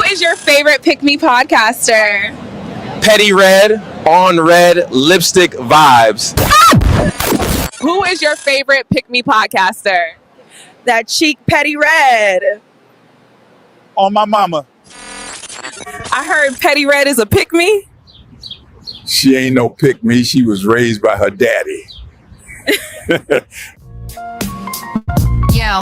is your favorite Pick Me podcaster? Petty Red on Red Lipstick Vibes. Who is your favorite Pick Me podcaster? That cheek Petty Red. On my mama. I heard Petty Red is a Pick Me. She ain't no pick me. She was raised by her daddy. Yo.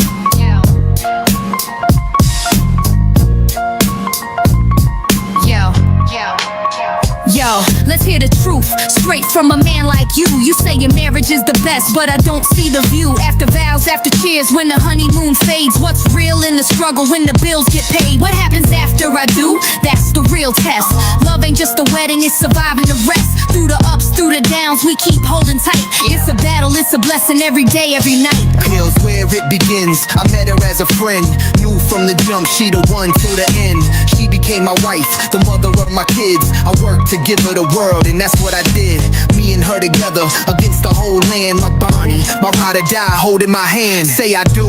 Yo, let's hear the truth, straight from a man like you. You say your marriage is the best, but I don't see the view. After vows, after cheers, when the honeymoon fades. What's real in the struggle when the bills get paid? What happens after I do? That's the real test. Love ain't just a wedding, it's surviving the rest. Through the ups, through the downs, we keep holding tight. It's a battle, it's a blessing every day, every night. Here's where it begins. I met her as a friend. Knew from the jump she the one till the end. She became my wife, the mother of my kids. I worked to give her the world, and that's what I did. Me and her together against the whole land. My Bonnie, my ride or die, holding my hand. Say I do,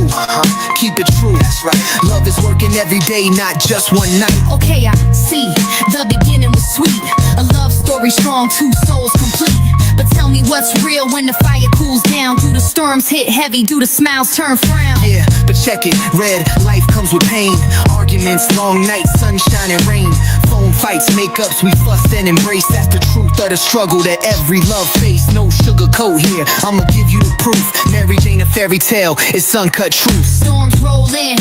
keep it true. That's right. Love is working every day, not just one night. Okay, I see. The beginning was sweet. A love story strong, two souls complete. But tell me what's real when the fire cools down. Do the storms hit heavy? Do the smiles turn frown? Yeah, but check it, Red, life comes with pain. Arguments, long nights, sunshine and rain. Phone fights, makeups, we fuss and embrace. That's the truth of the struggle that every love face. No sugarcoat here, I'ma give you the proof. Marriage ain't a fairy tale, it's uncut truth. Storms roll in,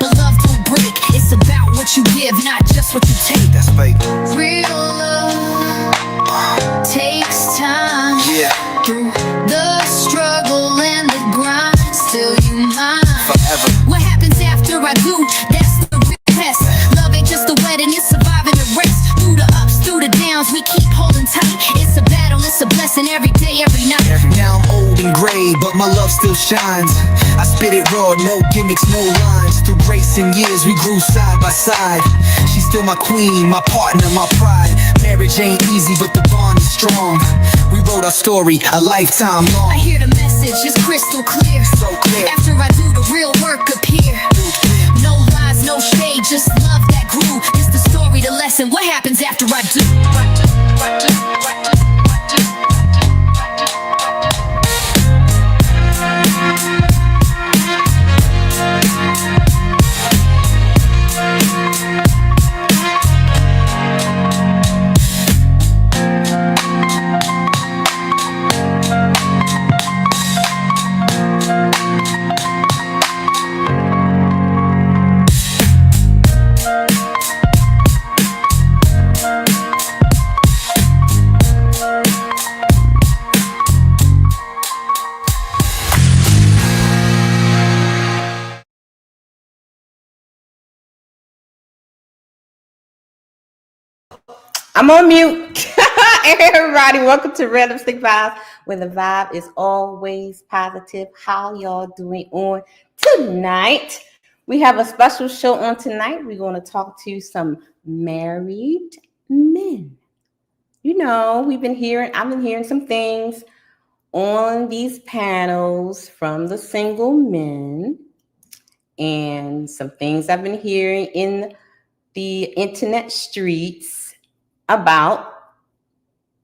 but love don't break. It's about what you give, not just what you take. That's right. Real love takes time. Yeah, Through the struggle and the grind, still you mine. forever. What happens after I do? That's the real test. Love ain't just a wedding, it's surviving the rest. Through the ups, through the downs, we keep holding tight. It's a battle, it's a blessing every day, every night. Now I'm old and gray, but my love still shines. I spit it raw, no gimmicks, no lines. Through grace and years, we grew side by side. She's still my queen, my partner, my pride. Marriage ain't easy, but the bond is strong. We wrote our story a lifetime long. I hear the message, it's crystal clear. So clear. After I do, the real work appear. No lies, no shade, just love that grew. It's the story, the lesson, what happens after I do? I'm on mute. Hey everybody, welcome to Red Lipstick Vibes, where the vibe is always positive. How y'all doing on tonight? We have a special show on tonight. We're going to talk to some married men. You know, I've been hearing some things on these panels from the single men, and some things I've been hearing in the internet streets about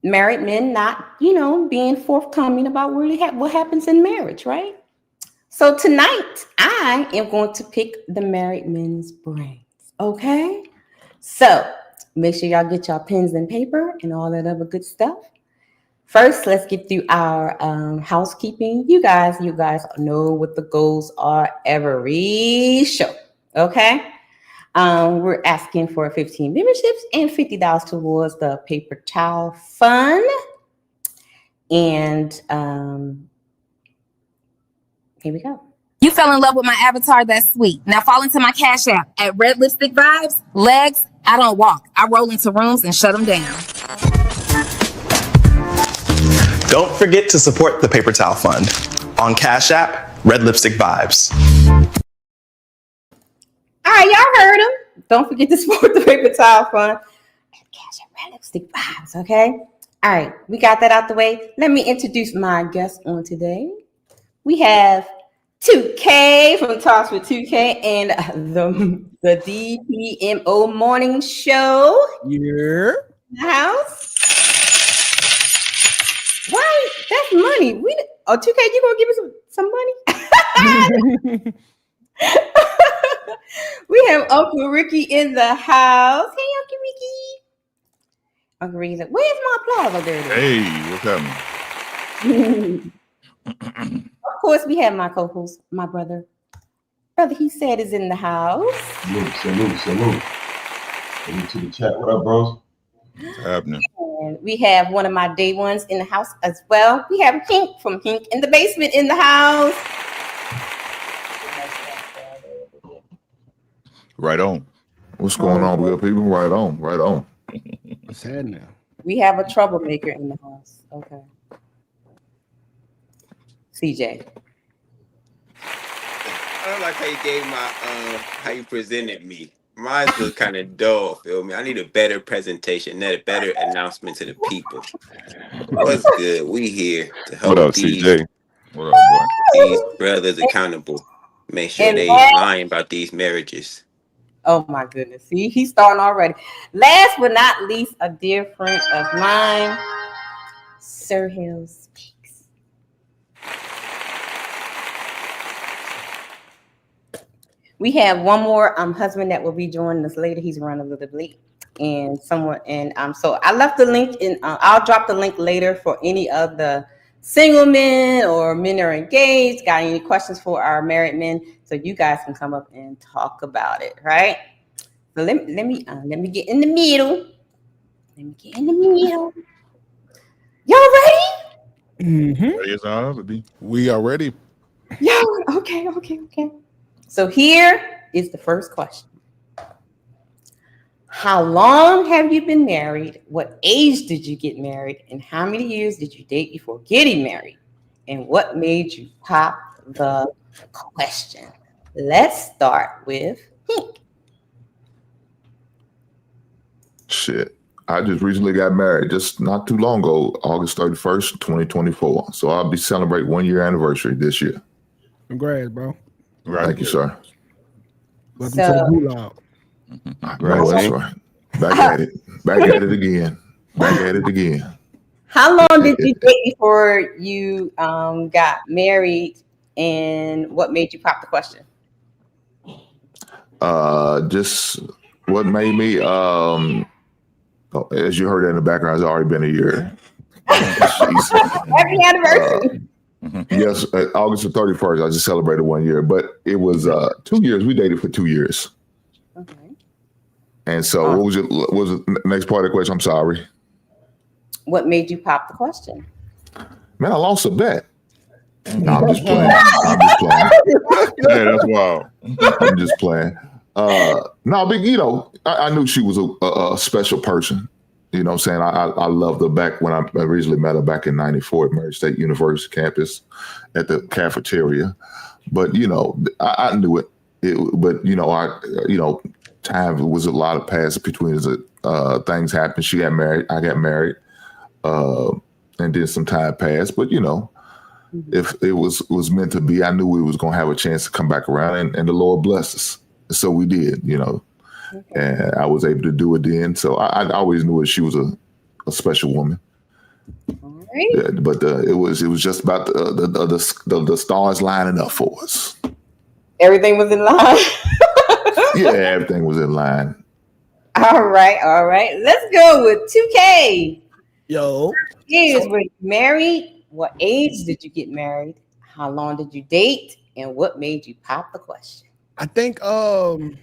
married men not, being forthcoming about really what happens in marriage, right? So tonight, I am going to pick the married men's brains, okay? So make sure y'all get y'all pens and paper and all that other good stuff. First, let's get through our housekeeping. You guys know what the goals are every show, okay? We're asking for 15 memberships and $50 towards the paper towel fund. And here we go. You fell in love with my avatar, that's sweet. Now fall into my Cash App at Red Lipstick Vibes. Legs, I don't walk. I roll into rooms and shut them down. Don't forget to support the Paper Towel Fund on Cash App, Red Lipstick Vibes. All right, y'all heard him. Don't forget to support the Paper Towel Fund at Cash App, Red Lipstick Vibes, okay? All right, we got that out the way. Let me introduce my guest on today. We have 2K from Talks with 2K and the DPMO Morning Show. Yeah. In the house. Why? That's money. 2K, you gonna give us some money? We have Uncle Ricky in the house. Hey, Uncle Ricky. Uncle Ricky's like, where's my plaza? There it is. Hey, what's happening? Of course, we have my co-host, my brother. Brother, he said, is in the house. Salute. Salute to the chat. What up, bros? What's happening? And we have one of my day ones in the house as well. We have Hink from Hink in the Basement in the house. Right on. What's going on, real people? Right on. What's happening? We have a troublemaker in the house. Okay. CJ. I don't like how you gave my how you presented me. Mine was kind of dull, feel me? I need a better presentation, a better announcement to the people. What's good? We here to help What up, CJ? What up, boy? these brothers accountable. Make sure they lying about these marriages. Oh my goodness. See, he's starting already. Last but not least, a dear friend of mine, Sir Hill Speaks. We have one more husband that will be joining us later. He's running a little bit late. And so I left the link in. I'll drop the link later for any of the single men or men are engaged. Got any questions for our married men? So you guys can come up and talk about it, right? So let me get in the middle. Y'all ready? Ready as I ever be. We are ready. Yeah. Okay. So here is the first question. How long have you been married? What age did you get married? And how many years did you date before getting married? And what made you pop the question? Let's start with Pink. Shit. I just recently got married just not too long ago, August 31st, 2024. So I'll be celebrating 1 year anniversary this year. Congrats, bro. Thank you, sir. Welcome to the gulag. No, that's right. Back at it again. How long did you date before you got married? And what made you pop the question? Just what made me, as you heard in the background, it's already been a year. Happy anniversary. Yes, August the 31st, I just celebrated 1 year, but it was 2 years. We dated for 2 years. Okay. And so what was the next part of the question? I'm sorry. What made you pop the question? Man, I lost a bet. No, I'm just playing. Yeah, that's wild. I'm just playing. No, but I knew she was a special person. You know what I'm saying? I loved her back when I originally met her back in '94 at Murray State University campus at the cafeteria. But I knew it. Time was a lot of pass between us. Things happened. She got married. I got married. And then some time passed. But if it was meant to be, I knew we was gonna have a chance to come back around, and the Lord blessed us. So we did, and I was able to do it then. So I always knew that she was a special woman. All right. Yeah, but it was just about the stars lining up for us. Everything was in line. Yeah, everything was in line. All right. Let's go with 2K. Yo. Years were you married? What age did you get married? How long did you date? And what made you pop the question? I think I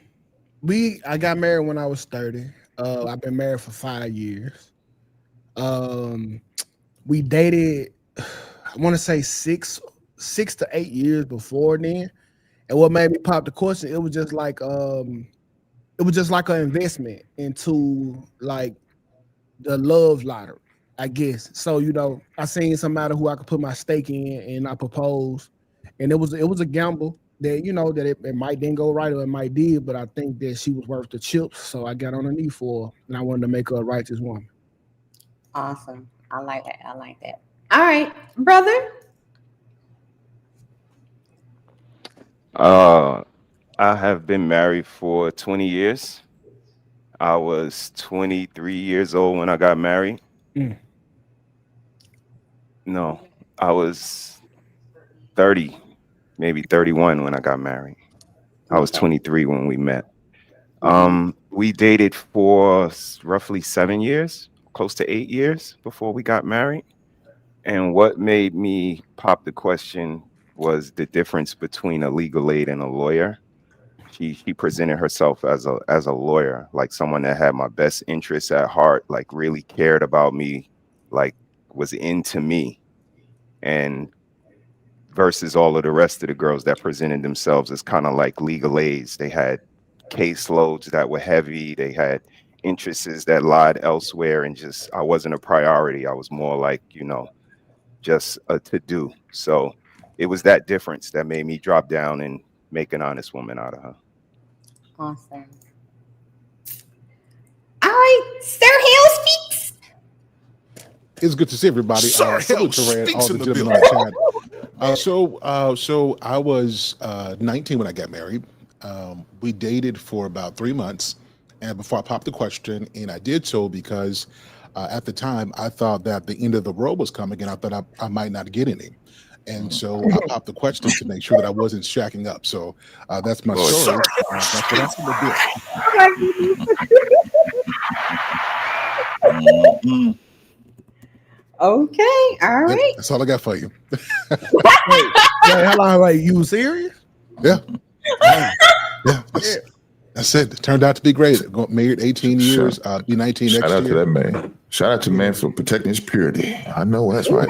got married when I was 30. I've been married for 5 years. We dated, I want to say 6 to 8 years before then. And what made me pop the question, it was just like an investment into like the love lottery, I guess. So I seen somebody who I could put my stake in, and I proposed, and it was a gamble that that it might didn't go right or it might did, but I think that she was worth the chips, so I got on her knee for her, and I wanted to make her a righteous woman. Awesome. I like that. All right, brother. Uh, I have been married for 20 years. I was 23 years old when I got married. Mm. No, I was 30, maybe 31 when I got married. I was 23 when we met. We dated for roughly 7 years, close to 8 years before we got married. And what made me pop the question was the difference between a legal aid and a lawyer. She presented herself as a lawyer, like someone that had my best interests at heart, like really cared about me, like was into me. And versus all of the rest of the girls that presented themselves as kind of like legal aids. They had caseloads that were heavy. They had interests that lied elsewhere, and just I wasn't a priority. I was more like, just a to-do. So it was that difference that made me drop down and make an honest woman out of her. Awesome. All right, Sir Hill speaks. It's good to see everybody. Sir Hill Salute to Red, speaks all in the the gentlemen on chat. So I was 19 when I got married. We dated for about 3 months, and before I popped the question, and I did so because at the time I thought that the end of the road was coming, and I thought I might not get any. And so I popped the question to make sure that I wasn't shacking up. So that's my story. That's what I'm going to do. Okay, all right. That's all I got for you. Wait, how long? Like, you serious? Yeah. That's it. It turned out to be great. Got married 18 years. Be 19 next year. Shout out to that man. Shout out to man for protecting his purity. I know that's right.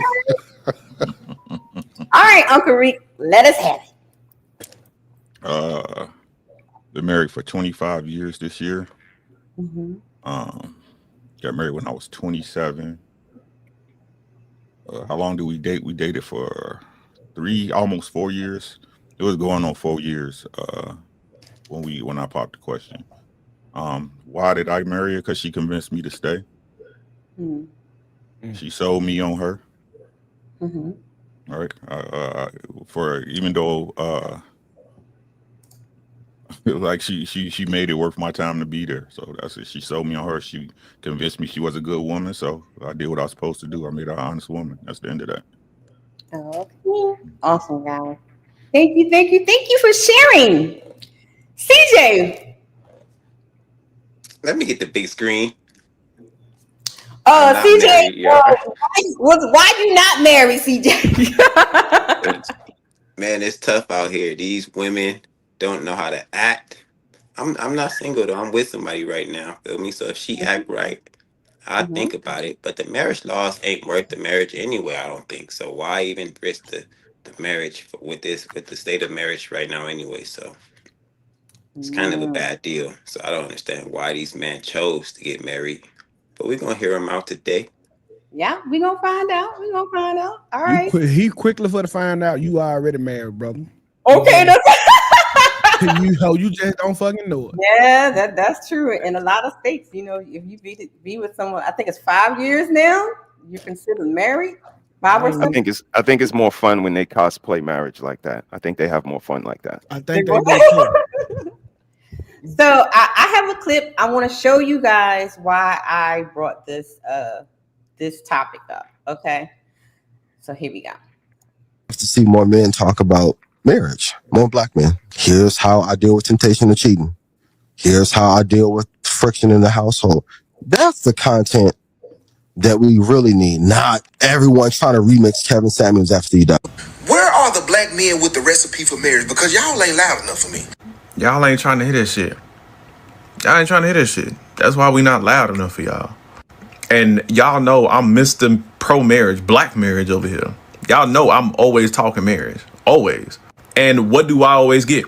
All right, Uncle Rick, let us have it. Been married for 25 years this year. Mm-hmm. Got married when I was 27. How long did we date? We dated for almost 4 years. It was going on 4 years when I popped the question. Why did I marry her? Because she convinced me to stay. Mm-hmm. She sold me on her. Mm-hmm. All right. For even though like she made it worth my time to be there. So that's it. She sold me on her. She convinced me she was a good woman. So I did what I was supposed to do. I made her an honest woman. That's the end of that. Okay. Awesome, guys. Thank you for sharing. CJ. Let me get the big screen. CJ, why you not married, CJ? Man, it's tough out here. These women don't know how to act. I'm not single though. I'm with somebody right now. Feel me? So if she act right, I think about it. But the marriage laws ain't worth the marriage anyway. I don't think so. Why even risk the marriage with the state of marriage right now anyway? So it's kind of a bad deal. So I don't understand why these men chose to get married. But we're gonna hear them out today. Yeah, we're gonna find out. All right. He quickly for to find out you already married, brother. Okay, you just don't fucking know it. Yeah, that's true. In a lot of states, if you be with someone, I think it's 5 years now, you're considered married. I think it's more fun when they cosplay marriage like that. I think they have more fun like that. I think they do. So I have a clip. I want to show you guys why I brought this topic up. Okay, so here we go. To see more men talk about marriage, more black men. Here's how I deal with temptation and cheating. Here's how I deal with friction in the household. That's the content that we really need. Not everyone trying to remix Kevin Samuels after he died. Where are the black men with the recipe for marriage? Because y'all ain't loud enough for me. Y'all ain't trying to hear this shit. Y'all ain't trying to hear this shit. That's why we not loud enough for y'all. And y'all know I'm Mr. Pro Marriage, Black Marriage over here. Y'all know I'm always talking marriage. Always. And what do I always get?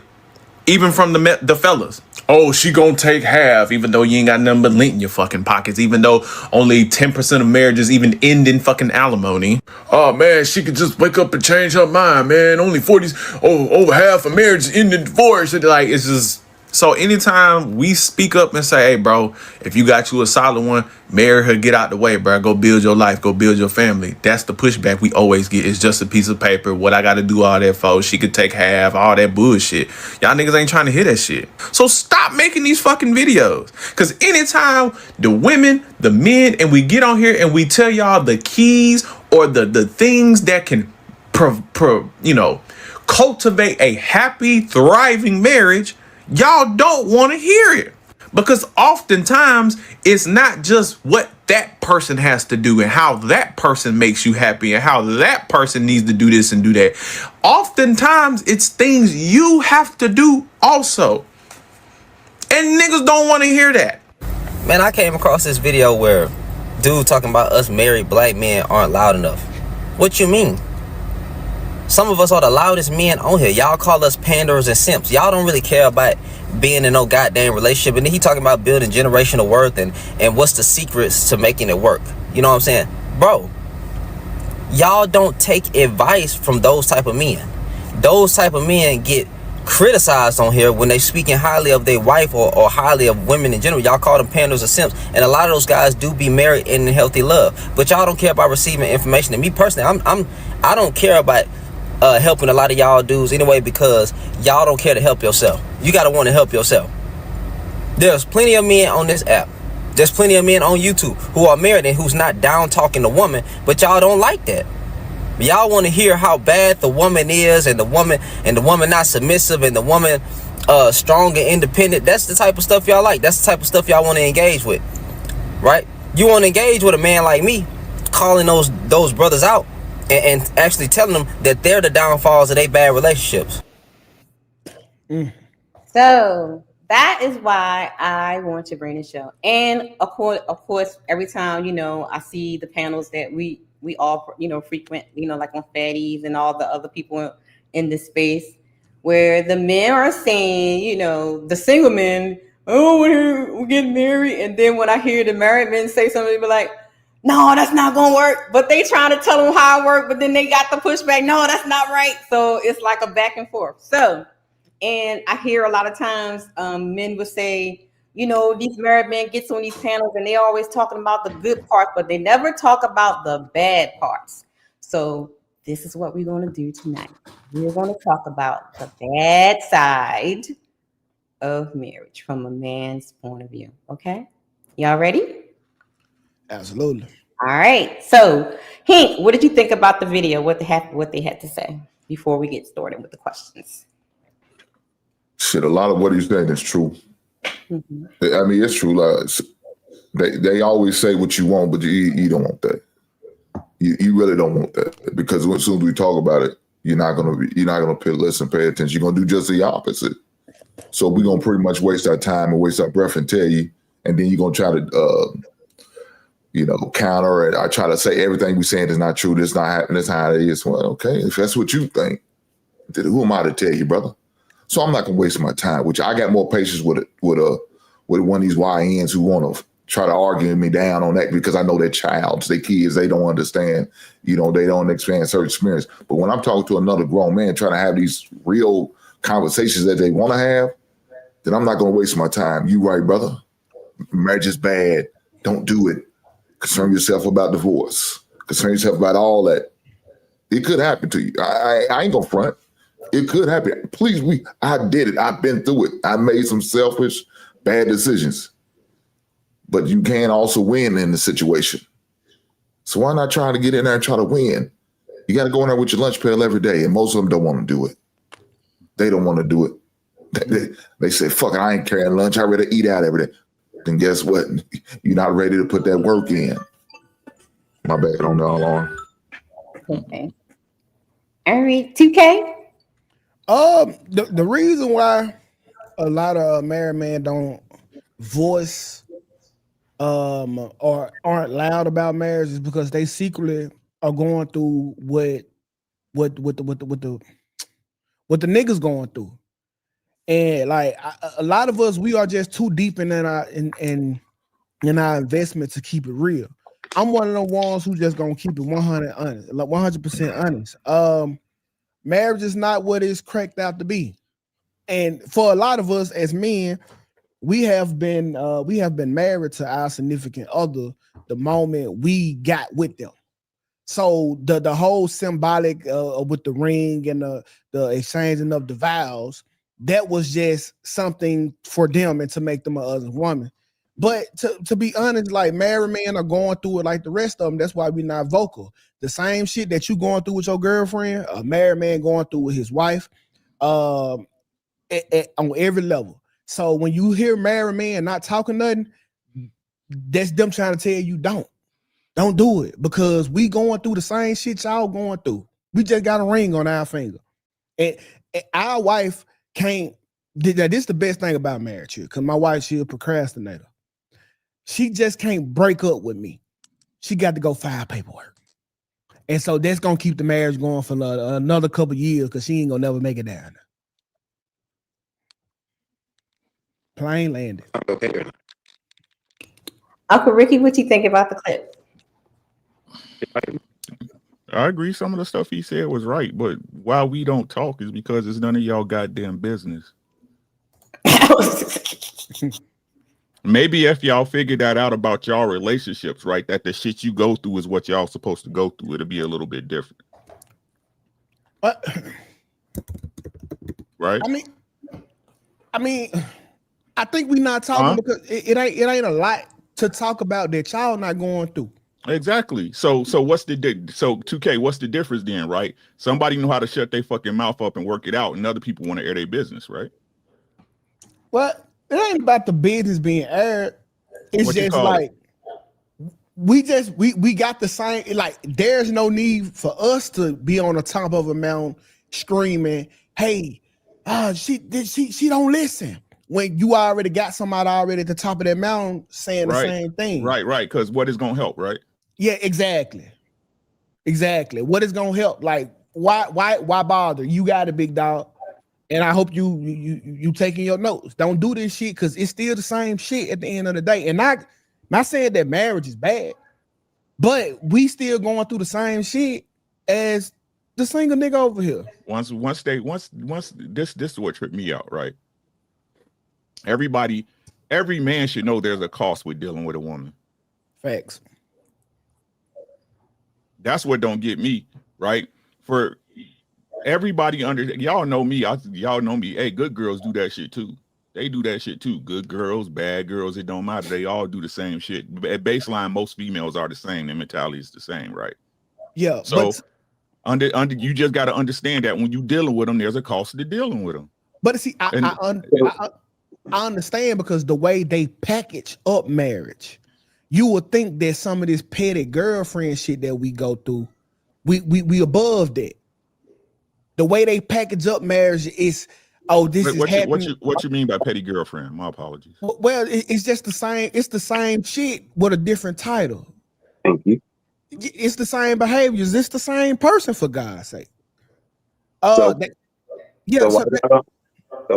Even from the fellas. Oh, she gonna take half, even though you ain't got nothing but lint in your fucking pockets, even though only 10% of marriages even end in fucking alimony. Oh man, she could just wake up and change her mind, man. Only 40s, over half of marriage end in divorce. It's So anytime we speak up and say, hey, bro, if you got you a solid one, marry her, get out the way, bro. Go build your life. Go build your family. That's the pushback we always get. It's just a piece of paper. What I got to do all that for? She could take half, all that bullshit. Y'all niggas ain't trying to hear that shit. So stop making these fucking videos. Because anytime the women, the men, and we get on here and we tell y'all the keys or the things that can, cultivate a happy, thriving marriage, y'all don't want to hear it. Because oftentimes it's not just what that person has to do and how that person makes you happy and how that person needs to do this and do that. Oftentimes it's things you have to do also. And niggas don't want to hear that. Man, I came across this video where dude talking about us married black men aren't loud enough. What you mean? Some of us are the loudest men on here. Y'all call us panders and simps. Y'all don't really care about being in no goddamn relationship. And then he talking about building generational worth and what's the secrets to making it work. You know what I'm saying? Bro, y'all don't take advice from those type of men. Those type of men get criticized on here when they speaking highly of their wife or highly of women in general. Y'all call them panders or simps. And a lot of those guys do be married in healthy love. But y'all don't care about receiving information. And me personally, I don't care about helping a lot of y'all dudes anyway, because y'all don't care to help yourself. You gotta want to help yourself. There's plenty of men on this app. There's plenty of men on YouTube who are married and who's not down talking the woman, but y'all don't like that. Y'all want to hear how bad the woman is and the woman not submissive and the woman strong and independent. That's the type of stuff y'all like. That's the type of stuff y'all want to engage with, right? You want to engage with a man like me, calling those brothers out and actually telling them that they're the downfalls of their bad relationships. So that is why I want to bring the show. And of course, every time, I see the panels that we all, frequent, like on Fatties and all the other people in this space, where the men are saying, the single men, oh, we're getting married. And then when I hear the married men say something, they be like, no, that's not gonna work. But they trying to tell them how it work, but then they got the pushback. No, that's not right. So it's like a back and forth. So, and I hear a lot of times men will say, these married men gets on these panels and they always talking about the good parts, but they never talk about the bad parts. So this is what we're going to do tonight. We're going to talk about the bad side of marriage from a man's point of view. Okay, y'all ready? Absolutely. All right. So, Hank, what did you think about the video? What they had to say before we get started with the questions? Shit, a lot of what he's saying is true. Mm-hmm. I mean, it's true. They always say what you want, but you don't want that. You really don't want that, because as soon as we talk about it, you're not gonna pay attention. You're gonna do just the opposite. So we're gonna pretty much waste our time and waste our breath and tell you, and then you're gonna try to counter it. I try to say everything we're saying is not true. This is not happening. That's how it is. Well, okay, if that's what you think, then who am I to tell you, brother? So I'm not gonna waste my time. Which I got more patience with one of these YNs who want to try to argue me down on that, because I know they're childs, they kids, they don't understand. They don't expand certain experience. But when I'm talking to another grown man trying to have these real conversations that they want to have, then I'm not gonna waste my time. You right, brother? Marriage is bad. Don't do it. Concern yourself about divorce. Concern yourself about all that. It could happen to you. I ain't gonna front. It could happen. Please, I did it. I've been through it. I made some selfish, bad decisions. But you can also win in the situation. So why not try to get in there and try to win? You got to go in there with your lunch pail every day, and most of them don't want to do it. They don't want to do it. They say, fuck it, I ain't carrying lunch. I'd rather eat out every day. Then guess what? You're not ready to put that work in. My bad on the alarm. Okay. All right, 2K. The reason why a lot of married men don't voice or aren't loud about marriage is because they secretly are going through what the niggas going through. And like a lot of us, we are just too deep in our investment to keep it real. I'm one of the ones who just gonna keep it 100% honest. Marriage is not what it's cracked out to be. And for a lot of us as men, we have been married to our significant other the moment we got with them. So the whole symbolic with the ring and the exchanging of the vows, that was just something for them and to make them a husband woman. But to be honest, like married men are going through it like the rest of them. That's why we're not vocal. The same shit that you going through with your girlfriend, a married man going through with his wife, on every level. So when you hear married men not talking nothing, that's them trying to tell you don't do it, because we going through the same shit y'all going through. We just got a ring on our finger, and our wife can't. This is the best thing about marriage here, because my wife, she's a procrastinator. She just can't break up with me. She got to go file paperwork, and so that's gonna keep the marriage going for another couple years, because she ain't gonna never make it down there. Plain landed. Okay. Uncle Ricky, what you think about the clip? I agree. Some of the stuff he said was right, but why we don't talk is because it's none of y'all goddamn business. Maybe if y'all figured that out about y'all relationships, right, that the shit you go through is what y'all supposed to go through, it'll be a little bit different. But right? I mean, I think we're not talking because it ain't a lot to talk about that y'all not going through. Exactly. So what's the 2K? What's the difference then, right? Somebody know how to shut their fucking mouth up and work it out, and other people want to air their business, right? Well, it ain't about the business being aired. It's What you just call like we got the same. Like there's no need for us to be on the top of a mountain screaming, "Hey, she don't listen." When you already got somebody already at the top of that mountain saying the same thing. Right. Because what is gonna help, right? Yeah, exactly. What is gonna help? Like, why bother? You got a big dog, and I hope you taking your notes. Don't do this shit, because it's still the same shit at the end of the day. And not saying that marriage is bad, but we still going through the same shit as the single nigga over here. Once this is what tripped me out, right? Every man should know there's a cost with dealing with a woman. Facts. That's what don't get me, right? For everybody y'all know me. Y'all know me. Hey, good girls do that shit too. They do that shit too. Good girls, bad girls, it don't matter. They all do the same shit. At baseline, most females are the same. Their mentality is the same, right? Yeah. So under you just got to understand that when you dealing with them, there's a cost to dealing with them. But see, I understand, because the way they package up marriage, you would think that some of this petty girlfriend shit that we go through, we above that. The way they package up marriage is, this is happening. What you mean by petty girlfriend? My apologies. Well, it's just the same. It's the same shit with a different title. Thank you. It's the same behaviors. It's the same person, for God's sake. So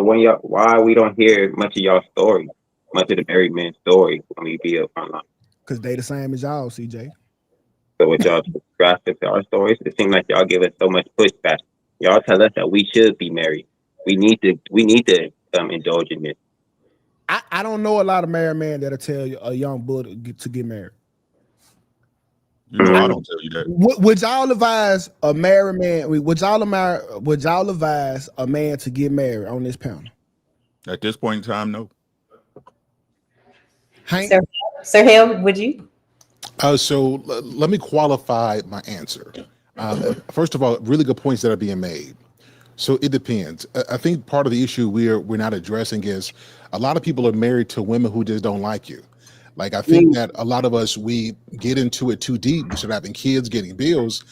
why we don't hear much of y'all story, much of the married man's story when we be up online? Because they the same as y'all, CJ. So with y'all grasp to our stories, it seems like y'all give us so much pushback. Y'all tell us that we should be married. We need to indulge in this. I don't know a lot of married men that'll tell you a young bull to get married. You know, I don't tell you that. Would y'all advise a married man? Would y'all advise a man to get married on this panel? At this point in time, no. Sir Hill, would you? So let me qualify my answer. First of all, really good points that are being made. So it depends. I think part of the issue we're not addressing is a lot of people are married to women who just don't like you. Like, I think that a lot of us, we get into it too deep. We start having kids, getting bills,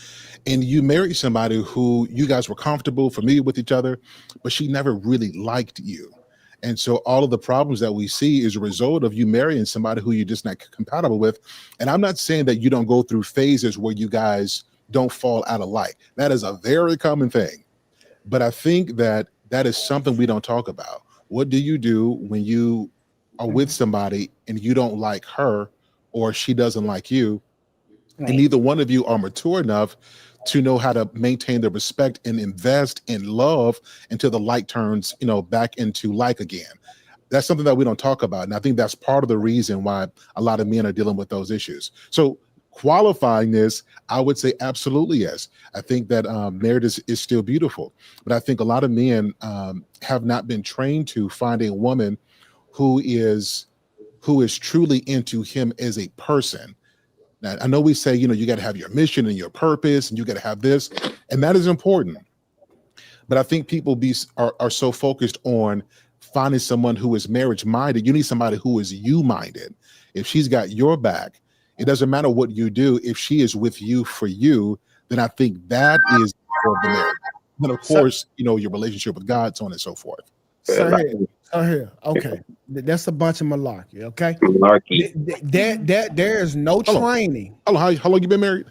and you marry somebody who you guys were comfortable, familiar with each other, but she never really liked you. And so all of the problems that we see is a result of you marrying somebody who you're just not compatible with. And I'm not saying that you don't go through phases where you guys don't fall out of like. That is a very common thing. But I think that is something we don't talk about. What do you do when you are with somebody and you don't like her, or she doesn't like you, and neither one of you are mature enough to know how to maintain the respect and invest in love until the like turns, back into like again. That's something that we don't talk about. And I think that's part of the reason why a lot of men are dealing with those issues. So qualifying this, I would say absolutely yes. I think that marriage is still beautiful, but I think a lot of men have not been trained to find a woman who is truly into him as a person. Now, I know we say, you got to have your mission and your purpose, and you got to have this, and that is important. But I think people are so focused on finding someone who is marriage minded. You need somebody who is you minded. If she's got your back, it doesn't matter what you do. If she is with you for you, then I think that is for the marriage. Then of course, your relationship with God, so on and so forth. Sir here. Okay. That's a bunch of malarkey, okay? There is no training. How long you been married?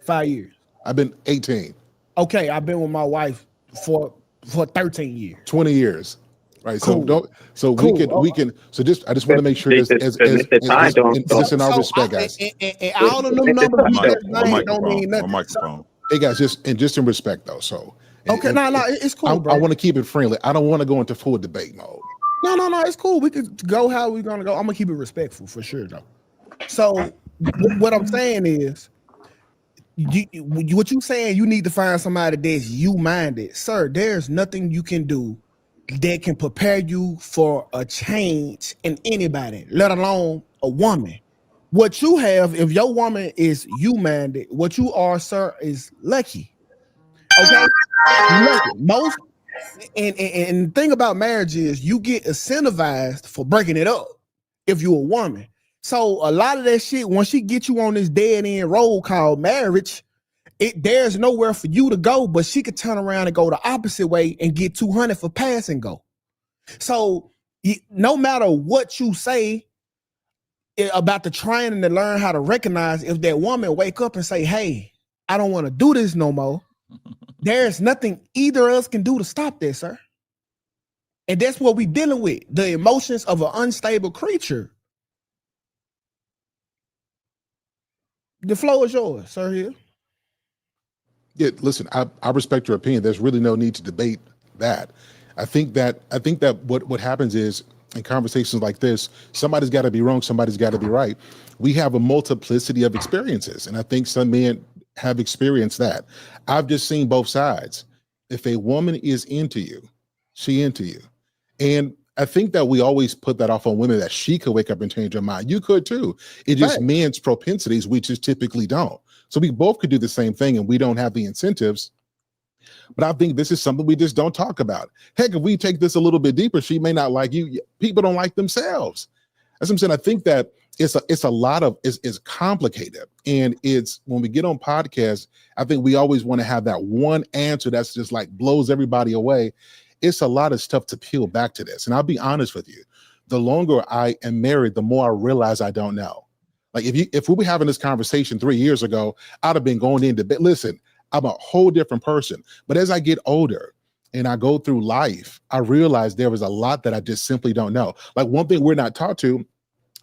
5 years. I've been 18. Okay, I've been with my wife for 13 years. 20 years. Right. Cool. So we can I just want to make sure this as in our respect, guys. And all of them numbers don't mean nothing. Microphone. Hey guys, just in respect though. So okay, no, it's cool, bro. I want to keep it friendly. I don't want to go into full debate mode. No, it's cool. We could go how we're gonna go. I'm gonna keep it respectful for sure, though. So what I'm saying is, what you saying? You need to find somebody that's you-minded, sir. There's nothing you can do that can prepare you for a change in anybody, let alone a woman. What you have, if your woman is you-minded, what you are, sir, is lucky. Okay, lucky. Most. And the thing about marriage is you get incentivized for breaking it up if you're a woman. So a lot of that shit, once she gets you on this dead end road called marriage, there's nowhere for you to go, but she could turn around and go the opposite way and get 200 for pass and go. So no matter what you say about the training to learn how to recognize, if that woman wake up and say, hey, I don't want to do this no more, there's nothing either of us can do to stop that, sir. And that's what we're dealing with, the emotions of an unstable creature. The floor is yours, sir. Here. Yeah, listen, I respect your opinion. There's really no need to debate that. I think that what happens is in conversations like this, somebody's got to be wrong, somebody's got to be right. We have a multiplicity of experiences, and I think some men have experienced that. I've just seen both sides. If a woman is into you, she into you. And I think that we always put that off on women, that she could wake up and change her mind. You could too. It's just men's propensities, we just typically don't. So we both could do the same thing, and we don't have the incentives. But I think this is something we just don't talk about. Heck, if we take this a little bit deeper, she may not like you. People don't like themselves. That's what I'm saying. I think that it's complicated. And it's when we get on podcasts, I think we always want to have that one answer that's just like blows everybody away. It's a lot of stuff to peel back to this. And I'll be honest with you, the longer I am married, the more I realize I don't know. Like if we were having this conversation 3 years ago, I'd have been going into bed. Listen, I'm a whole different person. But as I get older and I go through life, I realize there was a lot that I just simply don't know. Like one thing we're not taught to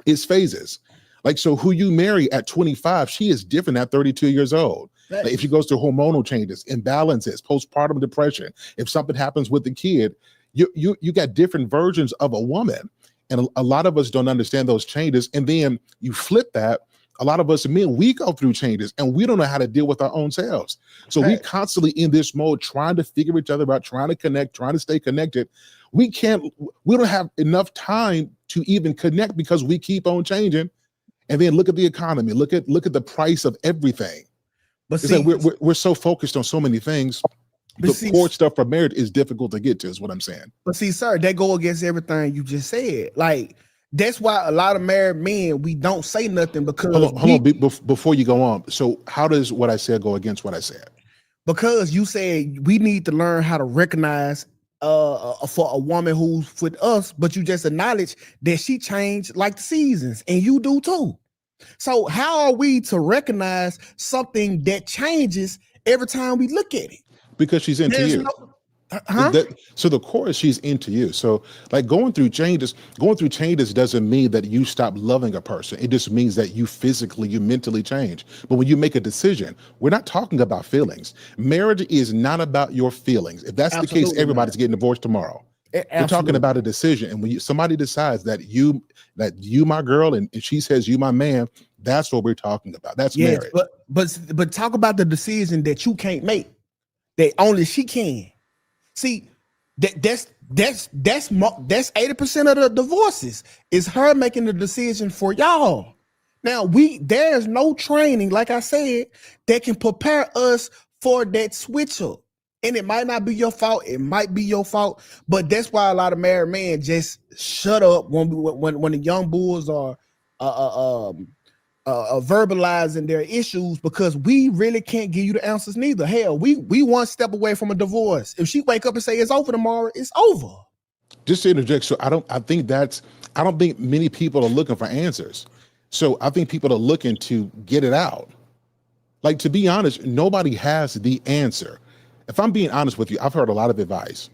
is phases. Like, so who you marry at 25, she is different at 32 years old. Like if she goes through hormonal changes, imbalances, postpartum depression, if something happens with the kid, you got different versions of a woman. And a lot of us don't understand those changes. And then you flip that. A lot of us men, we go through changes and we don't know how to deal with our own selves. So we constantly in this mode, trying to figure each other out, trying to connect, trying to stay connected. We don't have enough time to even connect because we keep on changing. And then look at the economy, look at the price of everything. But it's like we're so focused on so many things. The core stuff for marriage is difficult to get to, is what I'm saying. But see, sir, that go against everything you just said. Like, that's why a lot of married men, we don't say nothing because hold on, before you go on. So how does what I said go against what I said? Because you said we need to learn how to recognize for a woman who's with us, but you just acknowledge that she changed like the seasons, and you do too. So how are we to recognize something that changes every time we look at it? Because she's into you. So the core is she's into you. So like going through changes doesn't mean that you stop loving a person. It just means that you mentally change. But when you make a decision, we're not talking about feelings. Marriage is not about your feelings. If that's the case, everybody's getting divorced tomorrow. We're talking about a decision. And when somebody decides that you my girl and she says you my man, that's what we're talking about. That's marriage. But talk about the decision that you can't make, that only she can. See, that's 80% of the divorces is her making the decision for y'all. Now there's no training, like I said, that can prepare us for that switch up. And it might not be your fault. It might be your fault, but that's why a lot of married men just shut up when the young bulls are verbalizing their issues, because we really can't give you the answers neither. Hell, we one step away from a divorce. If she wake up and say it's over tomorrow, it's over. Just to interject, so I don't think many people are looking for answers. So I think people are looking to get it out. Like, to be honest, nobody has the answer. If I'm being honest with you, I've heard a lot of advice.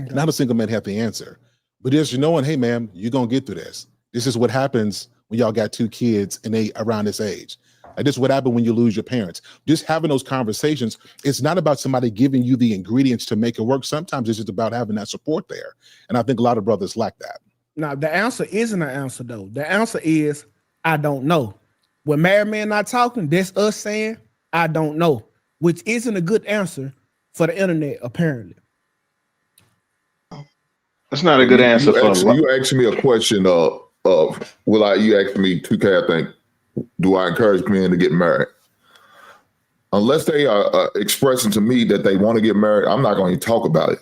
Okay. Not a single man has the answer. But there's knowing, hey, ma'am, you're going to get through this. This is what happens when y'all got 2 kids and they around this age. Like, this is what happened when you lose your parents. Just having those conversations, it's not about somebody giving you the ingredients to make it work. Sometimes it's just about having that support there. And I think a lot of brothers lack that. Now, the answer isn't an answer, though. The answer is, I don't know. When married men not talking, that's us saying, I don't know, which isn't a good answer for the internet, apparently. That's not a good answer. You asked me a question you asked me, 2K, I think, do I encourage men to get married? Unless they are expressing to me that they want to get married, I'm not going to talk about it.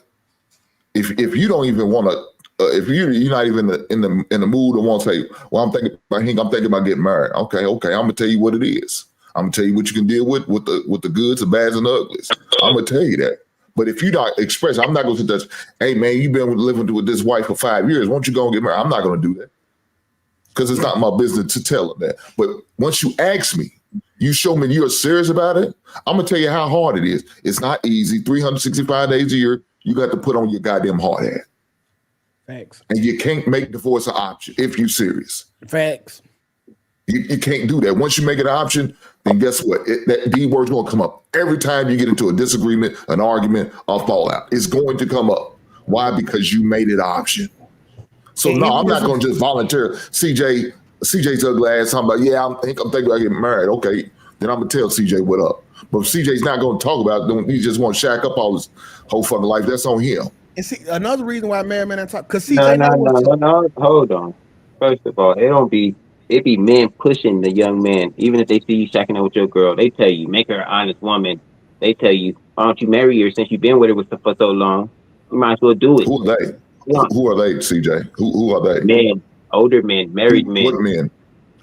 If you don't even want to, if you're not even in the mood to want to say, well, I'm thinking about getting married. Okay, I'm gonna tell you what it is. I'm gonna tell you what you can deal with the goods, the bads, and the uglies. I'm gonna tell you that. But if you not express, I'm not gonna say that. Hey man, you've been living with this wife for 5 years. Why don't you go and get married? I'm not gonna do that because it's not my business to tell them that. But once you ask me, you show me you're serious about it, I'm gonna tell you how hard it is. It's not easy. 365 days a year, you got to put on your goddamn hard hat. Facts. And you can't make divorce an option if you're serious. Facts. You can't do that. Once you make it an option, then guess what? That D word's going to come up. Every time you get into a disagreement, an argument, a fallout, it's going to come up. Why? Because you made it an option. So no, I'm not going to just volunteer. CJ's ugly ass talking about, I'm thinking about getting married. Okay, then I'm going to tell CJ what up. But if CJ's not going to talk about it, he just want to shack up all his whole fucking life. That's on him. And see, another reason why married men talk, because CJ no, hold on. First of all, it be men pushing the young man, even if they see you shacking up with your girl. They tell you, make her an honest woman. They tell you, why don't you marry her since you've been with her for so long? You might as well do it. Who are they? Who are they, CJ? Who are they? Men, older men, married men. What men?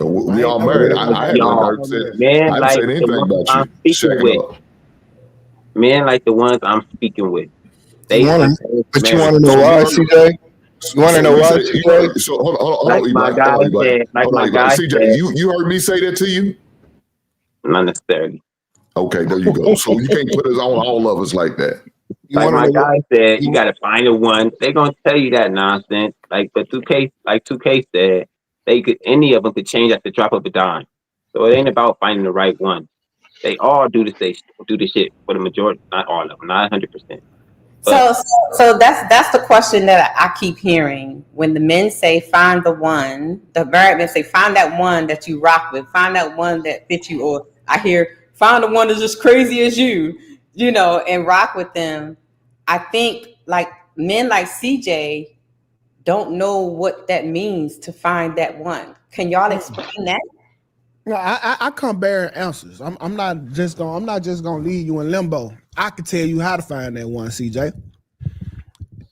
We all married. I haven't said anything about you shacking up. Men like the ones I'm speaking with. But you want to know why, CJ? You want to know why, CJ? So hold on, CJ, you heard me say that to you? Not necessarily. Okay, there you go. So you can't put us on all of us like that. Like my guy said, you got to find the one. They're gonna tell you that nonsense. But 2K said, any of them could change at the drop of a dime. So it ain't about finding the right one. They all do the shit for the majority, not all of them, not 100%. So that's the question that I keep hearing when the men say find the one, the married men say find that one that you rock with, find that one that fits you, or I hear find the one that's just crazy as you know, and rock with them. I think like men like CJ don't know what that means to find that one. Can y'all explain that? No, I come bearing answers. I'm not just gonna leave you in limbo. I can tell you how to find that one, CJ.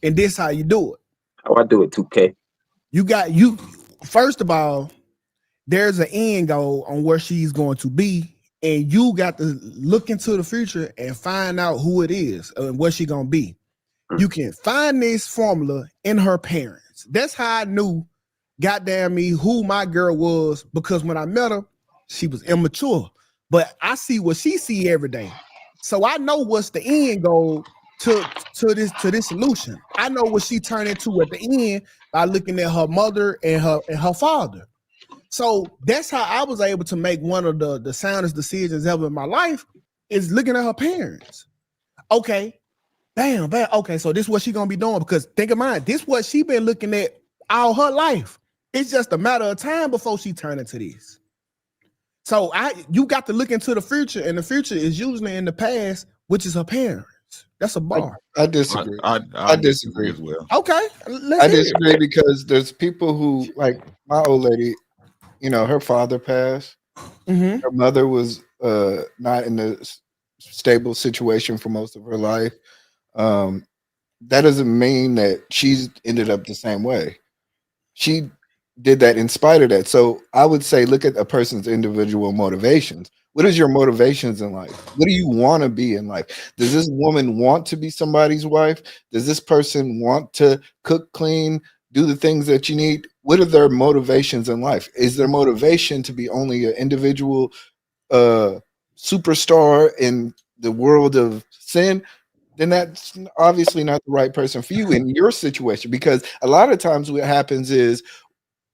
And this how you do it. How I do it, 2K. You first of all, there's an end goal on where she's going to be, and you got to look into the future and find out who it is and where she's gonna be. You can find this formula in her parents. That's how I knew, goddamn me, who my girl was, because when I met her, she was immature, but I see what she see every day. So I know what's the end goal this solution. I know what she turned into at the end by looking at her mother and her father. So that's how I was able to make one of the soundest decisions ever in my life, is looking at her parents. Okay, bam. Okay, so this is what she gonna be doing, because think of mine, this is what she been looking at all her life. It's just a matter of time before she turn into this. So you got to look into the future, and the future is usually in the past, which is her parents. That's a bar. I disagree. I disagree as well. Okay, I disagree because there's people who, like my old lady, you know, her father passed. Mm-hmm. Her mother was not in a stable situation for most of her life. That doesn't mean that she's ended up the same way. She did that in spite of that. So I would say, look at a person's individual motivations. What is your motivations in life? What do you want to be in life? Does this woman want to be somebody's wife? Does this person want to cook, clean, do the things that you need? What are their motivations in life? Is their motivation to be only an individual superstar in the world of sin? Then that's obviously not the right person for you in your situation, because a lot of times what happens is,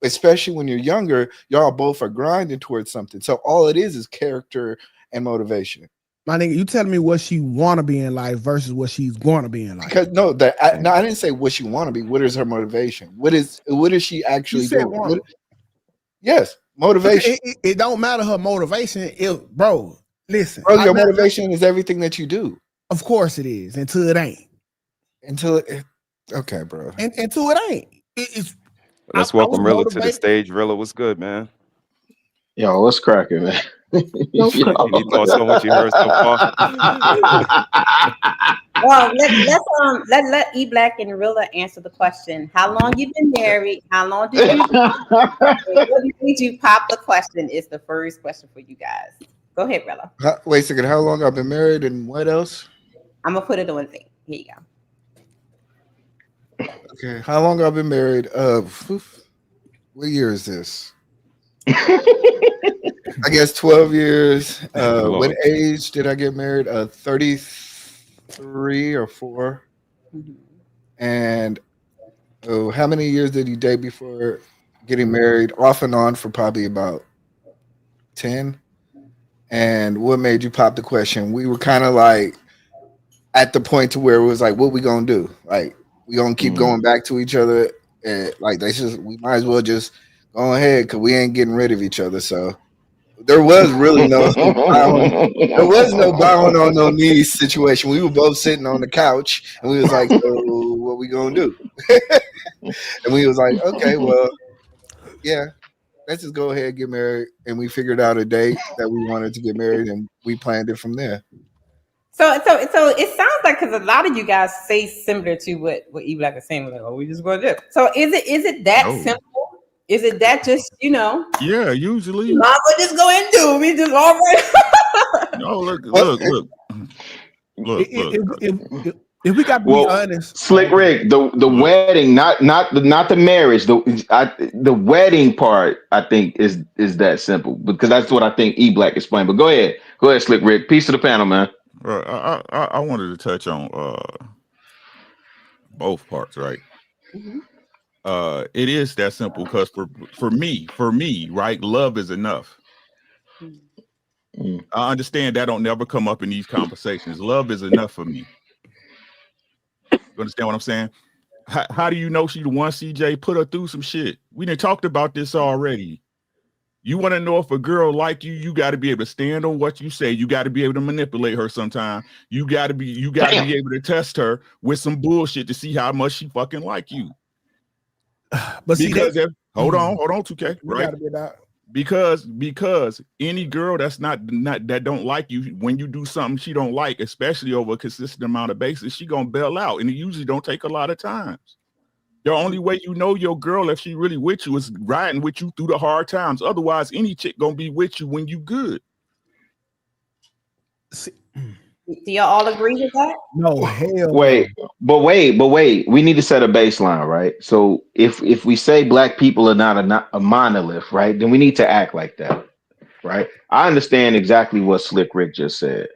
especially when you're younger, y'all both are grinding towards something. So all it is character and motivation. My nigga, you telling me what she want to be in life versus what she's going to be in life. Because no, I didn't say what she want to be. What is her motivation? What is she actually doing? Yes, motivation. It don't matter her motivation. Bro, listen. Bro, your motivation is everything that you do. Of course it is, until it ain't. Okay, bro. Until it ain't. It's. Let's welcome Rilla to the stage. Rilla, what's good, man? Yo, what's cracking, man? Any thoughts on what you heard so far? Well, let E Black and Rilla answer the question. How long you been married? How long did you? What did you pop the question? Is the first question for you guys. Go ahead, Rilla. Wait a second. How long I've been married and what else? I'm gonna put it on thing. Here you go. Okay, how long I've been married? What year is this? I guess 12 years. What age did I get married? 33 or 4. And how many years did you date before getting married? Off and on for probably about 10. And what made you pop the question? We were kind of like at the point to where it was like, what we gonna do? Like, we gonna keep going back to each other, and like we might as well just go ahead because we ain't getting rid of each other. So there was really no bowing on no knees situation. We were both sitting on the couch and we was like, so what we gonna do? And we was like, okay, well, yeah, let's just go ahead and get married. And we figured out a date that we wanted to get married, and we planned it from there. So it sounds like, because a lot of you guys say similar to what E Black is saying, like, oh, we just gonna do it. So is it that simple? Is it that just, you know? Yeah, usually. Mama, just go and do. We just all right. No, look. If we got to be honest, Slick Rick, the wedding, not the marriage, the wedding part, I think is that simple, because that's what I think E Black explained. But go ahead, Slick Rick. Peace to the panel, man. I wanted to touch on both parts, right? Mm-hmm. It is that simple, because for me, right, love is enough. I understand that don't never come up in these conversations. Love is enough for me. You understand what I'm saying? How do you know she the one, CJ? Put her through some shit. We done talked about this already. You want to know if a girl like you, you got to be able to stand on what you say. You got to be able to manipulate her sometime. You got to be able to test her with some bullshit to see how much she fucking like you. But hold on, 2K, right? Be Because any girl that's not that don't like you, when you do something she don't like, especially over a consistent amount of basis, she gonna bail out, and it usually don't take a lot of times. The only way you know your girl, if she really with you, is riding with you through the hard times. Otherwise, any chick gonna be with you when you good. Do y'all all agree with that? No, hell. Wait. We need to set a baseline, right? So if we say black people are not a monolith, right, then we need to act like that, right? I understand exactly what Slick Rick just said,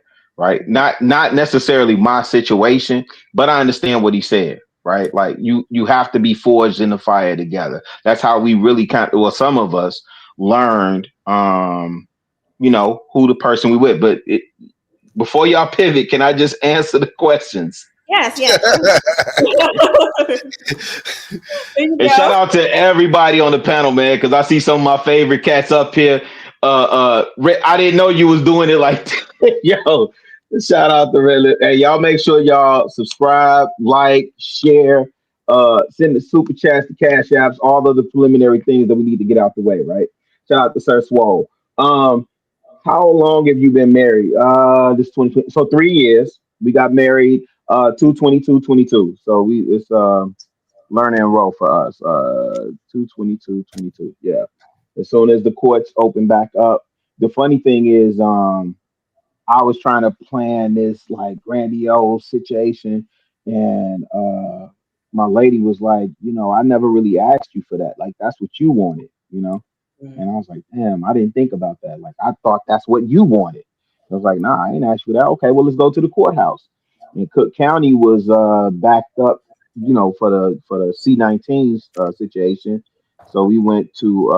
right? Not necessarily my situation, but I understand what he said, right? Like you have to be forged in the fire together. That's how we really some of us learned who the person we with. But before y'all pivot, can I just answer the questions? Yes, yes. And shout out to everybody on the panel, man, because I see some of my favorite cats up here. I didn't know you was doing it like that. Yo, shout out to Red. Hey, y'all make sure y'all subscribe, like, share, send the super chats, the cash apps, all of the preliminary things that we need to get out the way, right? Shout out to Sir Swole. How long have you been married? This 2020, so 3 years. We got married 2/22/22. So it's learn and enroll for us. 2/22/22. Yeah. As soon as the courts open back up. The funny thing is, I was trying to plan this like grandiose situation, and my lady was like, I never really asked you for that. Like that's what you wanted. And I was like, damn, I didn't think about that. Like I thought that's what you wanted. I was like, nah, I ain't asked you for that. Okay, well let's go to the courthouse. And Cook County was backed up, for the C-19 situation. So we went to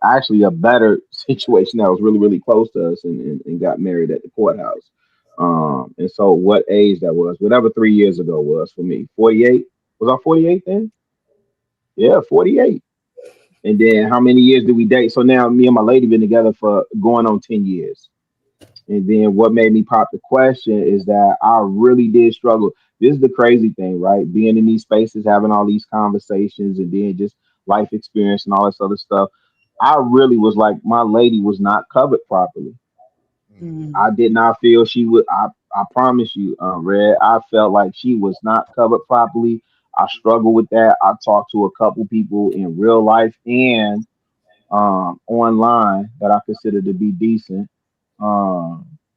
actually a better situation that was really, really close to us and got married at the courthouse. And so what age that was, whatever 3 years ago was for me, 48. Was I 48 then? Yeah, 48. And then how many years did we date? So now me and my lady been together for going on 10 years. And then what made me pop the question is that I really did struggle. This is the crazy thing, right? Being in these spaces, having all these conversations, and then just life experience and all this other stuff. I really was like, my lady was not covered properly. I did not feel she would. I promise you, Red. I felt like she was not covered properly. I struggled with that. I talked to a couple people in real life and online that I consider to be decent.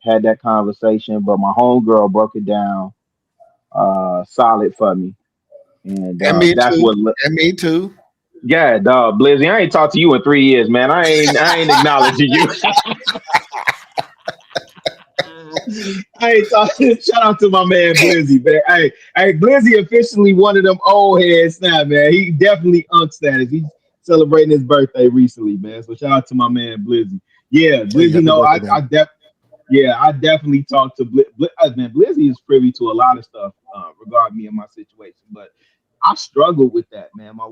Had that conversation, but my homegirl broke it down solid for me, and me that's too. what. And me too. Yeah, dog, Blizzy. I ain't talked to you in 3 years, man. I ain't acknowledging you. I ain't talking. Shout out to my man Blizzy, man. Hey, Blizzy officially one of them old heads now, man. He definitely unk status. He's celebrating his birthday recently, man. So shout out to my man Blizzy. Yeah, Blizzy. happy No, birthday, man. I definitely talked to man. Blizzy is privy to a lot of stuff regarding me and my situation, but I struggled with that, man. I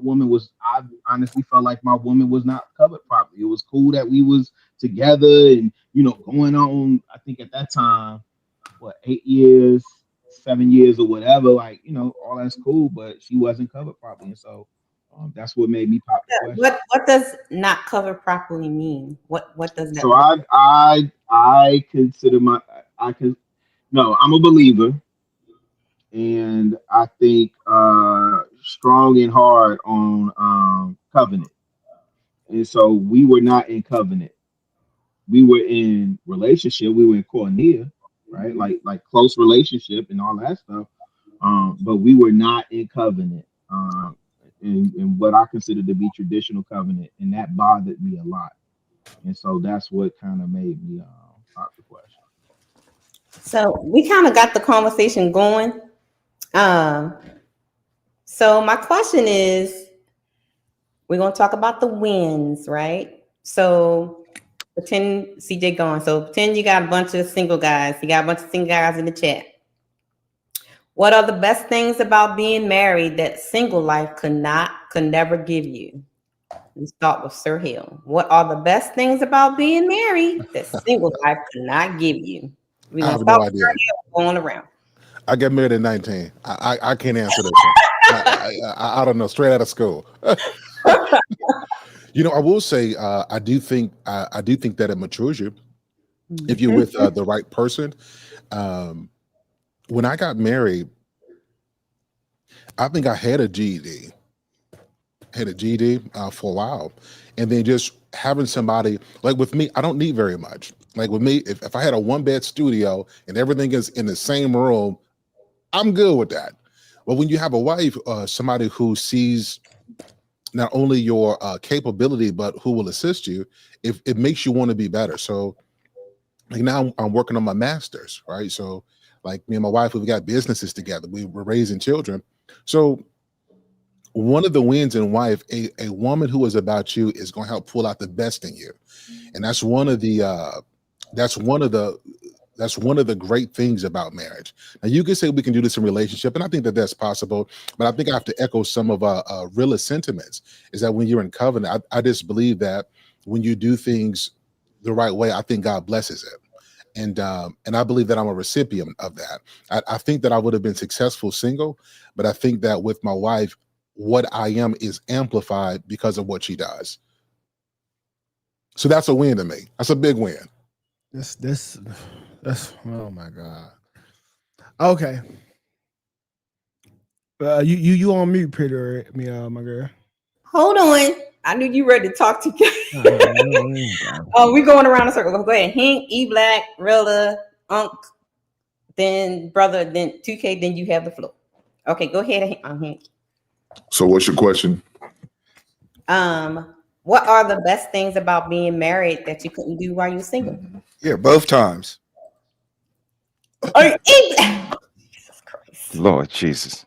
honestly felt like my woman was not covered properly. It was cool that we was together and, going on, I think at that time, 8 years, 7 years or whatever, like, all that's cool, but she wasn't covered properly. And so that's what made me pop the question. What does not cover properly mean? What does that So look? I consider no, I'm a believer. And I think strong and hard on covenant. And so we were not in covenant. We were in relationship. We were in koinonia, right? Like close relationship and all that stuff. But we were not in covenant. In what I consider to be traditional covenant, and that bothered me a lot. And so that's what kind of made me pop the question. So we kind of got the conversation going. So my question is, we're gonna talk about the wins, right? So pretend CJ gone. So pretend you got a bunch of single guys. You got a bunch of single guys in the chat. What are the best things about being married that single life could never give you? We start with Sir Hill. What are the best things about being married that single life could not give you? We're I gonna have start no with idea. Sir Hill, going around. I got married at 19. I can't answer this one. I don't know. Straight out of school. I will say I do think that it matures you if you're with the right person. When I got married, I think I had a GED. For a while, and then just having somebody like with me, I don't need very much. Like with me, if I had a 1-bed studio and everything is in the same room, I'm good with that. But when you have a wife, somebody who sees not only your capability but who will assist you, it makes you want to be better. So like now I'm working on my master's, right? So like me and my wife, we've got businesses together. We're raising children. So one of the wins in life, a woman who is about you is going to help pull out the best in you. And that's one of the great things about marriage. Now you can say we can do this in relationship, and I think that that's possible, but I think I have to echo some of realist sentiments, is that when you're in covenant, I just believe that when you do things the right way, I think God blesses it. And I believe that I'm a recipient of that. I think that I would have been successful single, but I think that with my wife, what I am is amplified because of what she does. So that's a win to me. That's a big win. That's oh my God. Okay. You on mute, pretty my girl. Hold on. I knew you ready to talk to you. We going around the circle. Go ahead. Hink, E Black, Rilla, Unc, then brother, then 2K, then you have the floor. Okay, go ahead, Hink. So what's your question? What are the best things about being married that you couldn't do while you were single? Yeah, both times. Lord Jesus.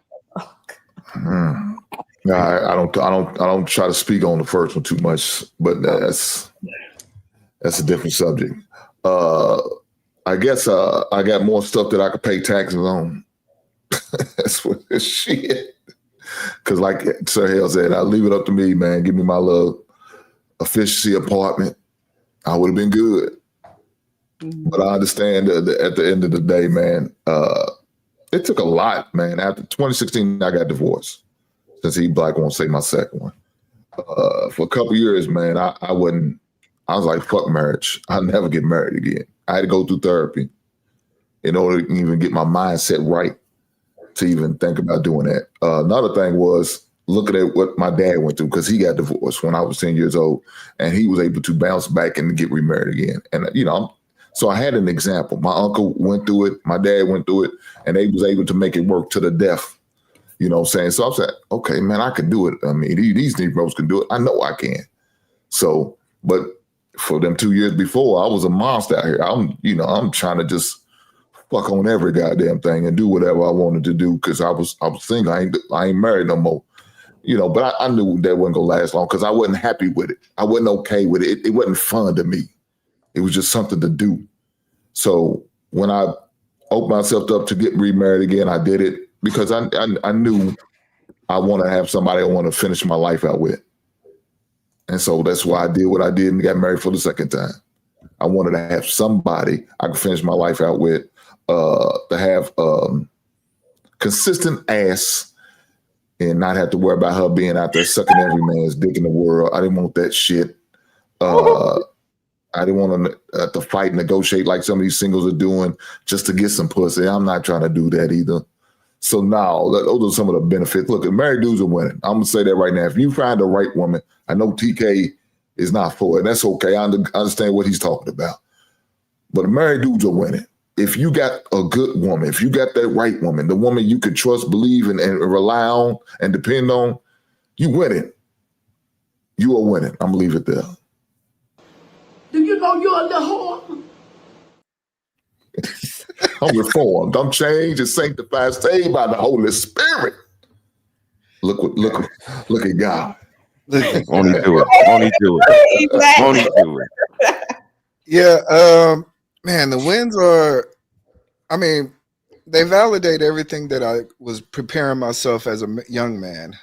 No, I don't try to speak on the first one too much, but that's a different subject. I guess I got more stuff that I could pay taxes on. That's what this shit. Because like Sir Hale said, I leave it up to me, man. Give me my little efficiency apartment. I would have been good. But I understand that at the end of the day, man, it took a lot, man. After 2016, I got divorced. Since E Black won't say my second one. For a couple years, man, I was like, fuck marriage. I'll never get married again. I had to go through therapy in order to even get my mindset right to even think about doing that. Another thing was looking at what my dad went through, because he got divorced when I was 10 years old, and he was able to bounce back and get remarried again. And, so I had an example. My uncle went through it. My dad went through it, and they was able to make it work to the death. You know what I'm saying? So I said, okay, man, I can do it. I mean, these Negroes can do it. I know I can. So, but for them 2 years before, I was a monster out here. I'm trying to just fuck on every goddamn thing and do whatever I wanted to do, because I was single. I ain't married no more. But I knew that wasn't gonna last long, because I wasn't happy with it. I wasn't okay with it. It wasn't fun to me. It was just something to do. So when I opened myself up to get remarried again, I did it because I knew I want to have somebody I want to finish my life out with. And so that's why I did what I did and got married for the second time. I wanted to have somebody I could finish my life out with, to have consistent ass and not have to worry about her being out there sucking every man's dick in the world. I didn't want that shit. I didn't want to fight, negotiate like some of these singles are doing just to get some pussy. I'm not trying to do that either. So now, those are some of the benefits. Look, married dudes are winning. I'm going to say that right now. If you find the right woman, I know TK is not for it. That's okay. I understand what he's talking about. But married dudes are winning. If you got a good woman, if you got that right woman, the woman you can trust, believe, and rely on and depend on, you winning. You are winning. I'm going to leave it there. Do you know you're a little whore? I'm reformed. I'm changed and sanctified, saved by the Holy Spirit. Look at God. Only do it. Only do it. Only do it. Yeah, man, the wins are, they validate everything that I was preparing myself as a young man.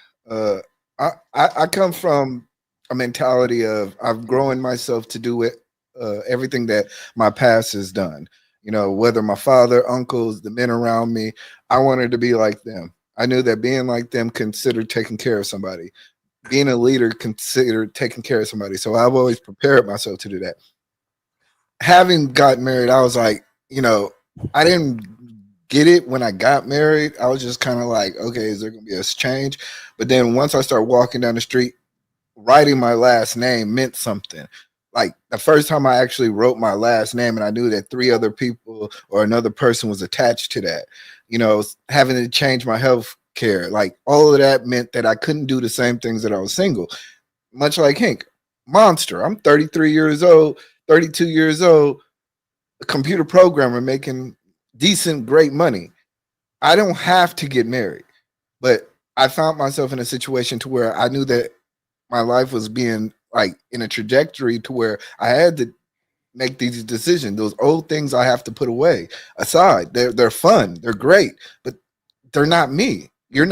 I come from a mentality of I've grown myself to do it, everything that my past has done. Whether my father, uncles, the men around me, I wanted to be like them. I knew that being like them considered taking care of somebody. Being a leader considered taking care of somebody. So I've always prepared myself to do that. Having got married, I was like, I didn't get it when I got married. I was just kind of like, okay, is there going to be a change? But then once I started walking down the street, writing my last name meant something. Like the first time I actually wrote my last name and I knew that 3 other people or another person was attached to that, having to change my health care, like all of that meant that I couldn't do the same things that I was single. Much like Hank, monster. I'm 33 years old, 32 years old. a computer programmer making decent, great money. I don't have to get married, but I found myself in a situation to where I knew that my life was being like in a trajectory to where I had to make these decisions. Those old things I have to put away aside. They're fun, they're great, but they're not me. You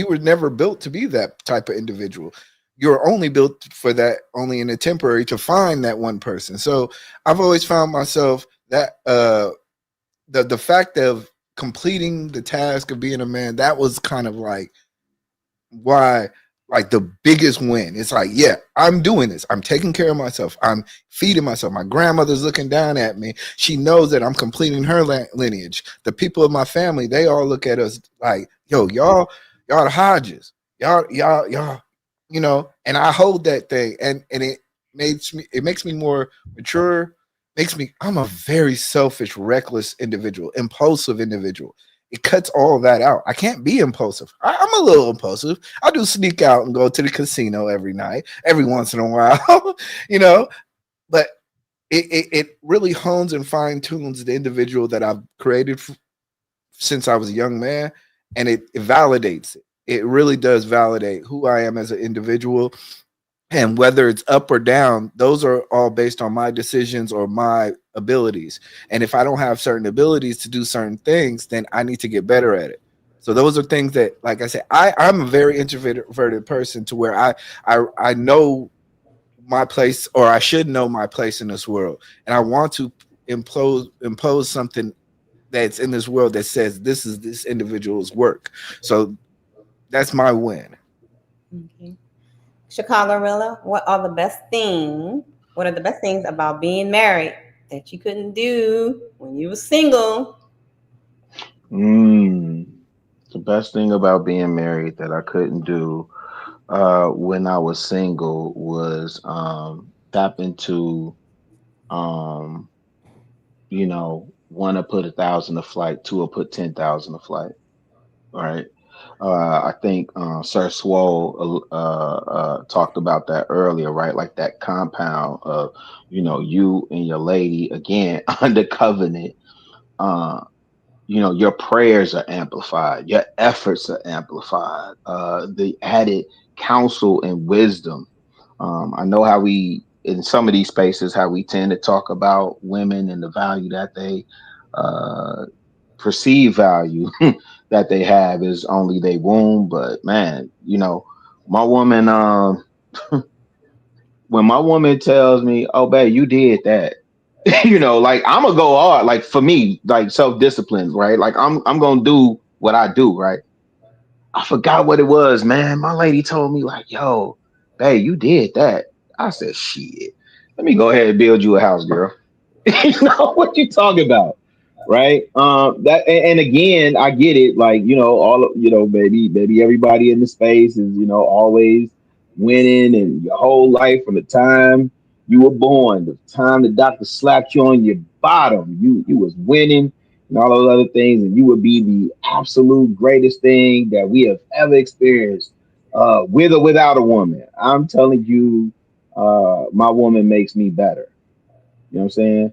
were never built to be that type of individual. You're only built for that, only in a temporary, to find that one person. So I've always found myself that the fact of completing the task of being a man, that was kind of like why, like, the biggest win. It's like, yeah, I'm doing this. I'm taking care of myself. I'm feeding myself. My grandmother's looking down at me. She knows that I'm completing her lineage. The people of my family, they all look at us like, yo, y'all the Hodges. Y'all, you know, and I hold that thing, and it makes me more mature. I'm a very selfish, reckless individual, impulsive individual. It cuts all that out. I can't be impulsive. I'm a little impulsive. I do sneak out and go to the casino every night, every once in a while, you know, but it really hones and fine tunes the individual that I've created since I was a young man, and it validates it. It really does validate who I am as an individual. And whether it's up or down, those are all based on my decisions or my abilities. And if I don't have certain abilities to do certain things, then I need to get better at it. So those are things that, like I said, I'm a very introverted person, to where I know my place, or I should know my place in this world. And I want to impose something that's in this world that says this is this individual's work. So that's my win. Okay. Chicago, what are the best things? What are the best things about being married that you couldn't do when you were single? The best thing about being married that I couldn't do when I was single was tap into um, one to put 1,000 a flight, two will put 10,000 a flight. Right. I think Sir Swole talked about that earlier, right? Like that compound of, you and your lady again under covenant. Uh, your prayers are amplified, your efforts are amplified, the added counsel and wisdom. I know how we, in some of these spaces, how we tend to talk about women and the value that they perceive value that they have is only they womb. But man, my woman, when my woman tells me, "Oh, babe, you did that," like I'm gonna go hard. Like for me, like self-discipline, right? Like I'm gonna do what I do, right? I forgot what it was, man. My lady told me, like, "Yo, babe, you did that." I said, "Shit, let me go ahead and build you a house, girl." What you talking about, right? That and again, I get it. Like all of maybe everybody in the space is always winning, and your whole life from the time you were born, the time the doctor slapped you on your bottom, you was winning and all those other things, and you would be the absolute greatest thing that we have ever experienced, with or without a woman. I'm telling you, my woman makes me better. You know what I'm saying?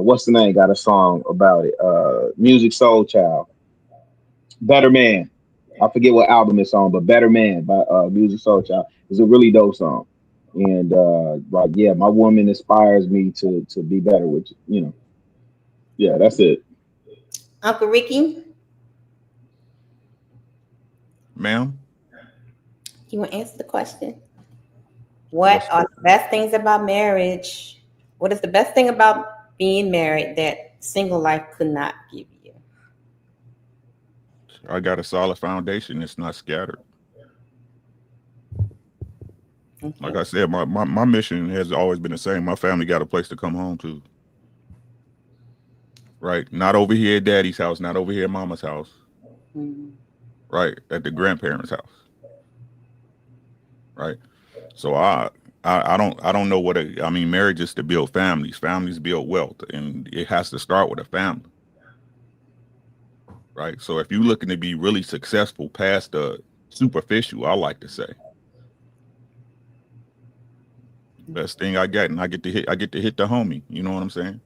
What's the name? Got a song about it. Music Soul Child. Better Man. I forget what album it's on, but Better Man by Music Soul Child is a really dope song. And like, yeah, my woman inspires me to be better with you. Yeah, that's it. Uncle Ricky, Ma'am, you want to answer the question? What what's are the best things about marriage? What is the best thing about being married that single life could not give you? I got a solid foundation. It's not scattered. Like I said, my mission has always been the same. My family got a place to come home to. Right? Not over here at daddy's house, not over here at mama's house. Right? At the grandparents' house. Right? So I don't know what I mean, marriage is to build families. Families build wealth, and it has to start with a family. Right? So if you're looking to be really successful past the superficial, I like to say, best thing I get, and I get to hit the homie. You know what I'm saying?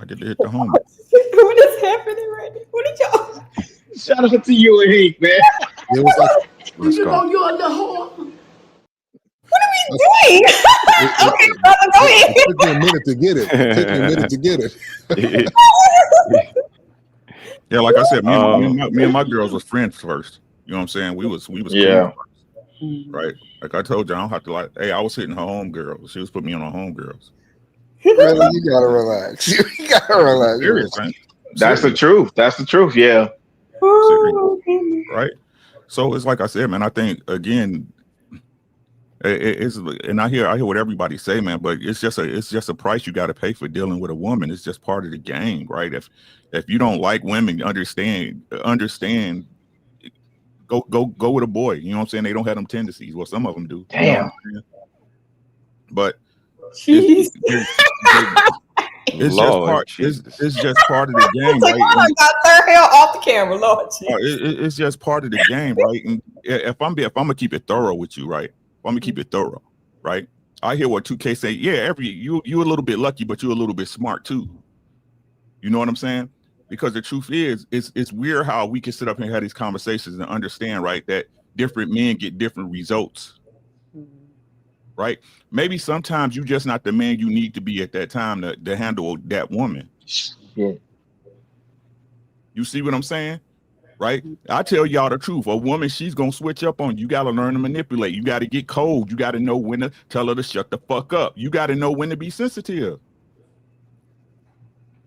I get to hit the homie. What is happening right now? What did y'all? Shout out to you and Hank, man. It was like, Do you know you're a little whore? What are we doing? Okay, brother, go ahead. It took me a minute to get it. It took me a minute to get it. Yeah, like I said, me and my girls was friends first. You know what I'm saying? We was Yeah. cool first, right? Like I told you, I don't have to like. Hey, I was hitting her homegirls. She was putting me on her homegirls. Really, you gotta relax. You gotta relax. Serious, man. That's the truth. That's the truth. Yeah. Serious, right? So it's like I said, man. I think again, it's and I hear what everybody say, man. But it's just a price you got to pay for dealing with a woman. It's just part of the game, right? If you don't like women, understand. Go with a boy. You know what I'm saying? They don't have them tendencies. Well, some of them do. Damn. You know what I'm saying? But it's just part. It's just part of the game, Like, right? I got third hell off the camera, Lord Jesus. It's just part of the game, right? And if I'm gonna keep it thorough with you, right? If I'm gonna keep it thorough, right? I hear what 2K say. Yeah, you a little bit lucky, but you're a little bit smart too. You know what I'm saying? Because the truth is, it's weird how we can sit up here and have these conversations and understand, right, that different men get different results. Right? Maybe sometimes you're just not the man you need to be at that time to handle that woman. Yeah. You see what I'm saying? Right? I tell y'all the truth. A woman, she's gonna switch up on you. You gotta learn to manipulate. You gotta get cold. You gotta know when to tell her to shut the fuck up. You gotta know when to be sensitive.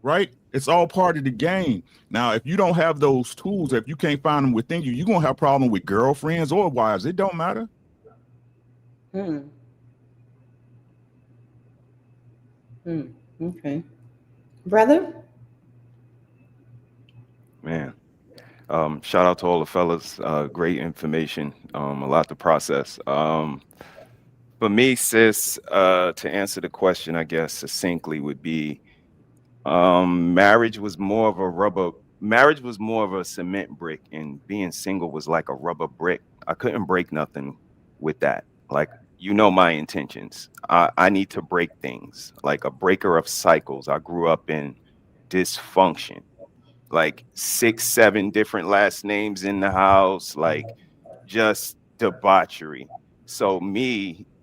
Right? It's all part of the game. Now, if you don't have those tools, if you can't find them within you, you're gonna have a problem with girlfriends or wives. It don't matter. Okay. Brother? Man. Shout out to all the fellas. Great information. A lot to process. For me, sis, to answer the question, I guess succinctly would be marriage was more of a cement brick, and being single was like a rubber brick. I couldn't break nothing with that. Like, you know my intentions. I need to break things, like a breaker of cycles. I grew up in dysfunction, like 6, 7 different last names in the house, like just debauchery. So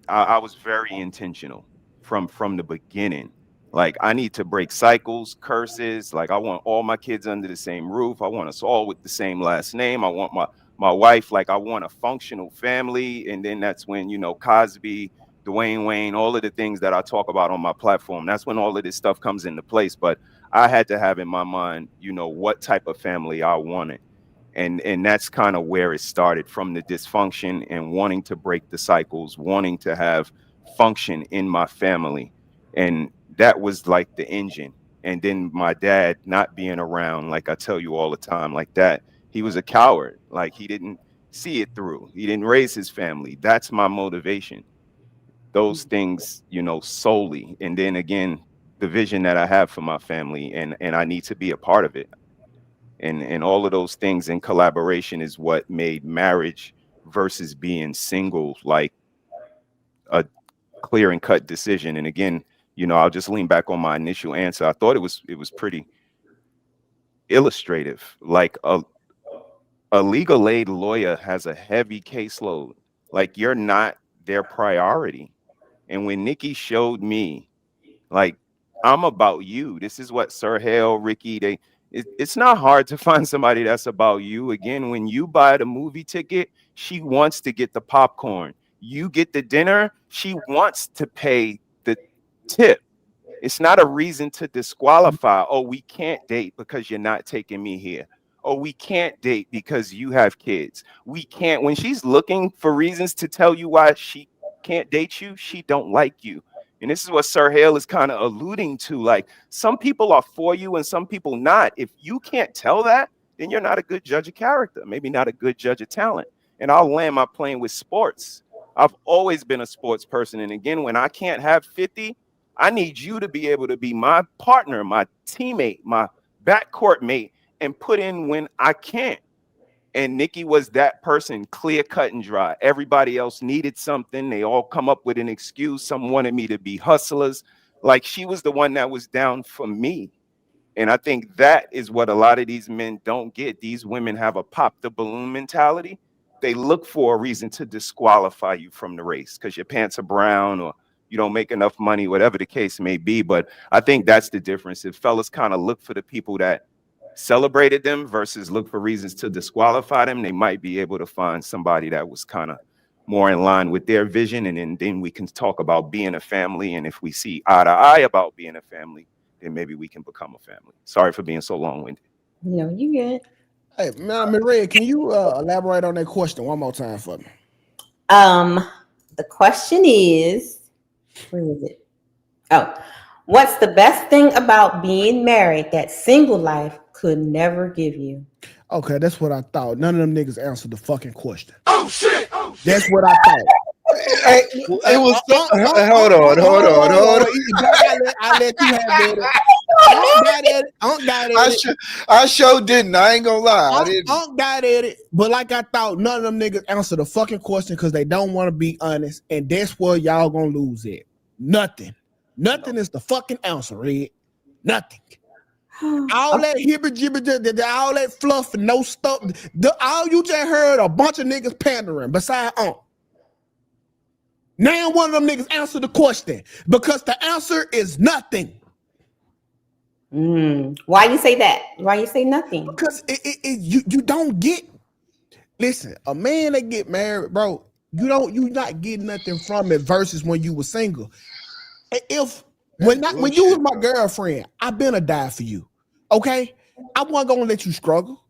I was very intentional from the beginning. Like, I need to break cycles, curses. Like, I want all my kids under the same roof. I want us all with the same last name. I want my wife, like, I want a functional family. And then that's when, Cosby, Dwayne Wayne, all of the things that I talk about on my platform, that's when all of this stuff comes into place. But I had to have in my mind, what type of family I wanted. And that's kind of where it started, from the dysfunction and wanting to break the cycles, wanting to have function in my family. And that was like the engine. And then my dad not being around, like I tell you all the time, like that, he was a coward. Like, he didn't see it through. He didn't raise his family. That's my motivation. Those things, solely. And then again, the vision that I have for my family, and I need to be a part of it. And all of those things in collaboration is what made marriage versus being single like a clear and cut decision. And again, I'll just lean back on my initial answer. I thought it was pretty illustrative. Like, a legal aid lawyer has a heavy caseload. Like, you're not their priority. And when Nikki showed me, like, I'm about you. This is what Sir Hale, Ricky, it's not hard to find somebody that's about you. Again, when you buy the movie ticket, she wants to get the popcorn. You get the dinner, she wants to pay the tip. It's not a reason to disqualify. Oh, we can't date because you're not taking me here. Oh, we can't date because you have kids. We can't. When she's looking for reasons to tell you why she can't date you, she don't like you. And this is what Sir Hale is kind of alluding to. Like, some people are for you and some people not. If you can't tell that, then you're not a good judge of character, maybe not a good judge of talent. And I'll land my plane with sports. I've always been a sports person. And again, when I can't have 50, I need you to be able to be my partner, my teammate, my backcourt mate, and put in when I can't. And Nikki was that person, clear, cut, and dry. Everybody else needed something. They all come up with an excuse. Some wanted me to be hustlers. Like, she was the one that was down for me. And I think that is what a lot of these men don't get. These women have a pop the balloon mentality. They look for a reason to disqualify you from the race because your pants are brown or you don't make enough money, whatever the case may be. But I think that's the difference. If fellas kind of look for the people that celebrated them versus look for reasons to disqualify them, they might be able to find somebody that was kind of more in line with their vision. And then we can talk about being a family. And if we see eye to eye about being a family, then maybe we can become a family. Sorry for being so long-winded. No, you good. Hey, Maria, can you elaborate on that question one more time for me? The question is, where is it? Oh, what's the best thing about being married that single life could never give you? Okay, that's what I thought. None of them niggas answered the fucking question. Oh shit! That's what I thought. Hey, it was hold on. I let you have that. I sure didn't. I ain't gonna lie. I didn't. Got at it, but like I thought, none of them niggas answer the fucking question because they don't want to be honest, and that's where y'all gonna lose it. Nothing is the fucking answer, Red. Nothing. All that hibber jibber, all that fluff and no stuff. All you just heard a bunch of niggas pandering. Besides, now one of them niggas answer the question because the answer is nothing. Why you say that? Why you say nothing? Because you don't get. Listen, a man that get married, bro, you not getting nothing from it versus when you were single. When you was my girlfriend, I've been a die for you. Okay, I wasn't gonna let you struggle.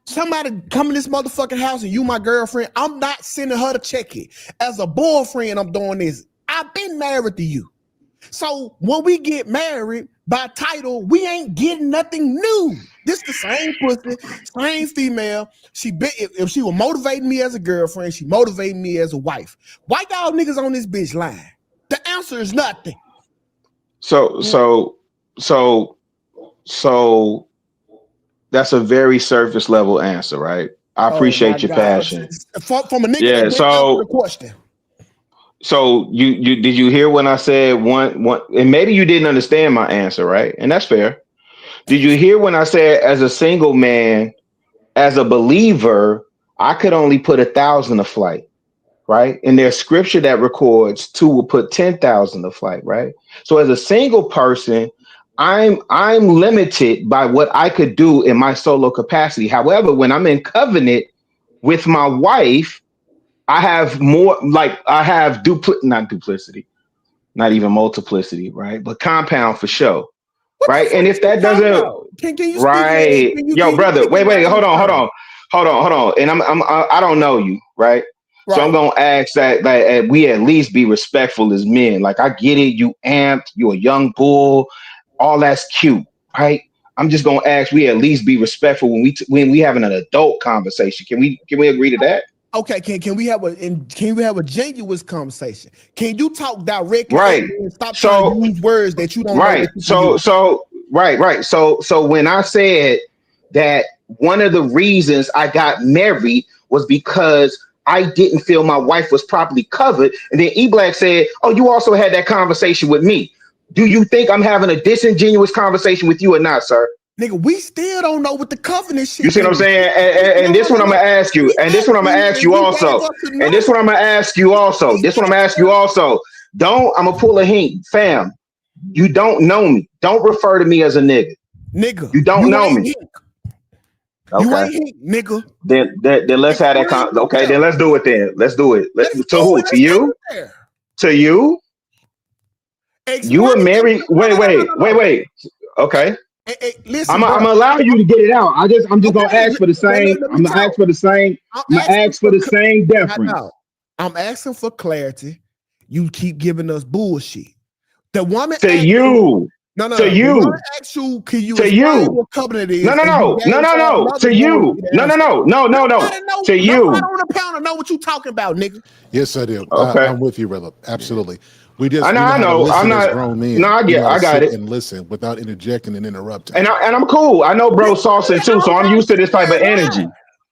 Somebody come in this motherfucking house and you my girlfriend. I'm not sending her to check it. As a boyfriend, I'm doing this. I've been married to you. So when we get married by title, we ain't getting nothing new. This the same pussy, same female. If she was motivating me as a girlfriend, she motivating me as a wife. Why y'all niggas on this bitch line? The answer is nothing. So that's a very surface level answer, right? I appreciate your passion. From a nigga that didn't answer the question. So you did you hear when I said one and maybe you didn't understand my answer, right? And that's fair. Did you hear when I said as a single man, as a believer, I could only put 1,000 a flight, right? And there's scripture that records 2 will put 10,000 a flight, right? So as a single person, I'm limited by what I could do in my solo capacity. However, when I'm in covenant with my wife, I have more, like I have not duplicity, not even multiplicity, right? But compound for sure, right? And if that doesn't, can you right? Yo, brother, wait, hold on. And I don't know you, right? So I'm gonna ask that we at least be respectful as men. Like I get it, you amped, you a young bull, all that's cute, right? I'm just gonna ask we at least be respectful when we having an adult conversation. Can we agree to that? Okay, can we have a genuine conversation? Can you talk directly? Right. And stop trying to use words that you don't right. know. Right. So when I said that one of the reasons I got married was because I didn't feel my wife was properly covered, and then E-Black said, "Oh, you also had that conversation with me." Do you think I'm having a disingenuous conversation with you or not, sir? Nigga, we still don't know what the covenant shit. You see what I'm saying? And this one I'm gonna ask you. And this one I'm gonna ask you also. And this one I'm gonna ask you also. This one I'm gonna ask you also. I'm gonna pull a hint, fam. You don't know me. Don't refer to me as a nigga. Nigga, you don't know me. Okay. You ain't hink, nigga. Then let's have that. Okay, then let's do it. Then let's do it. To who? To you? To you? You were married. Wait. Okay. Hey, listen, I'm gonna allow you to get it out. I'm just gonna ask for the same. I'm gonna ask for the same. I'm gonna ask for the same deference. I'm asking for clarity. You keep giving us bullshit. The woman to you. No. To you. The woman asks you, can you to you. What covenant is? No. To you. No. To you. Nobody on the panel know what you talking about, nigga. Yes, I do. Okay. I'm with you, brother. Absolutely. We just I know. I'm not grown men. No, I got it. And listen without interjecting and interrupting. And I'm cool. I know bro saucing too, so I'm used to this type of energy.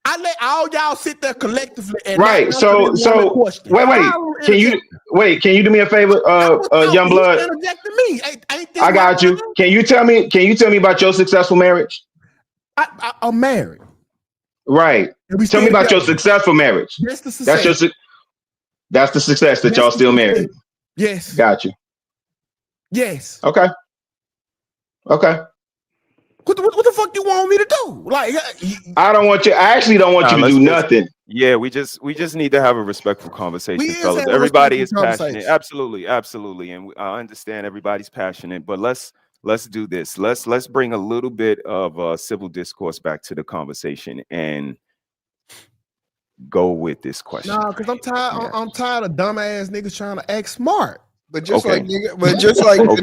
I let all y'all sit there collectively and right. So wait. Wait, can you do me a favor, young blood? Interjecting me. Ain't this I got you. Can you tell me about your successful marriage? I'm married. Right. Tell me about your successful marriage. That's the success. That's the success that y'all still married. Yes. Got you. Yes. Okay. What the fuck you want me to do? Like, I actually don't want you to do nothing. Yeah, we just need to have a respectful conversation, fellas. Everybody is passionate. Absolutely, and I understand everybody's passionate, but let's do this. Let's bring a little bit of civil discourse back to the conversation and go with this question. Nah, because I'm tired. I'm tired of dumbass niggas trying to act smart. But just like hold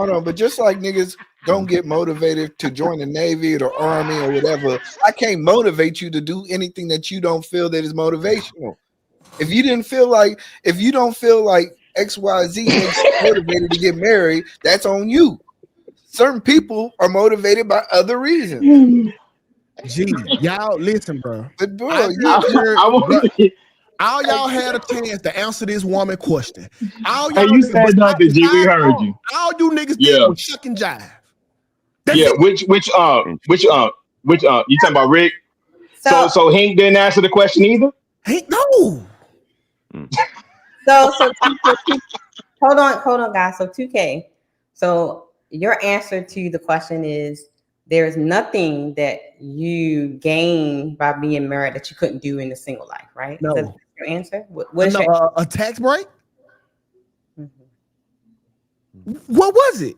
on. But just like niggas don't get motivated to join the Navy or the Army or whatever, I can't motivate you to do anything that you don't feel that is motivational. If you don't feel like XYZ makes you motivated to get married, that's on you. Certain people are motivated by other reasons. Gee, y'all listen, bro. But bro, all y'all had a chance to answer this woman question. All Hey, y'all you said nothing, G. We heard you. All you niggas did was shuck and jive. Which you talking about Rick? So Hank didn't answer the question either? Hank, no. So hold on, guys. So 2K. So your answer to the question is there's nothing that you gain by being married that you couldn't do in a single life, right? No. That's your answer? What is a tax break? What was it?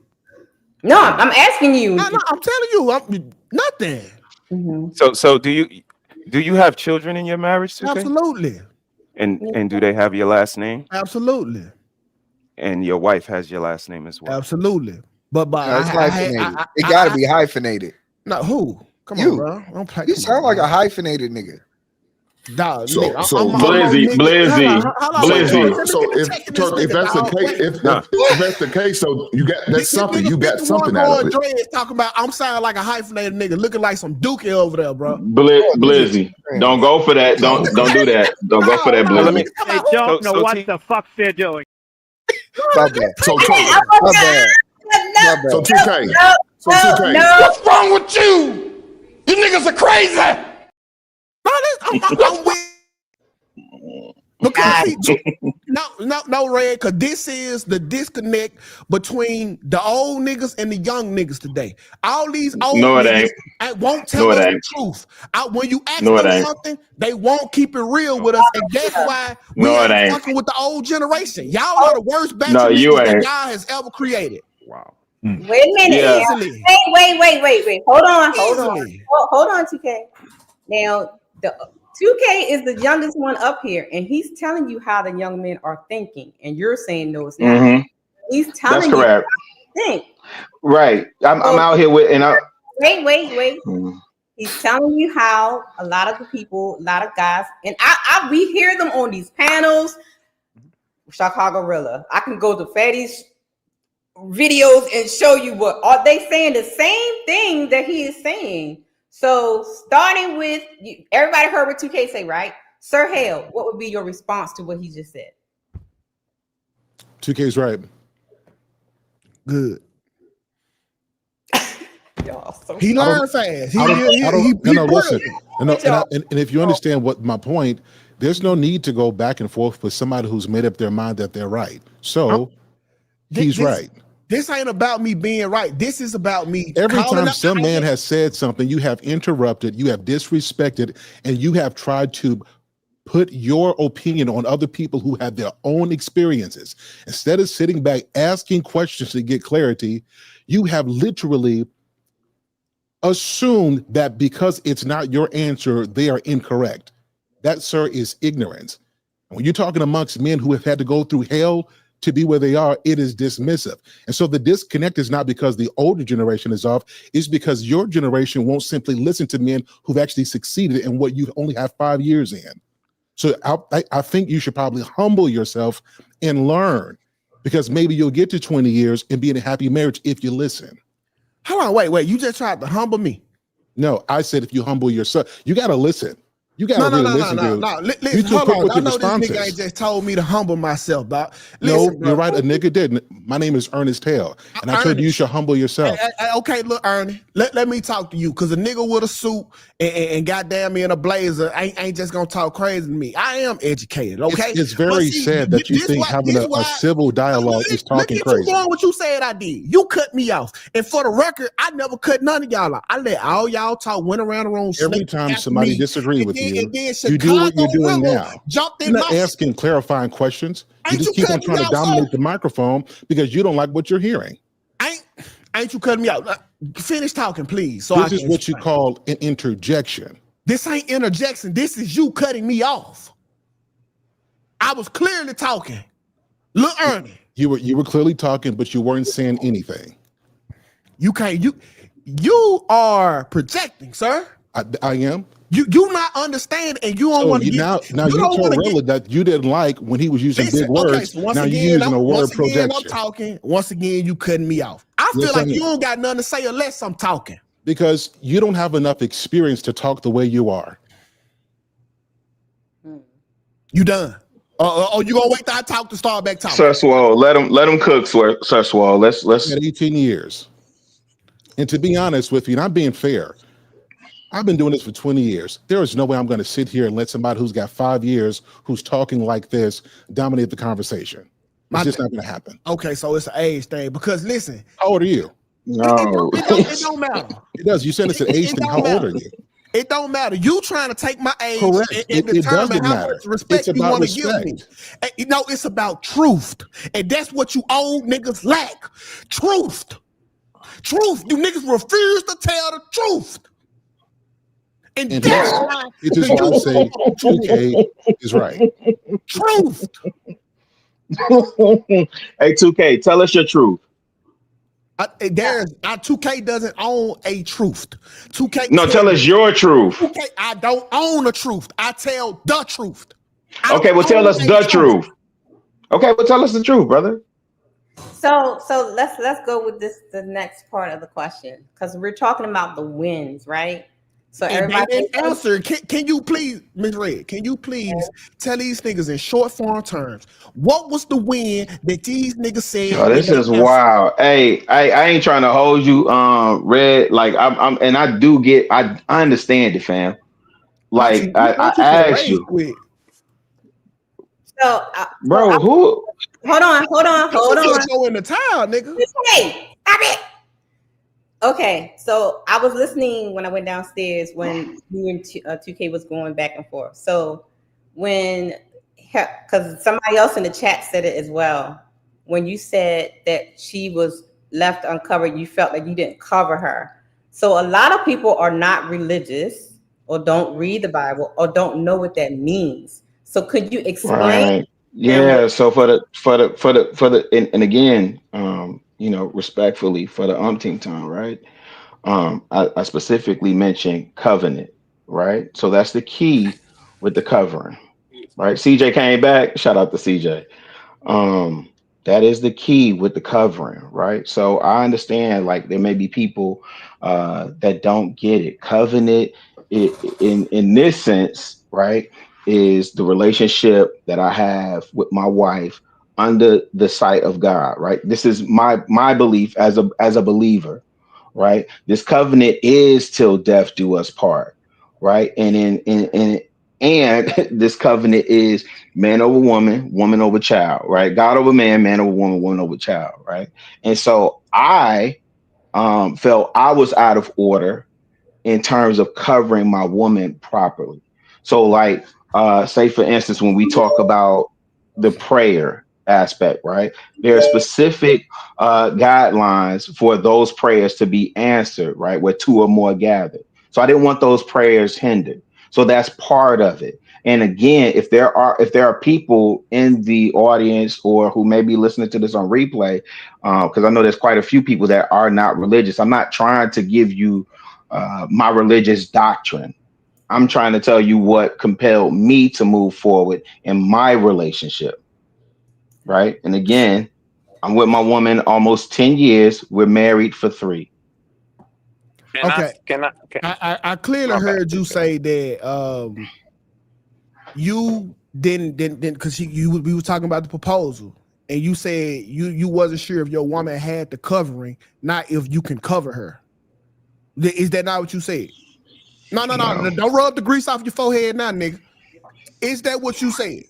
No, I'm asking you. No, I'm telling you, nothing. So do you have children in your marriage, 2K? Absolutely. And do they have your last name? Absolutely. And your wife has your last name as well? Absolutely. But no, it's hyphenated. It got to be hyphenated. No, who? Come you. on, bro. Don't play. You sound like a hyphenated nigga. Dog, So Blizzy. So if that's the case, so you got that's something. You got something out of it. Talking about I'm sounding like a hyphenated nigga, looking like some dookie over there, bro. Blizzy, don't go for that. Don't do that. Don't go for that, Blizzy. They don't know what the fuck they're doing. My bad. So my bad. So 2K. What's wrong with you? You niggas are crazy. I'm with because no, Red, because this is the disconnect between the old niggas and the young niggas today. All these old niggas won't tell us the truth. When you ask them something, they won't keep it real with us, and that's why we ain't fucking with the old generation. Y'all are the worst batch of niggas that y'all has ever created. Wow. Wait a minute. Yeah. Wait. Hold on, 2K. Now, the 2K is the youngest one up here, and he's telling you how the young men are thinking, and you're saying no, it's not. Mm-hmm. He's telling you how to think. Right. I'm out here with Wait. He's telling you how a lot of the people, a lot of guys, and we hear them on these panels. Chicago Gorilla. I can go to Fatty's videos and show you what are they saying the same thing that he is saying. So starting with you, everybody heard what 2K say, right? Sir Hale, what would be your response to what he just said? 2K's right. Good. So he learned fast. Listen. And if you understand what my point, there's no need to go back and forth with somebody who's made up their mind that they're right. So he's right. This ain't about me being right. This is about me. Every time some man has said something, you have interrupted, you have disrespected, and you have tried to put your opinion on other people who have their own experiences. Instead of sitting back asking questions to get clarity, you have literally assumed that because it's not your answer, they are incorrect. That, sir, is ignorance. When you're talking amongst men who have had to go through hell to be where they are, it is dismissive. And so the disconnect is not because the older generation is off, it's because your generation won't simply listen to men who've actually succeeded in what you only have 5 years in. So I think you should probably humble yourself and learn, because maybe you'll get to 20 years and be in a happy marriage if you listen. Hold on, wait. You just tried to humble me. No, I said if you humble yourself, you got to listen. You gotta really listen to. Listen, You too hold quick on. with I your know this nigga ain't responses. just told me to humble myself, dog. No, Listen, you're bro. right. A nigga did. My name is Ernest Hale, and I told you should humble yourself. Okay, look, Ernie, let me talk to you, because a nigga with a suit and goddamn me in a blazer ain't just gonna talk crazy to me. I am educated, okay? It's very sad that you think having a civil dialogue is talking Look at you crazy. doing what you said I did. You cut me off. And for the record, I never cut none of y'all off. I let all y'all talk, went around the room. Every time somebody disagrees with you, then you do what you're doing Willow now. jumped in You're not my asking clarifying questions. You Ain't just you keep on cutting me trying to out, dominate sir? the microphone because you don't like what you're hearing. Ain't you cutting me out? Finish talking, please. So This I can is what you explain. call an interjection. This ain't interjection. This is you cutting me off. I was clearly talking. Look, Ernie. You were clearly talking, but you weren't saying anything. You can't. You are projecting, sir. I am. You not understand, and you don't So want to you get. now you told Rilla that you didn't like when he was using big words. Okay, so once now again, you're using a word I'm projection. talking. Once again, you cutting me off. I feel Yes, like I you know. don't got nothing to say unless I'm talking. Because you don't have enough experience to talk the way you are. You done? Oh, you gonna wait till I talk to start back talking? Sir Swole, let him cook, Sir Swole. Let's. At 18 years. And to be honest with you, and I'm being fair, I've been doing this for 20 years. There is no way I'm going to sit here and let somebody who's got 5 years, who's talking like this, dominate the conversation. It's just not going to happen. Okay, so it's an age thing. Because listen, how old are you? No, it don't matter. It does. You said it's an age thing. How old are you? It don't matter. You trying to take my age Correct. and It determine doesn't how matter. much respect It's you about want to give me. No, it's about truth. And that's what you old niggas lack. Truth. Truth. You niggas refuse to tell the truth. And that's why it is why I say 2K is right. Truth. Hey, 2K, tell us your truth. 2K doesn't own a truth. 2K. No, tell us your truth. 2K, I don't own a truth. I tell the truth. Okay, well, tell us the truth. Okay, well, tell us the truth, brother. So let's go with the next part of the question, because we're talking about the wins, right? So and everybody they didn't answer. Can you please, Ms. Red, can you please tell these niggas in short form terms, what was the win that these niggas said? Yo, this is wild. Hey, I ain't trying to hold you, Red. Like I'm, and I do get, I understand it, fam. Like I asked you, So, bro. Who? Hold on. Go in the town, nigga. Hey, stop it. Okay, so I was listening when I went downstairs when you and 2K was going back and forth. So when, because somebody else in the chat said it as well, when you said that she was left uncovered, you felt like you didn't cover her. So a lot of people are not religious or don't read the Bible or don't know what that means. So could you explain? Right. Yeah. So for the and again, you know, respectfully for the umpteenth time, right? I specifically mentioned covenant, right? So that's the key with the covering, right? CJ came back. Shout out to CJ. That is the key with the covering, right? So I understand, like, there may be people that don't get it. Covenant, in this sense, right, is the relationship that I have with my wife under the sight of God, right? This is my belief as a believer, right? This covenant is till death do us part, right? And this covenant is man over woman, woman over child, right? God over man, man over woman, woman over child, right? And so I felt I was out of order in terms of covering my woman properly. So, like, say for instance, when we talk about the prayer aspect, right? There are specific guidelines for those prayers to be answered, right? Where two or more gathered. So I didn't want those prayers hindered. So that's part of it. And again, if there are people in the audience or who may be listening to this on replay, because I know there's quite a few people that are not religious. I'm not trying to give you my religious doctrine. I'm trying to tell you what compelled me to move forward in my relationship. Right. And again, I'm with my woman almost 10 years. We're married for 3. I clearly heard you say that you didn't because we were talking about the proposal, and you said you wasn't sure if your woman had the covering, not if you can cover her. Is that not what you said? No. Don't rub the grease off your forehead now, nigga. Is that what you said?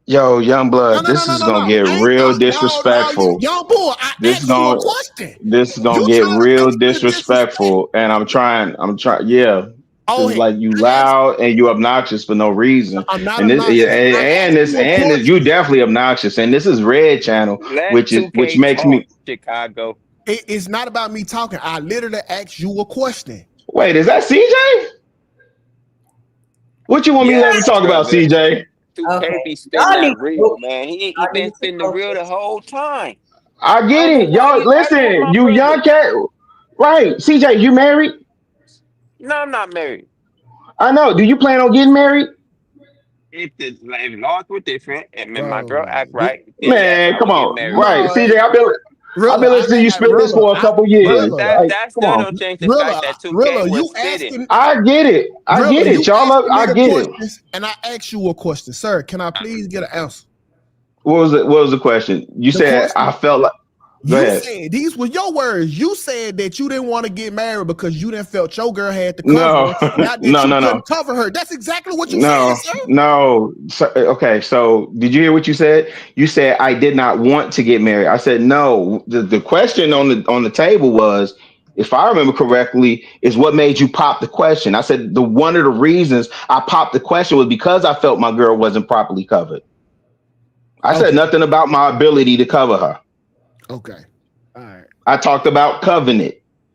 Yo, young blood, this is gonna get real disrespectful. Young boy, This is gonna get real disrespectful, and I'm trying. Yeah, it's like you loud and you obnoxious for no reason. I'm not and this, obnoxious. and this, you definitely obnoxious. And this is Red Channel, Let which 2K makes talk, me. Chicago. It's not about me talking. I literally asked you a question. Wait, is that CJ? What you want me to let him talk about, CJ? 2K be spitting that real, man. He been spitting the real the whole time. I get it, y'all. Listen, you young cat, right? CJ, you married? No, I'm not married. I know. Do you plan on getting married? If laws were different and my girl act right, then Man, yes, I come would get on. married. Right. CJ, I've been listening to you spit this for a couple years. That still don't change the fact that 2K was spitting. I get it. I get it. Y'all, I get it. And I asked you a question, sir. Can I please get an answer? What was the question? You said I felt like. Go ahead. Said these were your words. You said that you didn't want to get married because you didn't felt your girl had to cover her. Not that you couldn't cover her. That's exactly what you said, sir. No. Okay, so did you hear what you said? You said I did not want to get married. I said no. The question on the table was, if I remember correctly, is what made you pop the question. I said one of the reasons I popped the question was because I felt my girl wasn't properly covered. I said nothing about my ability to cover her. Okay. All right. I talked about covenant,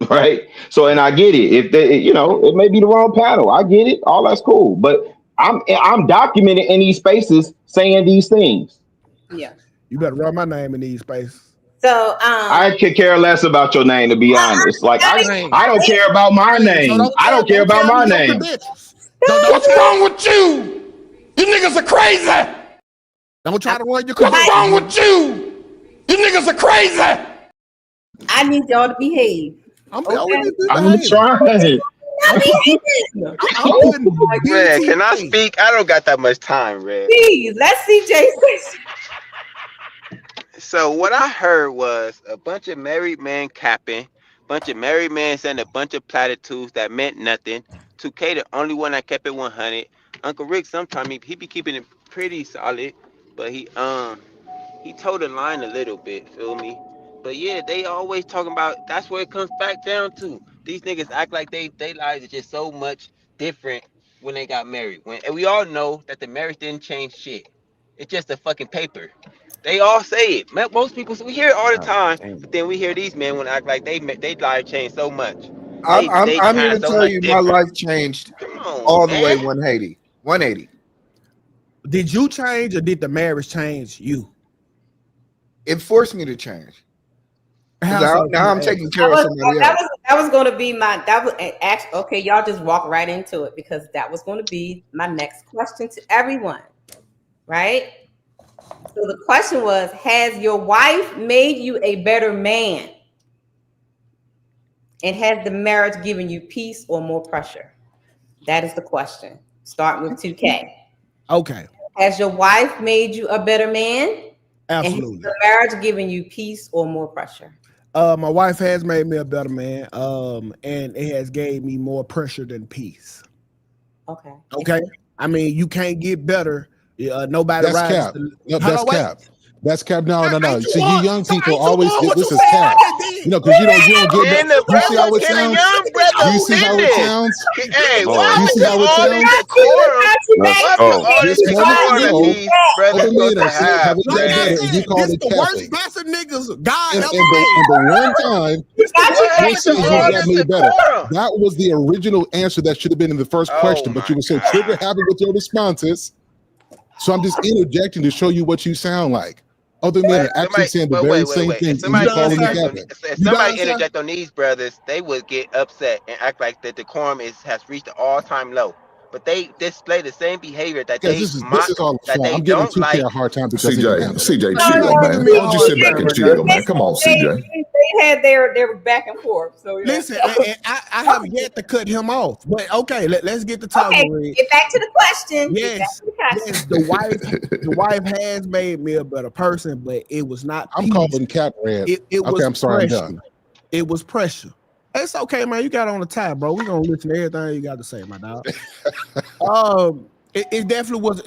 right? So, and I get it. If they, it may be the wrong panel. I get it. All that's cool. But I'm documented in these spaces saying these things. Yeah. You better run my name in these spaces. So I could care less about your name, to be honest. Like I don't care about my name. I don't care about my name. What's wrong with you? You niggas are crazy. Don't try to run your What's wrong with you? You niggas are crazy. I need y'all to behave. I'm trying. Red, can I speak? I don't got that much time, Red. Please, let's see Jason. So what I heard was a bunch of married men capping, bunch of married men saying a bunch of platitudes that meant nothing. 2K, the only one that kept it 100. Uncle Rick, sometimes he be keeping it pretty solid, but he told the line a little bit, feel me? But yeah, they always talking about, that's where it comes back down to. These niggas act like they lives are just so much different when they got married. And we all know that the marriage didn't change shit. It's just a fucking paper. They all say it. Most people, we hear it all the time, but then we hear these men when act like they life changed so much. I'm here to so tell you, different. my life changed all the way 180. 180. Did you change or did the marriage change you? It forced me to change. Now I'm taking care of somebody else. That was going to be okay. Y'all just walk right into it because that was going to be my next question to everyone, right? So the question was: has your wife made you a better man, and has the marriage given you peace or more pressure? That is the question. Starting with 2K. Okay. Has your wife made you a better man? Absolutely. And has the marriage giving you peace or more pressure? My wife has made me a better man, and it has gave me more pressure than peace. Okay. Okay. I mean, you can't get better. Nobody That's rides. cap. No, that's cap. That's cap. No. See, you young people always this is cap. Because you don't get that. You see how it sounds? You see how it sounds? Hey, you see how it sounds? Let's You called it the worst niggas. God, and the one time you said you got me better. That was the original answer that should have been in the first question, but you were so trigger happy with your responses. So I'm just interjecting to show you what you sound like. Other men are actually saying the very same thing. If somebody interject on these brothers, they would get upset and act like the decorum has reached an all-time low. But they display the same behavior that this is all the fun. I'm giving 2K a hard time because CJ, chill, man. Don't just sit back and chill, man. Come on, CJ. They had their back and forth. So listen, I have yet to cut him off. But okay, let's get to talking. Okay, get back to the question. Yes. Yes. The wife has made me a better person, but it was not. I'm peace. calling Cap Red. It Okay, was I'm sorry, I'm pressure. done. It was pressure. It's okay, man. You got on the tie, bro. We gonna listen to everything you got to say, my dog. It definitely was.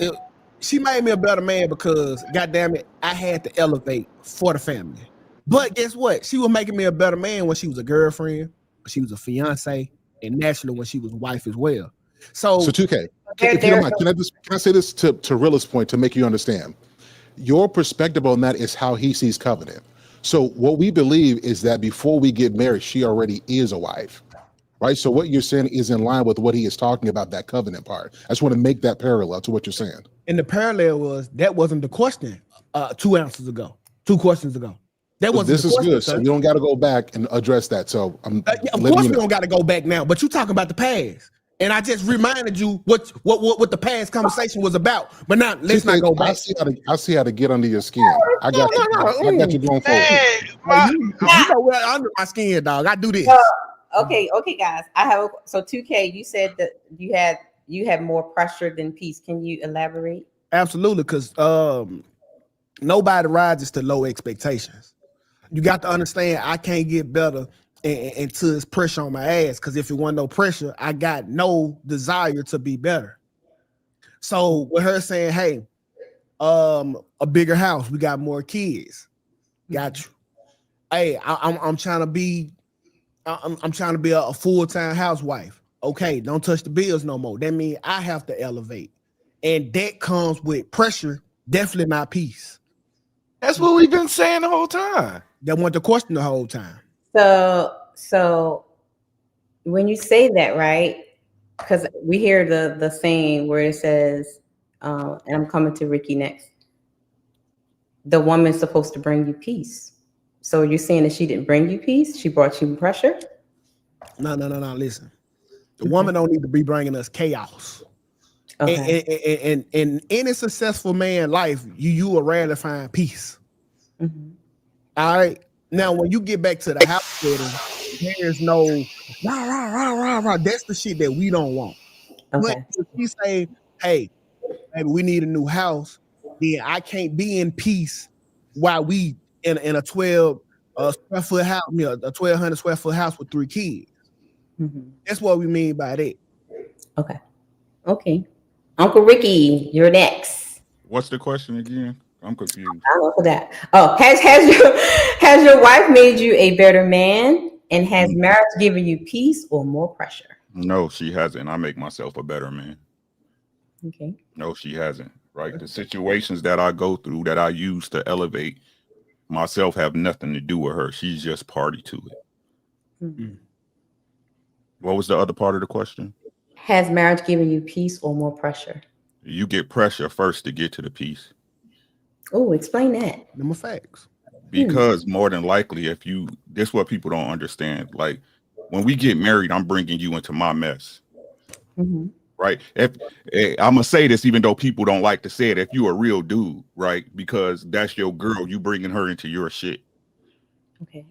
She made me a better man because, goddamn it, I had to elevate for the family. But guess what? She was making me a better man when she was a girlfriend, when she was a fiance, and naturally when she was a wife as well. So 2K, if you don't mind, can I say this to Rilla's point to make you understand? Your perspective on that is how he sees covenant. So what we believe is that before we get married, she already is a wife, right? So what you're saying is in line with what he is talking about, that covenant part. I just want to make that parallel to what you're saying. And the parallel was that wasn't the question 2 questions ago. That wasn't This the is question, good. So son. we don't got to go back and address that. So I'm Of course we don't got to go back now, but you talking about the past. And I just reminded you what the past conversation was about. But now let's not go back. I see how to get under your skin. I got you. I got you going forward. You know where under my skin, dog. I do this. Okay, guys. I have so 2K. You said that you had more pressure than peace. Can you elaborate? Absolutely, because nobody rises to low expectations. You got to understand I can't get better until it's pressure on my ass. Because if it wasn't no pressure, I got no desire to be better. So with her saying, "Hey, a bigger house, we got more kids." Got you. Hey, I'm trying to be. I'm trying to be a full-time housewife. Okay, don't touch the bills no more. That means I have to elevate. And that comes with pressure, definitely not peace. That's what we've been saying the whole time. That wasn't the question the whole time. So when you say that, right? Because we hear the saying where it says, and I'm coming to Ricky next. The woman's supposed to bring you peace. So you're saying that she didn't bring you peace? She brought you pressure? No. Listen, the woman don't need to be bringing us chaos. Okay. And in any successful man life, you will rarely find peace. Mm-hmm. All right. Now, when you get back to the house setting, there's no rah. That's the shit that we don't want. Okay. But if you say, "Hey, maybe we need a new house," then I can't be in peace while we in a 12 square foot house, a 1,200 square foot house with 3 kids. Mm-hmm. That's what we mean by that. Okay. Uncle Ricky, you're next. What's the question again? I'm confused. I love that. Oh, has your wife made you a better man, and has marriage given you peace or more pressure? No, she hasn't. I make myself a better man. Okay. No, she hasn't. Right. The situations that I go through that I use to elevate myself have nothing to do with her. She's just party to it. Mm-hmm. What was the other part of the question? Has marriage given you peace or more pressure? You get pressure first to get to the peace. Oh, explain that. Number facts. Because more than likely, this is what people don't understand. Like when we get married, I'm bringing you into my mess. Mm-hmm. Right. I'm gonna say this, even though people don't like to say it. If you're a real dude, right? Because that's your girl, you bringing her into your shit. Okay.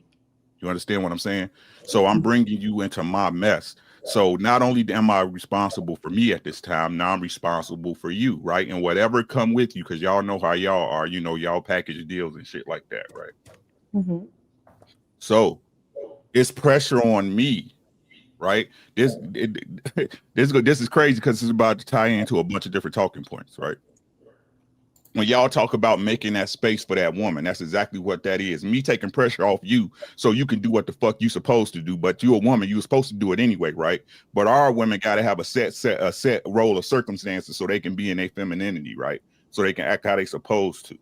You understand what I'm saying? So I'm bringing you into my mess. So not only am I responsible for me at this time, now I'm responsible for you, right? And whatever come with you, because y'all know how y'all are. You know, y'all package deals and shit like that, right? Mm-hmm. So it's pressure on me. Right. This is crazy because it's about to tie into a bunch of different talking points. Right. When y'all talk about making that space for that woman, that's exactly what that is. Me taking pressure off you so you can do what the fuck you supposed to do. But you're a woman, you're supposed to do it anyway. Right. But our women got to have a set role of circumstances so they can be in their femininity. Right. So they can act how they supposed to.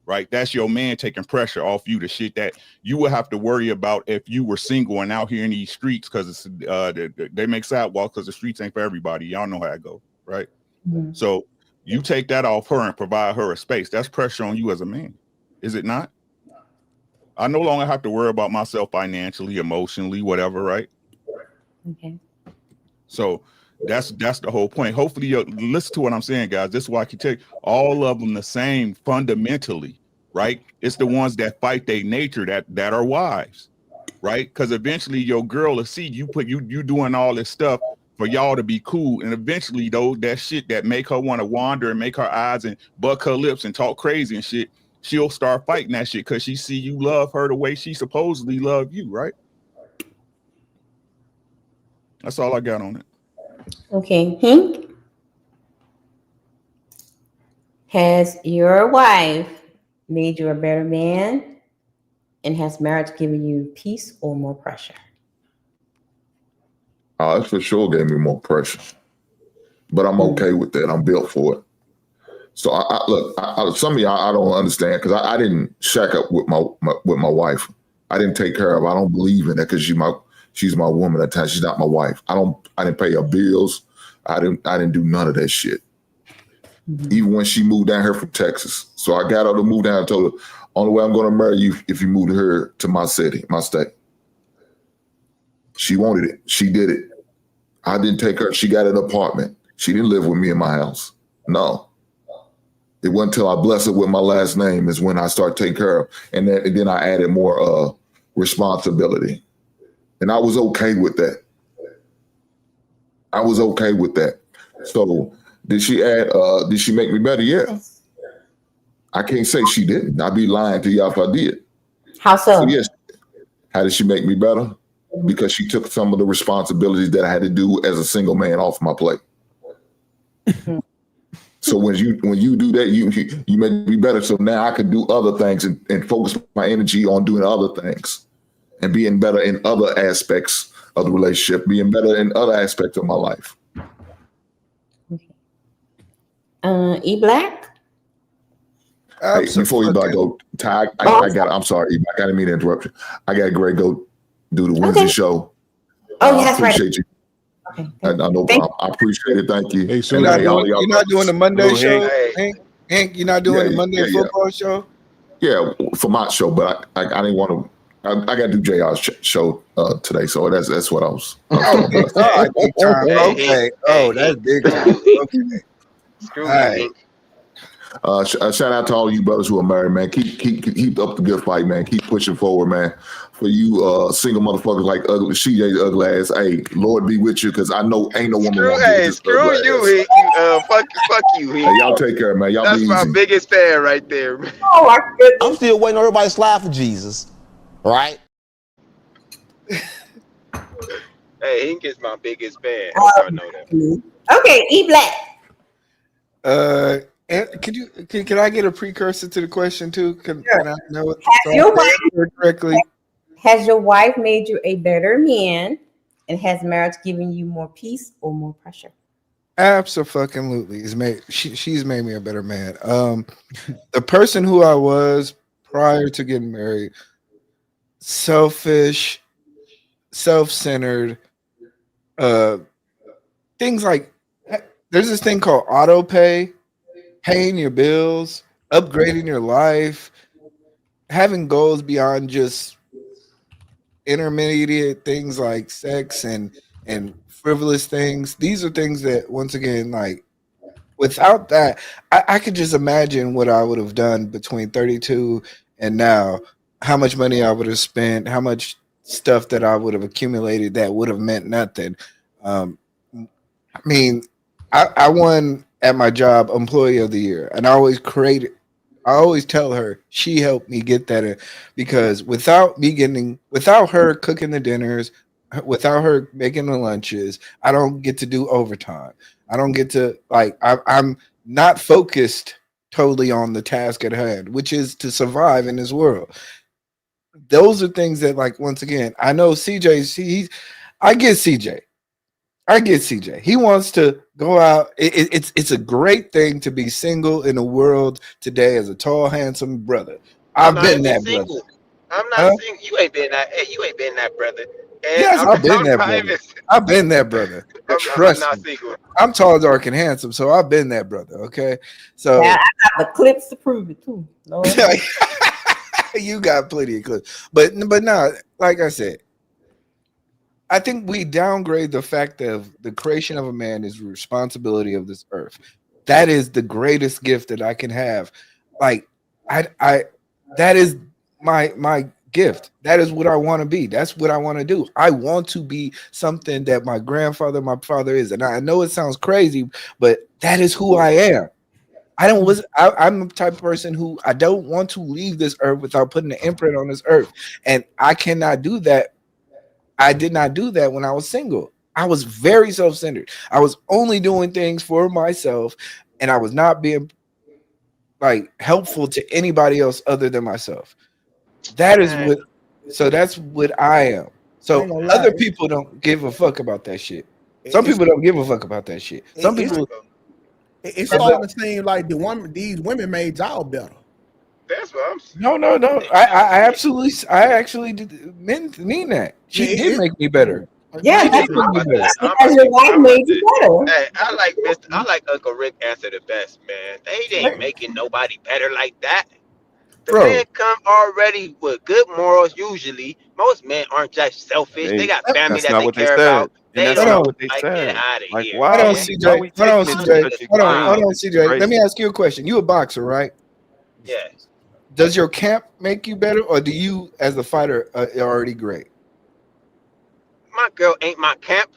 Right. That's your man taking pressure off you, the shit that you would have to worry about if you were single and out here in these streets, because they make sidewalks because the streets ain't for everybody. Y'all know how it go. Right. Mm-hmm. So you take that off her and provide her a space. That's pressure on you as a man. Is it not? I no longer have to worry about myself financially, emotionally, whatever. Right. Okay. So that's the whole point. Hopefully you listen to what I'm saying, guys. This is why I can take all of them the same fundamentally, right? It's the ones that fight their nature that are wives, right? Because eventually your girl will see you doing all this stuff for y'all to be cool. And eventually, though, that shit that make her want to wander and make her eyes and buck her lips and talk crazy and shit, she'll start fighting that shit because she see you love her the way she supposedly love you, right? That's all I got on it. Okay, Hink. Has your wife made you a better man? And has marriage given you peace or more pressure? It for sure gave me more pressure, but I'm okay with that. I'm built for it. So look, some of y'all I don't understand because I didn't shack up with my wife. I didn't take care of her. I don't believe in that because she's my woman at times. She's not my wife. I didn't pay her bills. I didn't do none of that shit. Even when she moved down here from Texas. So I got her to move down and told her, only way I'm going to marry you if you move her to my city, my state. She wanted it. She did it. I didn't take her. She got an apartment. She didn't live with me in my house. No. It wasn't until I blessed her with my last name is when I started taking care of her. And then I added more responsibility. And I was okay with that. I was okay with that. So did she make me better? Yeah. I can't say she didn't. I'd be lying to y'all if I did. How so? Yes. How did she make me better? Because she took some of the responsibilities that I had to do as a single man off my plate. So when you do that, you make me better. So now I can do other things and focus my energy on doing other things and being better in other aspects of the relationship, being better in other aspects of my life. E Black? Hey, before you go, Ty, I'm sorry, E-Black, I didn't mean to interrupt you. I got to go do the Wednesday show. Oh, yeah, that's right. Appreciate you. Okay. No problem. I appreciate it. Thank you. Hey, you're not doing the Monday show, Hank? You're not doing the Monday football show? Yeah, for my show, but I didn't want to. I got to do JR's show today, so that's what I was. Big time. Okay. Oh, that's big time. Okay. Screw you. Shout out to all you brothers who are married, man. Keep up the good fight, man. Keep pushing forward, man. For you single motherfuckers like ugly CJ's ugly ass, hey, Lord be with you, because I know ain't no woman. Screw you, fuck you, Hey, y'all take care, man. Y'all That's be my easy. biggest fan right there, man. Oh my goodness. I'm still waiting on everybody to slide for Jesus, right? Hey, Hink is my biggest fan. Hope y'all know that. Okay, E Black. Can I get a precursor to the question too? Can I know it? Has your wife made you a better man, and has marriage given you more peace or more pressure? Absolutely. She's made me a better man. The person who I was prior to getting married, selfish, self-centered, things like there's this thing called auto pay, paying your bills, upgrading your life, having goals beyond just intermediate things like sex and frivolous things. These are things that, once again, like without that, I could just imagine what I would have done between 32 and now, how much money I would have spent, how much stuff that I would have accumulated that would have meant nothing. I mean, I won at my job Employee of the Year, and I always tell her she helped me get that because without her cooking the dinners, without her making the lunches, I don't get to do overtime. I don't get to I'm not focused totally on the task at hand, which is to survive in this world. Those are things that, like, once again, I know CJ. I get CJ. He wants to go out. It's a great thing to be single in the world today as a tall, handsome brother. I've been that single. brother. I'm not single. You ain't been that. Hey, you ain't been that brother. And Yes, I've been that brother. I've been that brother. Trust I'm not me. single. I'm tall, dark, and handsome, so I've been that brother. Okay, so yeah, I got the clips to prove it too. Lord. You got plenty of clips, but no, like I said, I think we downgrade the fact of the creation of a man is the responsibility of this earth. That is the greatest gift that I can have. Like I that is my gift. That is what I want to be. That's what I want to do. I want to be something that my grandfather, my father is. And I know it sounds crazy, but that is who I am. I'm the type of person who I don't want to leave this earth without putting an imprint on this earth. And I cannot do that. I did not do that when I was single. I was very self-centered. I was only doing things for myself, and I was not being like helpful to anybody else other than myself. That is what. So that's what I am. So other people don't give a fuck about that shit. Some people don't give a fuck about that shit. Some people. It's starting to seem like these women made y'all better. That's what I'm saying. No. I actually did mean that. She did make me better. Yeah, She did make me better. because your wife made you better. Hey, I like Uncle Rick answer the best, man. They ain't making nobody better like that. The man come already with good morals. Usually, most men aren't just selfish. They got family That's that not they what they care said. about. And They that's not what don't they like said. get out of Like, here. why? Hold on, Why CJ. we taking it to such Hold on, extremes? It's CJ. Let crazy. me ask you a question. You a boxer, right? Yeah. Does your camp make you better, or do you, as a fighter, are already great? My girl ain't my camp.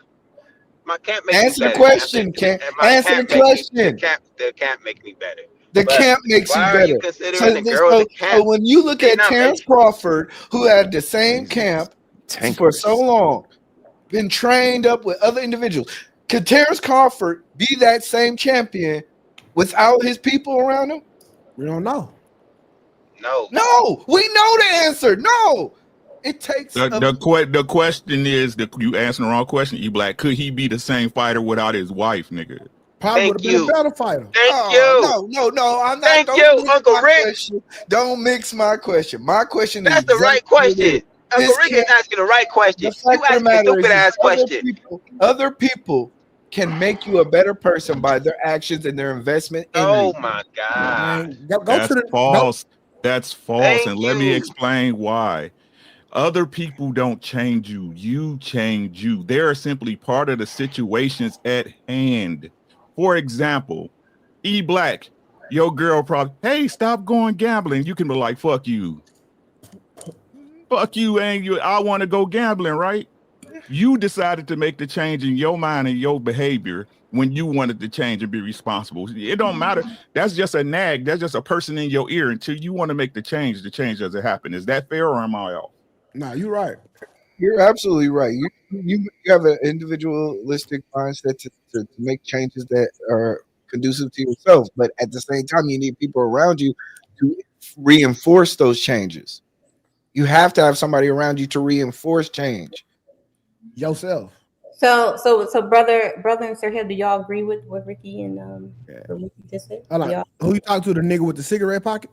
My camp makes Answer me the better. question, Camp. Answer the question. The camp make me better. The But camp makes you why are you better. considering the girls a camp? So when you look They at not Terrence making. Crawford, who had the same camp for so long, been trained up with other individuals, could Terrence Crawford be that same champion without his people around him? We don't know. No, we know the answer. No, it takes The question is you answering the wrong question. E Black, could he be the same fighter without his wife, nigga? Probably would have been a better fighter. No, I'm not. Thank Don't you, mix Uncle my Rick. question. Don't mix my question. My question That's is the right exactly what it question. is. Uncle This Rick is can't- asking the right question. The You fact of the asking a matter stupid is ass question. other people can make you a better person by their actions and their investment in Oh you. my God. That's false. That's false. And let me explain why. Other people don't change you. You change you. They are simply part of the situations at hand. For example, E Black, your girl probably, hey, stop going gambling. You can be like, fuck you. Fuck you, and you. I want to go gambling, right? You decided to make the change in your mind and your behavior when you wanted to change and be responsible. It don't matter. That's just a nag. That's just a person in your ear until you want to make the change doesn't happen. Is that fair or am I off? Nah, you're right. You're absolutely right. You have an individualistic mindset to make changes that are conducive to yourself, but at the same time, you need people around you to reinforce those changes. You have to have somebody around you to reinforce change. Yourself. So brother and Sir Hill, do y'all agree with what Ricky and what Ricky just said? Who you talk to? The nigga with the cigarette pocket?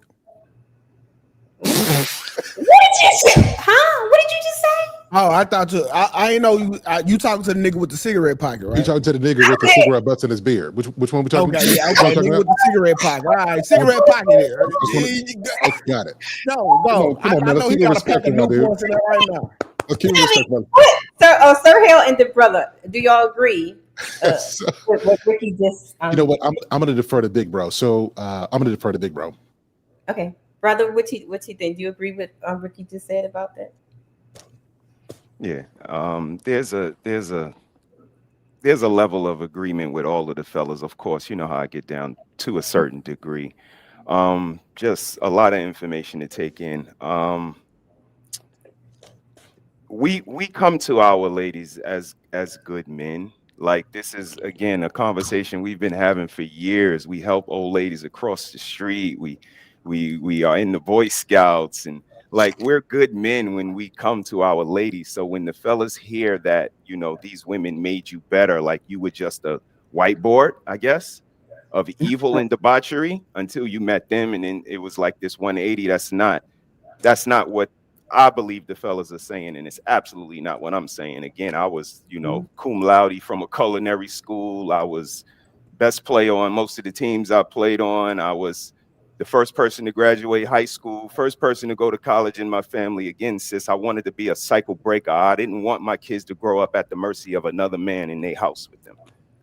What did you say? Huh? What did you just say? Oh, I thought I ain't know you talking to the nigga with the cigarette pocket, right? You talking to the nigga with the cigarette butts in his beard. Which one we talking about? Okay, yeah, okay. Nigga with the cigarette pocket. All right, cigarette pocket there. Got it. No. Come on, man. I Let's know keep he it got a pack of respectful, dude. Newports in there right now. Let's keep it respectful. Sir Hill and the brother, do y'all agree with what Ricky just? You know what? I'm gonna defer to Big Bro. So I'm gonna defer to Big Bro. Okay, brother, what you think? Do you agree with Ricky just said about that? Yeah. There's a level of agreement with all of the fellas. Of course, you know how I get down to a certain degree. Just a lot of information to take in. We come to our ladies as good men. Like, this is, again, a conversation we've been having for years. We help old ladies across the street. We are in the Boy Scouts, and like, we're good men when we come to our ladies. So when the fellas hear that, you know, these women made you better, like you were just a whiteboard, I guess, of evil and debauchery until you met them, and then it was like this 180. That's not what I believe the fellas are saying, and it's absolutely not what I'm saying. Again, I was, you know, cum laude from a culinary school. I was best player on most of the teams I played on. I was the first person to graduate high school, first person to go to college in my family. Again, sis, I wanted to be a cycle breaker. I didn't want my kids to grow up at the mercy of another man in their house with them.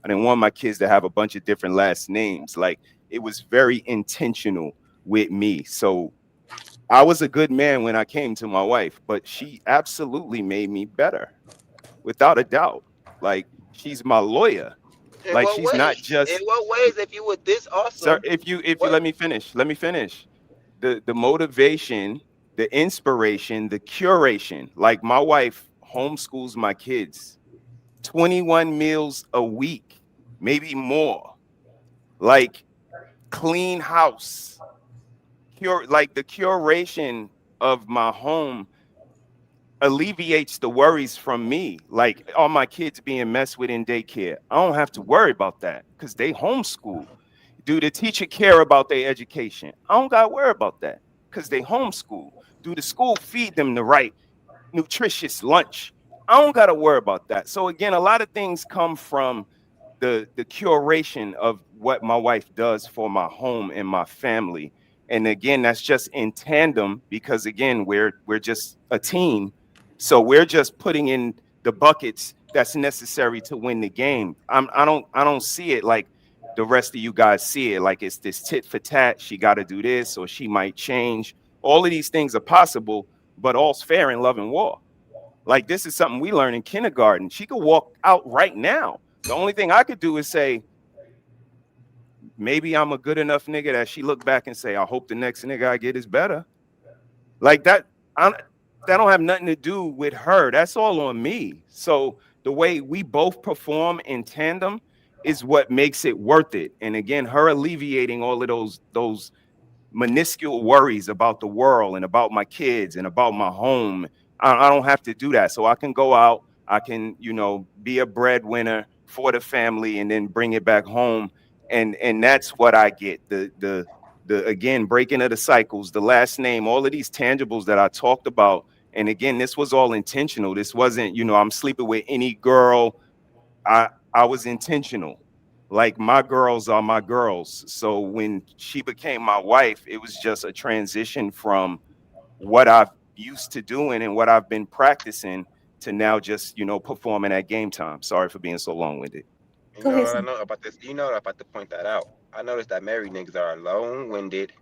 I didn't want my kids to have a bunch of different last names. Like, it was very intentional with me. So I was a good man when I came to my wife, but she absolutely made me better, without a doubt. Like, she's my lawyer. In Like, what she's not ways? In just, what ways? If you were this sir. awesome, If you what? let me finish. The motivation, the inspiration, the curation. Like, my wife homeschools my kids, 21 meals a week, maybe more. Like, clean house, like the curation of my home alleviates the worries from me. Like, all my kids being messed with in daycare, I don't have to worry about that because they homeschool. Do the teacher care about their education? I don't got to worry about that because they homeschool. Do the school feed them the right nutritious lunch? I don't got to worry about that. So again, a lot of things come from the curation of what my wife does for my home and my family. And again, that's just in tandem because again, we're just a team. So we're just putting in the buckets that's necessary to win the game. I don't see it like the rest of you guys see it, like it's this tit for tat. She got to do this or she might change. All of these things are possible, but all's fair in love and war. Like, this is something we learn in kindergarten. She could walk out right now. The only thing I could do is say, maybe I'm a good enough nigga that she look back and say, I hope the next nigga I get is better. Like that don't have nothing to do with her. That's all on me. So the way we both perform in tandem is what makes it worth it. And again, her alleviating all of those minuscule worries about the world and about my kids and about my home. I don't have to do that. So I can go out, I can, be a breadwinner for the family and then bring it back home. And that's what I get. The again, breaking of the cycles, the last name, all of these tangibles that I talked about. And again, this was all intentional. This wasn't, I'm sleeping with any girl. I was intentional. Like, my girls are my girls. So when she became my wife, it was just a transition from what I've used to doing and what I've been practicing to now just, performing at game time. Sorry for being so long-winded. You know what I know about this? You know, I'm about to point that out. I noticed that married niggas are long-winded.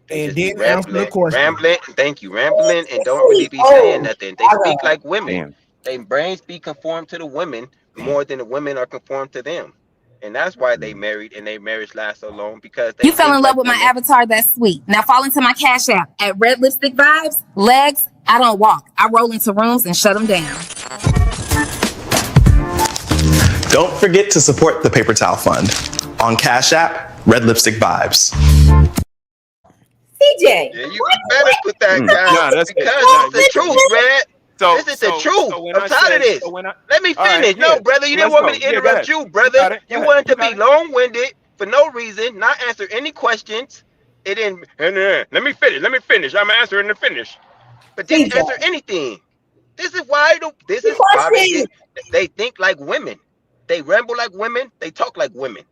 They just be rambling. Thank you, rambling, and don't really be saying nothing. They speak like women. Their brains be conformed to the women more than the women are conformed to them, and that's why they married and their marriage lasts so long because they You fell in love with my avatar. That's sweet. Now fall into my Cash App at Red Lipstick Vibes. Legs, I don't walk. I roll into rooms and shut them down. Don't forget to support the Paper Towel Fund on Cash App, Red Lipstick Vibes. CJ, yeah, you better put that down because it's the truth, Red. This is the truth. I'm tired of this. Let me finish. No, brother, you didn't want me to interrupt you, brother. You wanted to be long-winded for no reason, not answer any questions. It didn't. Let me finish. I'm answering the finish. But didn't answer anything. This is why. This is why they think like women. They ramble like women. They talk like women.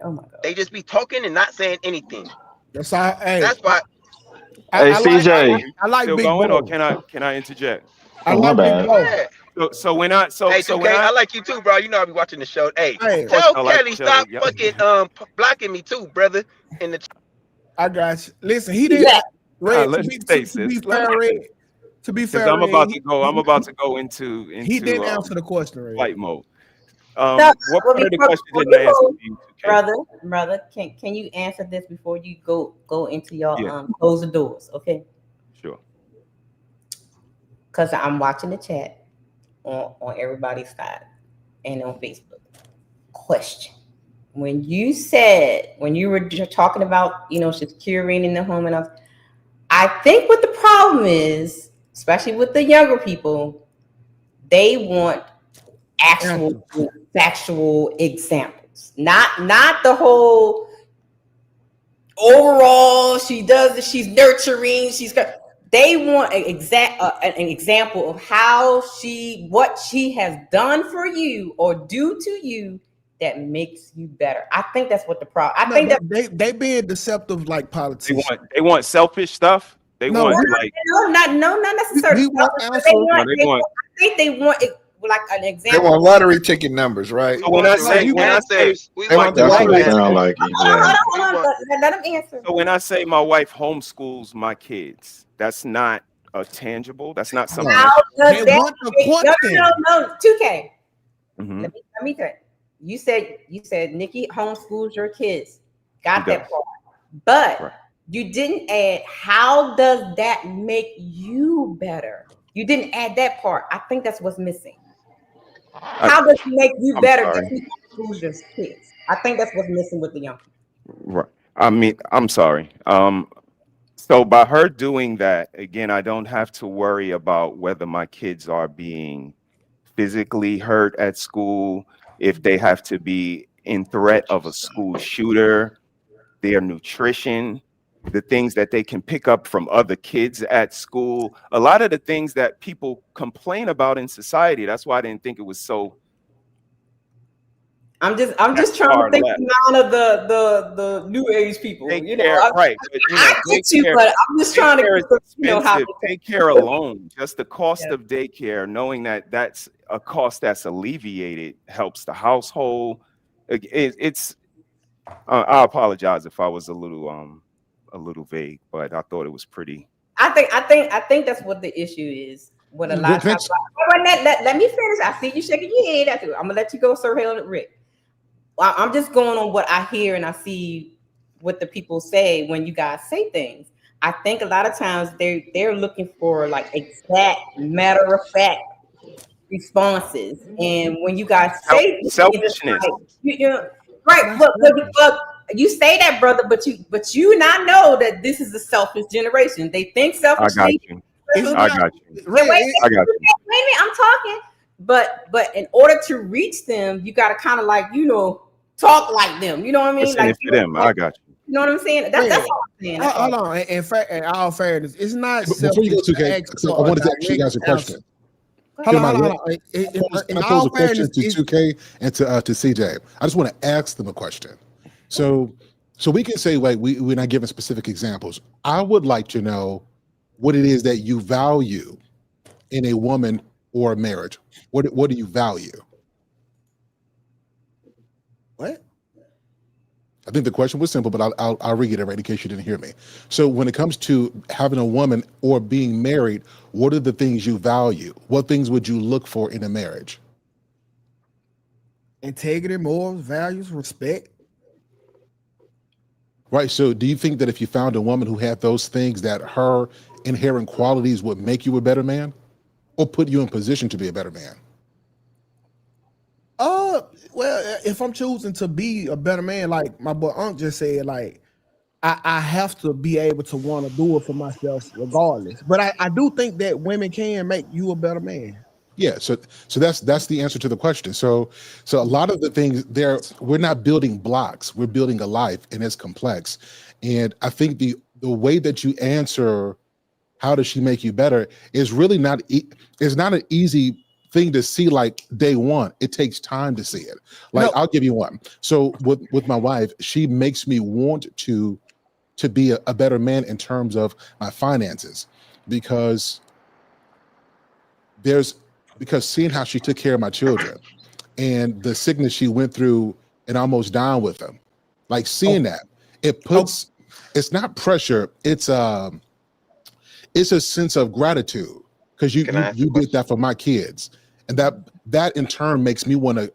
Oh my God. They just be talking and not saying anything. That's why. That's why. Hey, CJ. I like still big going, boy. or can I interject? I like big boy. So when I Hey, 2K, I like you too, bro. You know I be watching the show. Hey, tell Kelly stop fucking blocking me too, brother. In the I got you. Listen, he didn't. Red, to be fair, I'm about to go into he didn't answer the question, Red. Flight mode. What part of the question did I answer? Brother, can you answer this before you go into your close the doors, okay? Sure. Because I'm watching the chat on everybody's side and on Facebook. Question: when you were talking about she's curating the home and all, I think what the problem is, especially with the younger people, they want actual factual examples, not the whole overall she's nurturing, they want an example of what she has done for you or do to you that makes you better. I think that's what the problem. I think that they being deceptive like politicians. They want selfish stuff. They want not necessarily. I think they want like an They example. want lottery ticket numbers, right? So when I say they want the That's what lottery it sound like. Hold on. Let him answer. So when I say my wife homeschools my kids, that's not a tangible. That's not something. How does They that want the make, question. no, 2K. Mhm. Let me think. You said Nikki homeschools your kids. Got He that does. part. But Right. you didn't add how does that make you better? You didn't add that part. I think that's what's missing. How does it make you I'm better sorry. that he homeschools your kids? I think that's what's missing with the young people. Right. I mean, I'm sorry. So by her doing that, again, I don't have to worry about whether my kids are being physically hurt at school, if they have to be in threat of a school shooter, their nutrition, the things that they can pick up from other kids at school, a lot of the things that people complain about in society. That's why I didn't think it was so. I'm just trying to think the amount of the new age people. You know, Right? But, I get you, but I'm just trying to daycare is how expensive. Daycare alone, just the cost of daycare, knowing that that's a cost that's alleviated, helps the household. It's. I apologize if I was a little vague, but I thought it was pretty. I think that's what the issue is. What a lot of times. Let me finish. I see you shaking your head. I'm gonna let you go, Sir Helen Rick. I'm just going on what I hear and I see what the people say when you guys say things. I think a lot of times they're looking for like exact matter of fact responses, and when you guys say selfishness, you know, right? But you say that, brother, but you not know that this is a selfish generation. They think selfishly. I got you. I got you. Wait I got you. a minute, I'm talking. But in order to reach them, you got to kind of like talk like them. You know what I mean? What's in Like it for them? I got you. You know what I'm saying? That's all I'm saying. Hold on. In all fairness, it's not. Before you go to K, so I wanted to ask you guys a question. Hold on. I pose a question to 2K and to CJ. I just want to ask them a question. So we can say like we're not giving specific examples. I would like to know what it is that you value in a woman or a marriage. What do you value? What? I think the question was simple, but I'll reiterate in case you didn't hear me. So when it comes to having a woman or being married, what are the things you value? What things would you look for in a marriage? Integrity, morals, values, respect. Right. So do you think that if you found a woman who had those things, that her inherent qualities would make you a better man or put you in position to be a better man? Well, if I'm choosing to be a better man, like my boy Unc just said, like I have to be able to want to do it for myself regardless. But I do think that women can make you a better man. Yeah, so that's the answer to the question. So a lot of the things there, we're not building blocks, we're building a life, and it's complex. And I think the way that you answer, how does she make you better, is really not it's not an easy thing to see like day one. It takes time to see it. Like I'll give you one. So with my wife, she makes me want to be a better man in terms of my finances, because seeing how she took care of my children and the sickness she went through and almost dying with them, like seeing that, it puts, it's not pressure, it's a sense of gratitude, because you did that for my kids, and that in turn makes me want to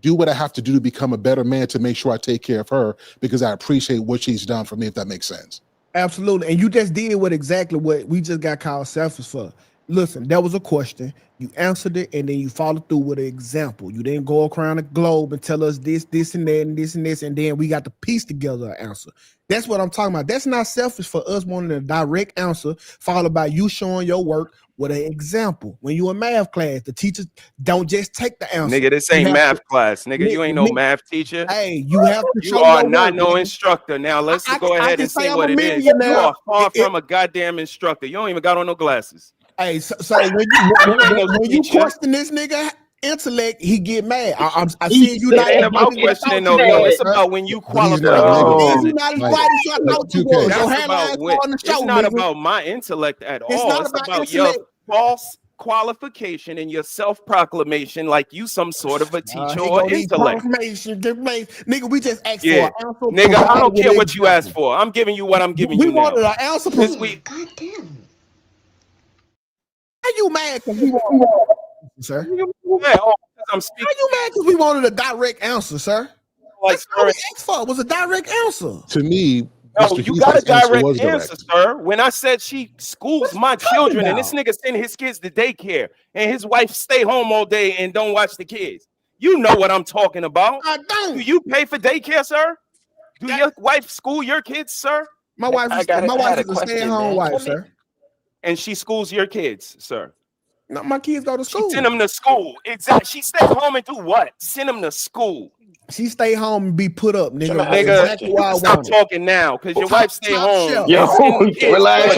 do what I have to do to become a better man, to make sure I take care of her, because I appreciate what she's done for me, if that makes sense. Absolutely. And you just did exactly what we just got called selfish for. Listen, that was a question. You answered it, and then you followed through with an example. You didn't go around the globe and tell us this, and that, and this, and this, and then we got to piece together an answer. That's what I'm talking about. That's not selfish for us wanting a direct answer, followed by you showing your work with an example. When you in math class, the teachers don't just take the answer. Nigga, this ain't math class. Nigga, you ain't no math teacher. Hey, you have to You show are your not work, no nigga. instructor. Now let's go ahead and say I'm what a it is. millionaire. You are far from a goddamn instructor. You don't even got on no glasses. Hey, so when you question this nigga intellect, he get mad. I see you not. It ain't about questioning no. It's about when you qualify. You not as bright as I thought you was. Your hairline's on the show. It's not about my intellect at all. It's about your false qualification and your self-proclamation like you some sort of a teacher or intellect. Nigga, we just asked Yeah. for an ounce of Nigga, I don't care with what you asked for. I'm giving you what I'm giving We you now. wanted an ounce of This week. How you mad because we wanted sir? How you mad because we wanted a direct answer, sir? That's all we asked for was a direct answer. To me, No, Mr. you Heath's got a answer direct was answer, direct. sir. When I said she schools my children and this nigga send his kids to daycare and his wife stay home all day and don't watch the kids. You know what I'm talking about. I don't. Do you pay for daycare, sir? Do your wife school your kids, sir? My wife is a stay-at-home wife, sir. And she schools your kids, sir. No, my kids go to school. She send them to school. Exactly. She stay home and do what? Send them to school. She stay home and be put up, nigga. Nigga, Exactly why I stop want it. talking now, because your wife stay home. Yo, relax.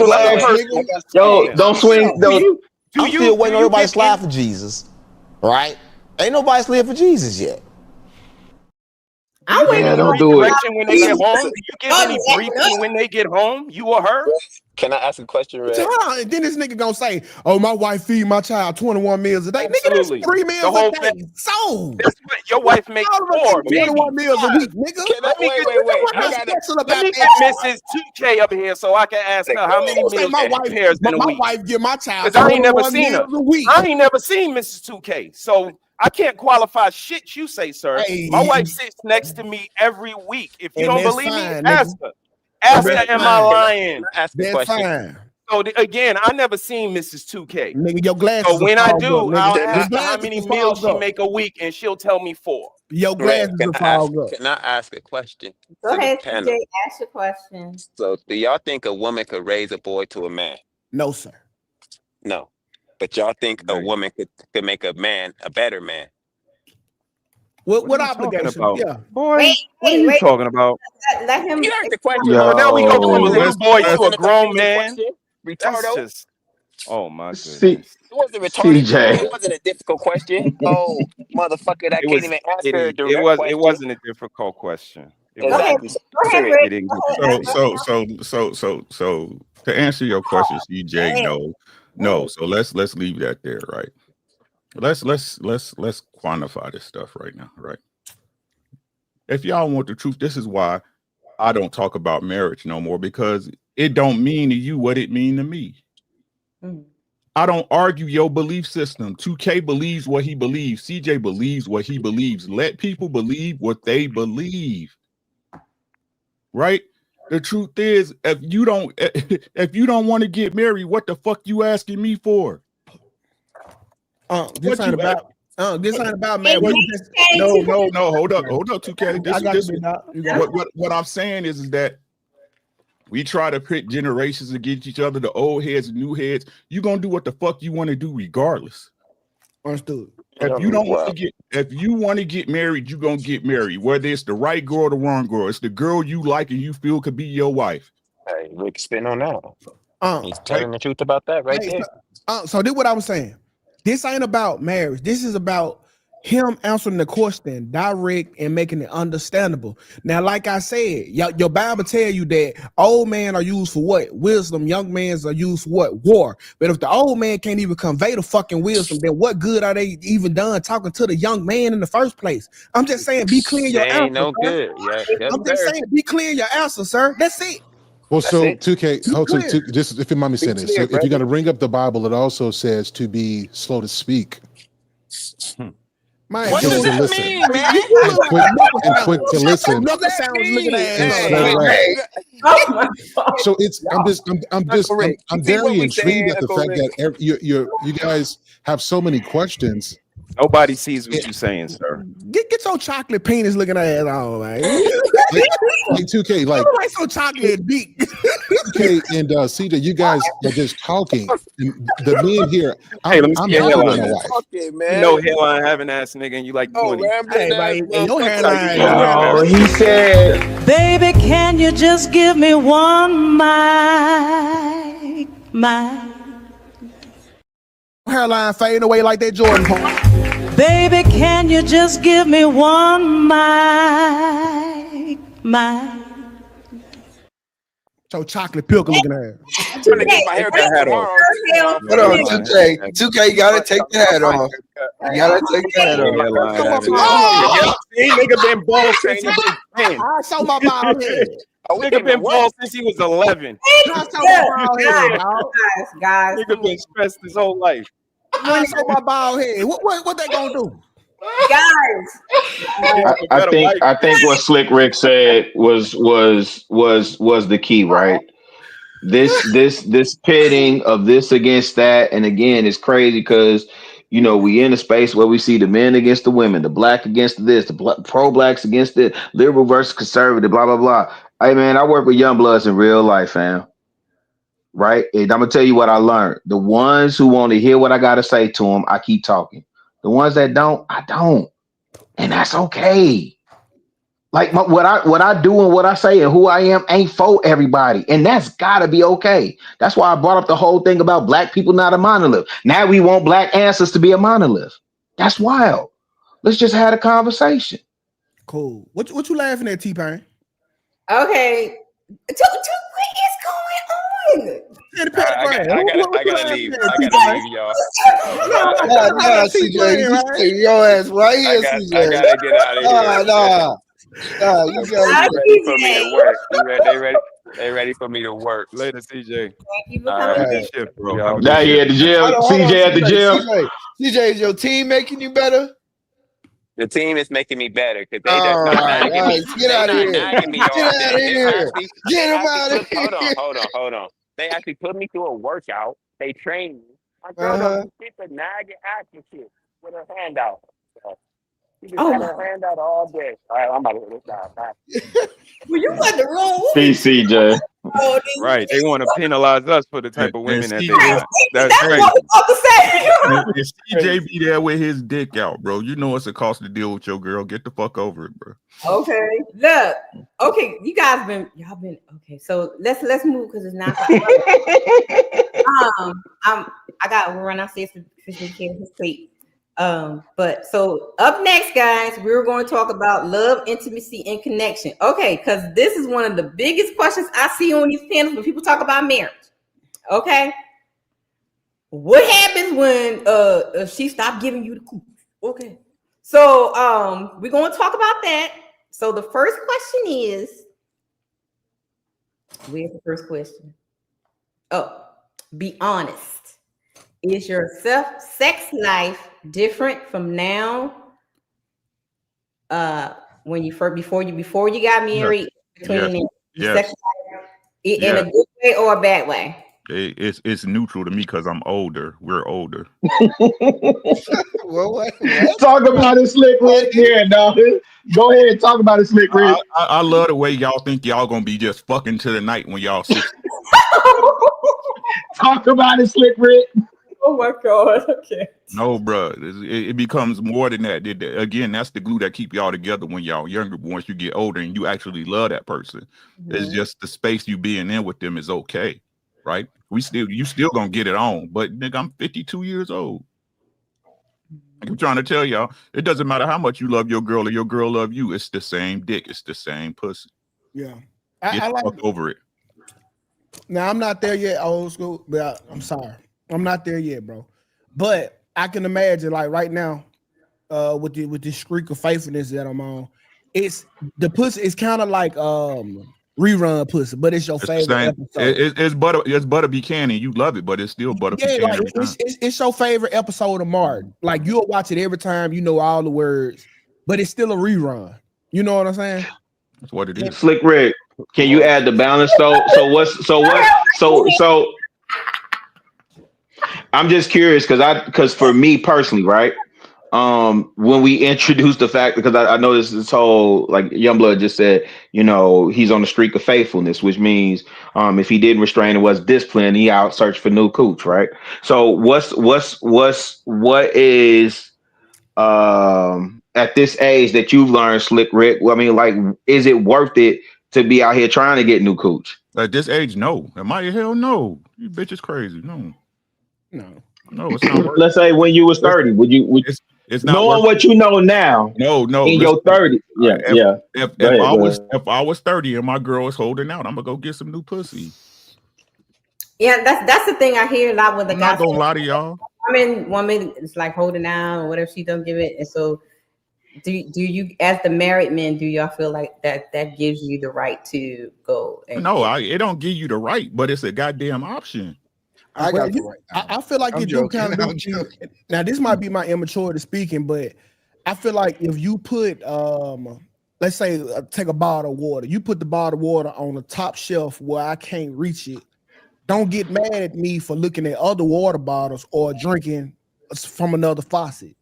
Yo, don't swing. I'm still waiting on everybody to slide for Jesus. Right? Ain't nobody slid for Jesus yet. I'm waiting. Don't do it. When they get home, you give any briefing when they get home? You or her? Can I ask a question, Red? And then this nigga gonna say, "Oh, my wife feed my child 21 meals a day." Absolutely. Nigga, that's 3 meals The whole a day. So that's what your wife makes all of us 4, eat 21 meals a week, nigga. Let me wait. Let me get Mrs. 2K up here so I can ask her how many meals my she wife prepares in a my week. wife give my child Because I ain't never 21 seen her. meals a week. I ain't never seen Mrs. 2K, so I can't qualify shit you say, sir. Hey, my wife sits next to me every week. If you And don't that's believe fine, me, ask nigga. her. Ask her, That's am I fine. lying? Ask a That's question. fine. So again, I never seen Mrs. 2K. Nigga, your glasses. So when I do, nigga. I'll Your ask her glasses how many are meals she fogged up. make a week, and she'll tell me 4. Your Red, glasses are fogged up. can I ask a question? Go to the ahead, panel? TJ. Ask your question. So, do y'all think a woman could raise a boy to a man? No, sir. No. But y'all think a woman could make a man a better man? What are you talking obligation? about? Yeah. Boy, what are you talking about? Let him. You heard the question. Oh, now we go from a little boy to a Wasn't grown a man. question. That's Retardo. just Oh my See, goodness. It wasn't retarded. CJ. It wasn't a difficult question. Oh, motherfucker, that It can't was even answer a it direct question. it wasn't a difficult question. It Go ahead. Exactly. Go ahead, Period. Rick. didn't Go get ahead. So to answer your question, CJ, no. So let's leave that there, right? Let's quantify this stuff right now, right? If y'all want the truth, this is why I don't talk about marriage no more, because it don't mean to you what it mean to me. I don't argue your belief system. 2K believes what he believes. CJ believes what he believes. Let people believe what they believe. Right? The truth is, if you don't want to get married, what the fuck you asking me for? This ain't about man. No. Hold up, 2K. I got you. What I'm saying is that we try to pit generations against each other, the old heads and new heads. You're gonna do what the fuck you want to do regardless. Understood. If you don't want to get married, you're gonna get married. Whether it's the right girl or the wrong girl, it's the girl you like and you feel could be your wife. Hey, Rick, spin on that. He's telling the truth about that right there. So this what I was saying. This ain't about marriage. This is about him answering the question direct and making it understandable. Now, like I said, your Bible tell you that old men are used for what? Wisdom. Young men are used for what? War. But if the old man can't even convey the fucking wisdom, then what good are they even done talking to the young man in the first place? I'm just saying, be clear in your answer. Ain't no good. Yeah, I'm just saying, be clear in your answer, sir. That's it. Well, That's so it. 2K, hold on, just if you mind me saying this, so if you're going to bring up the Bible, it also says to be slow to speak. Man, what does that listen. mean, man? And quick to listen. Knuckle sounds looking at And slow back. So it's I'm very intrigued at the fact that you guys have so many questions. Nobody sees what you're saying, sir. Get your chocolate penis looking ass on, man. Like 2K, like so chocolate deep. 2K and CJ, you guys are just talking. And the men here, Hey, let me I'm see your happy with hairline. my wife. Okay, man. You know hairline having ass nigga, and you like 20. Hey, man, your hairline. Oh, he said, Baby, can you just give me one mic? Hairline fading away like that Jordan pump. Baby, can you just give me one mic? So chocolate pickle looking at. I'm trying to get my haircut hat off. Hold on, 2K, you gotta take the hat off. You gotta take the hat off. See, nigga been bald since he was 10. I saw my bald head. Nigga been bald since he was 11. I saw my bald head, dog. Guys. Nigga been stressed his whole life. I saw my bald head. What they gonna do? Guys. I think what Slick Rick said was the key, right? This pitting of this against that, and again, it's crazy because we in a space where we see the men against the women, the black against this, the pro-blacks against it, liberal versus conservative, blah blah blah. Hey man, I work with young bloods in real life, fam. Right? And I'm gonna tell you what I learned. The ones who want to hear what I gotta say to them, I keep talking. The ones that don't, I don't, and that's okay. Like what I do and what I say and who I am ain't for everybody, and that's gotta be okay. That's why I brought up the whole thing about black people not a monolith. Now we want black answers to be a monolith. That's wild. Let's just have a conversation. Cool. What you laughing at, T-Pain? Okay. What is going on? I gotta leave. Y'all. Nah, CJ, you stay your ass right here, CJ. I gotta get out of here. Nah, you gotta ready for me to work. They ready for me to work. Later, CJ. Thank you for coming. Good shit, bro. Now you at the gym. CJ at the gym. CJ, is your team making you better? The team is making me better because they just not nagging me. Get out of here. Get out of here. Get him out of here. Hold on. They actually put me through a workout. They trained me. My girl don't get the nagging action shit with her hand out. So, she just had her hand out all day. All right, I'm about to hit this down. Well, you got the wrong one. CJ. Right, they want to penalize us for the type of women that they CJ got. That's crazy. If CJ be there with his dick out, bro, you know it's a cost to deal with your girl. Get the fuck over it, bro. Okay, look. Okay, y'all been okay. So let's move because it's not. I got to run upstairs for his plate. But so up next, guys, we're going to talk about love, intimacy, and connection. Okay, because this is one of the biggest questions I see on these panels when people talk about marriage. Okay, what happens when she stopped giving you the cooch? Okay, so we're going to talk about that. So the first question is, where's the first question? Oh, be honest. Is your sex life different from now? When you first before you got married, between sex life, in a good way or a bad way? It's neutral to me because I'm older. We're older. Well, what? Talk about it, Slick Rick. Yeah, dog. Go ahead, talk about it, Slick Rick. I love the way y'all think y'all gonna be just fucking to the night when y'all 60. Talk about it, Slick Rick. Oh my God. Okay. No, bro. It becomes more than that. Again, that's the glue that keep y'all together when y'all younger. But once you get older and you actually love that person, it's just the space you being in with them is okay, right? You still gonna get it on. But nigga, I'm 52 years old. I'm trying to tell y'all, it doesn't matter how much you love your girl or your girl love you. It's the same dick. It's the same pussy. Yeah, I like over it. Now I'm not there yet, old school. But I'm sorry. I'm not there yet, bro. But I can imagine, like right now, with this streak of faithfulness that I'm on, it's the pussy. It's kind of like rerun pussy, but it's your favorite episode. It's Butter Buchanan. You love it, but it's still Butter Buchanan. Like it's your favorite episode of Martin. Like you'll watch it every time. You know all the words, but it's still a rerun. You know what I'm saying? That's what it is. Slick Rick, can you add the balance though? So I'm just curious because for me personally, right? When we introduced the fact, because I know this whole, like Youngblood just said, he's on the streak of faithfulness, which means if he didn't restrain and was disciplined, he out searched for new cooch, right? So what is at this age that you've learned, Slick Rick? I mean, like, is it worth it to be out here trying to get new cooch? At this age, no. Am I? Hell no. You bitch is crazy. No, it's not. Let's say when you was 30, would you? It's not knowing worth what you know now. No, In your 30s. Yeah, yeah. If I was 30 and my girl is holding out, I'm gonna go get some new pussy. Yeah, that's the thing I hear a lot with the I'm guys. not gonna lie to y'all. Woman is like holding out or whatever she don't give it. And so do you, as the married men, do y'all feel like that gives you the right to go? It don't give you the right, but it's a goddamn option. I feel like you do kind of do. Now, this might be my immaturity speaking, but I feel like if you put, let's say, take a bottle of water, you put the bottle of water on the top shelf where I can't reach it. Don't get mad at me for looking at other water bottles or drinking from another faucet.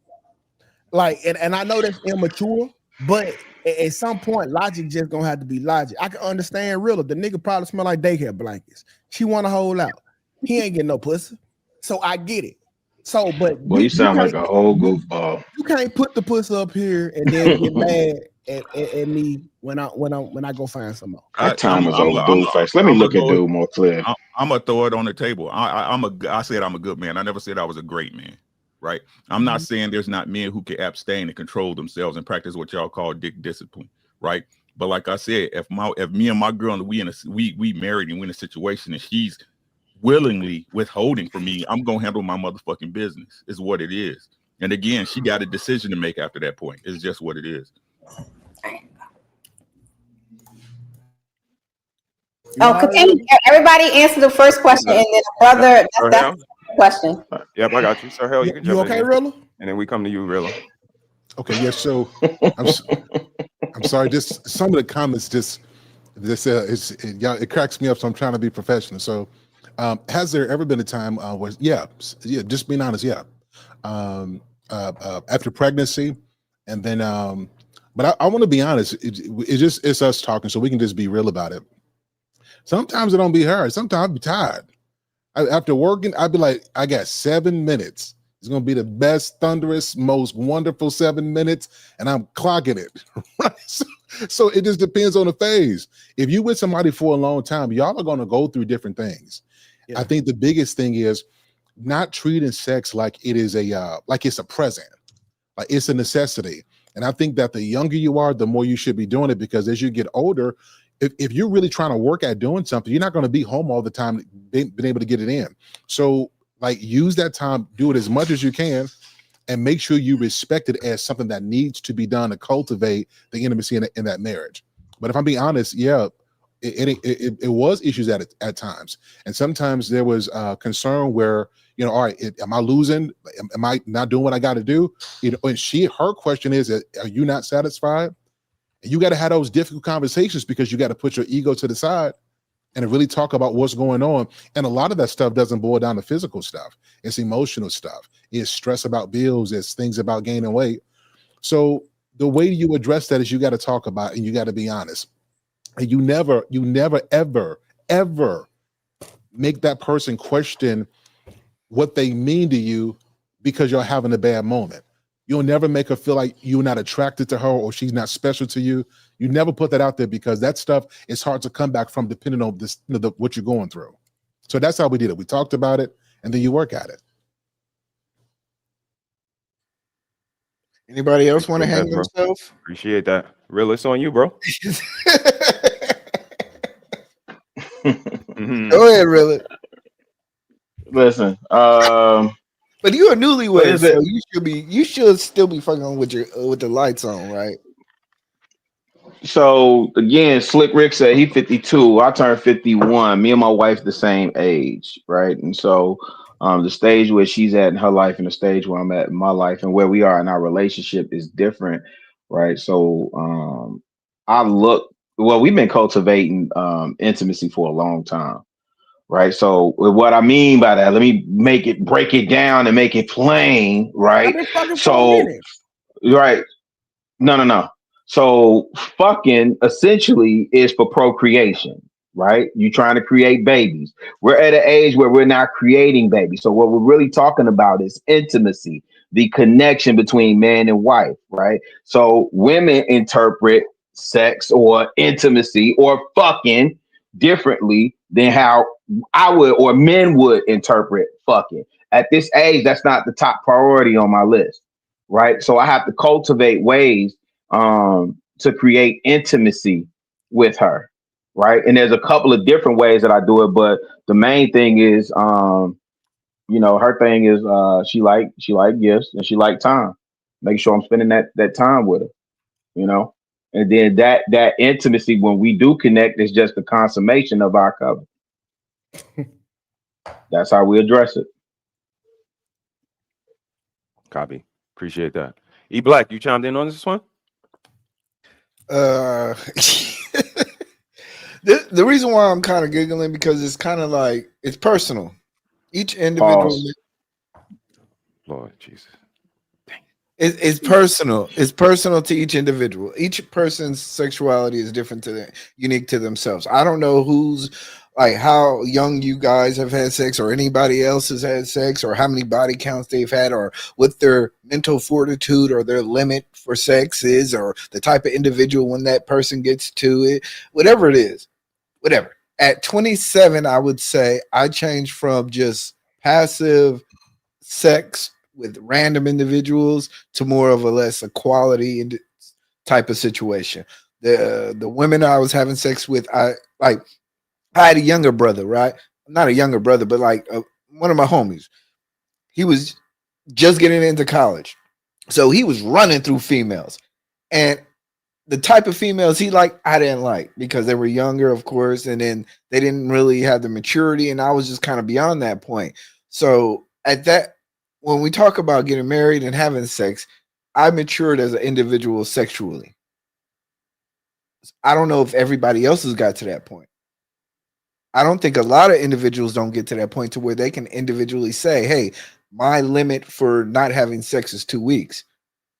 Like, and I know that's immature, but at some point, logic just gonna have to be logic. I can understand Rilla. The nigga probably smell like daycare blankets. She want to hold out. He ain't getting no pussy. So I get it. So, but Boy, you sound like a whole goofball. You can't put the pussy up here and then get mad at me when I go find some more. That time is over, Blueface. Let me look at dude more clear. I'm gonna throw it on the table. I said I'm a good man. I never said I was a great man. Right. I'm not saying there's not men who can abstain and control themselves and practice what y'all call dick discipline. Right. But like I said, if me and my girl we married and we're in a situation and she's willingly withholding from me, I'm gonna handle my motherfucking business. Is what it is. And again, she got a decision to make after that point. It's just what it is. Continue. Everybody answer the first question, and then brother, that's the question. Yep, I got you. Sir Hell, you can jump okay, in. Rilla? And then we come to you, Rilla. Okay, yes. So I'm sorry. Just some of the comments. It cracks me up. So I'm trying to be professional. So, has there ever been a time where, just being honest, after pregnancy, and then, but I want to be honest. It's us talking, so we can just be real about it. Sometimes it don't be hard. Sometimes I'll be tired. After working, I'd be like, I got 7 minutes. It's gonna be the best, thunderous, most wonderful 7 minutes, and I'm clocking it. Right? So it just depends on the phase. If you with somebody for a long time, y'all are gonna go through different things. Yeah. I think the biggest thing is not treating sex like it is like it's a present, like it's a necessity. And I think that the younger you are, the more you should be doing it, because as you get older, if you're really trying to work at doing something, you're not going to be home all the time, being able to get it in. So like use that time, do it as much as you can, and make sure you respect it as something that needs to be done to cultivate the intimacy in that marriage. But if I'm being honest, it was issues at times. And sometimes there was concern where, all right, am I losing? Am I not doing what I got to do? And her question is, are you not satisfied? You got to have those difficult conversations, because you got to put your ego to the side and really talk about what's going on. And a lot of that stuff doesn't boil down to physical stuff. It's emotional stuff. It's stress about bills. It's things about gaining weight. So the way you address that is you got to talk about it, and you got to be honest. And you never, ever make that person question what they mean to you because you're having a bad moment. You'll never make her feel like you're not attracted to her or she's not special to you. You never put that out there, because that stuff is hard to come back from depending on this, what you're going through. So that's how we did it. We talked about it, and then you work at it. Anybody else want to hang themselves? Appreciate that. Real, it's on you, bro. Go ahead, really. Listen, but you're a newlywed, so you should still be fucking with the lights on, right? So again, Slick Rick said he 52. I turned 51. Me and my wife the same age, right? And so the stage where she's at in her life and the stage where I'm at in my life and where we are in our relationship is different, right? So we've been cultivating intimacy for a long time. Right. So what I mean by that, let me break it down and make it plain. Right. So, right. No. So fucking essentially is for procreation. Right. You're trying to create babies. We're at an age where we're not creating babies. So what we're really talking about is intimacy, the connection between man and wife. Right. So women interpret sex or intimacy or fucking differently than how I would or men would interpret fucking. At this age, that's not the top priority on my list. right? So I have to cultivate ways to create intimacy with her, right? And there's a couple of different ways that I do it, but the main thing is, her thing is she like gifts and she like time. Make sure I'm spending that time with her, and then that intimacy when we do connect is just the consummation of our covenant. That's how we address it. Copy. Appreciate that. E Black, you chimed in on this one? The reason why I'm kind of giggling because it's kind of like it's personal. Each individual, Lord Jesus, it's personal. It's personal to each individual. Each person's sexuality is different to them, unique to themselves. I don't know who's like how young you guys have had sex, or anybody else has had sex, or how many body counts they've had, or what their mental fortitude or their limit for sex is, or the type of individual when that person gets to it, whatever it is. Whatever. At 27, I would say I changed from just passive sex with random individuals to more of a less equality type of situation. The women I was having sex with, I had a younger brother, right? Not a younger brother, but like one of my homies. He was just getting into college, so he was running through females, and the type of females he liked, I didn't like because they were younger, of course, and then they didn't really have the maturity, and I was just kind of beyond that point. So when we talk about getting married and having sex, I matured as an individual sexually. I don't know if everybody else has got to that point. I don't think a lot of individuals don't get to that point to where they can individually say, hey, my limit for not having sex is 2 weeks.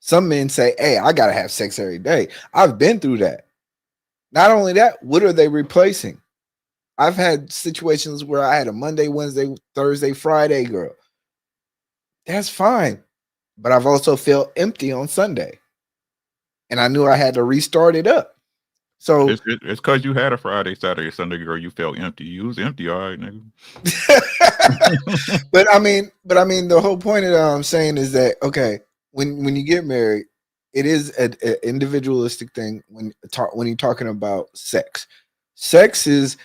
Some men say, hey, I got to have sex every day. I've been through that. Not only that, what are they replacing? I've had situations where I had a Monday, Wednesday, Thursday, Friday girl. That's fine. But I've also felt empty on Sunday. And I knew I had to restart it up. So it's because you had a Friday, Saturday, Sunday girl, you felt empty. You was empty, all right, nigga. but I mean, the whole point of what I'm saying is that okay, when you get married, it is an individualistic thing when you're talking about sex. Sex is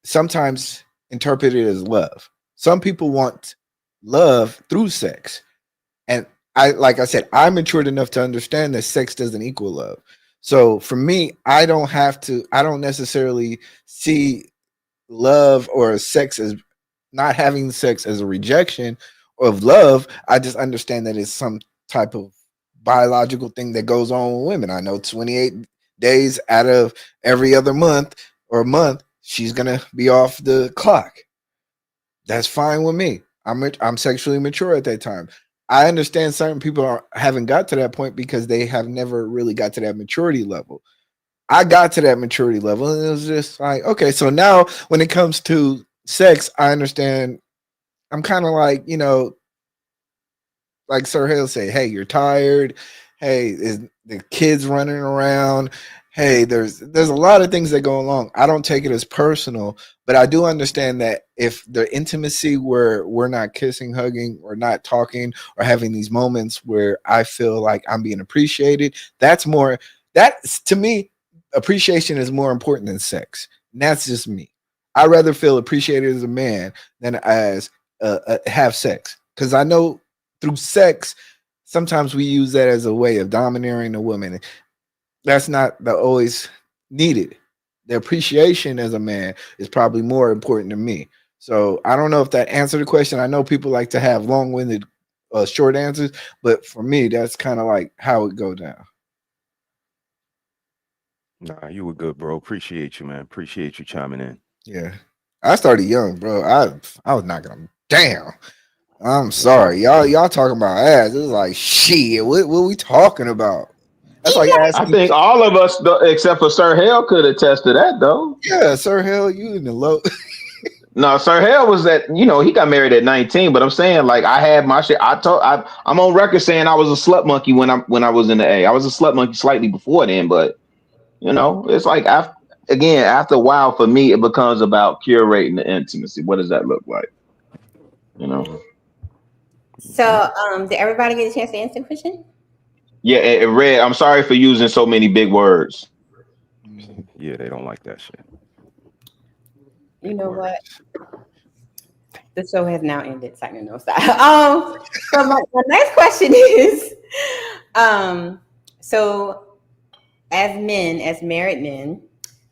sometimes interpreted as love. Some people want love through sex, and like I said, I matured enough to understand that sex doesn't equal love. So for me, I don't necessarily see love or sex as not having sex as a rejection of love. I just understand that it's some type of biological thing that goes on with women. I know 28 days out of every other month or month, she's gonna be off the clock. That's fine with me. I'm sexually mature at that time. I understand certain people haven't got to that point because they have never really got to that maturity level. I got to that maturity level, and it was just like, okay, so now when it comes to sex, I understand. I'm kind of like, like Sir Hale say, hey, you're tired. Hey, is the kids running around? Hey, there's a lot of things that go along. I don't take it as personal, but I do understand that if the intimacy where we're not kissing, hugging, or not talking, or having these moments where I feel like I'm being appreciated, that's to me, appreciation is more important than sex. And that's just me. I'd rather feel appreciated as a man than as have sex, because I know through sex, sometimes we use that as a way of domineering a woman. That's not always needed. The appreciation as a man is probably more important to me. So I don't know if that answered the question. I know people like to have long-winded, short answers, but for me, that's kind of like how it go down. Nah, you were good, bro. Appreciate you, man. Appreciate you chiming in. Yeah, I started young, bro. I was knocking them down. I'm sorry, y'all talking about ass. It was like shit. What we talking about? That's like asking. I think all of us, except for Sir Hale, could attest to that, though. Yeah, Sir Hale, you in the low. No, Sir Hale was that. He got married at 19. But I'm saying, like, I had my shit. I'm on record saying I was a slut monkey when I was in the A. I was a slut monkey slightly before then, but it's like after a while for me, it becomes about curating the intimacy. What does that look like? So, did everybody get a chance to answer the question? Yeah, Red, I'm sorry for using so many big words. Yeah, they don't like that shit. You know what? The show has now ended. Signing no style. So my next question is, so as men, as married men,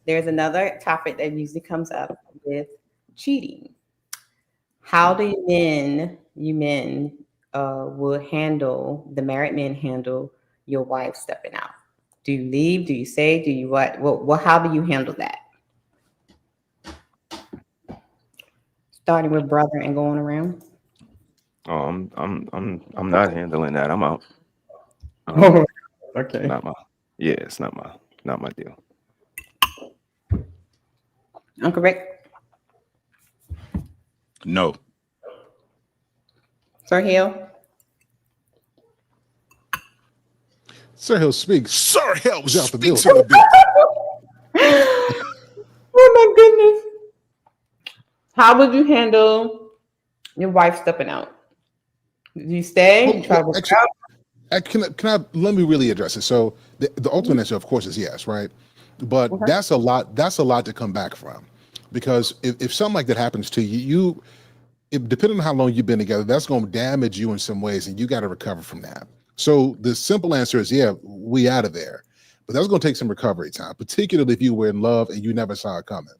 there's another topic that usually comes up with cheating. How do you men will handle, the married men handle your wife stepping out? Do you leave? Do you say? Do you what? Well, how do you handle that? Starting with brother and going around. Oh, I'm not handling that. I'm out. Okay. It's not my deal. Uncle Rick. No. Sir Hill. Sir Hill speaks. Sir Hill was out the building. Oh my goodness. How would you handle your wife stepping out? Do you stay? You try to work out? Can I let me really address it? So the ultimate answer, of course, is yes, right? But that's a lot to come back from. Because if something like that happens to you, depending on how long you've been together, that's going to damage you in some ways, and you got to recover from that. So the simple answer is, yeah, we out of there. But that's going to take some recovery time, particularly if you were in love and you never saw it coming.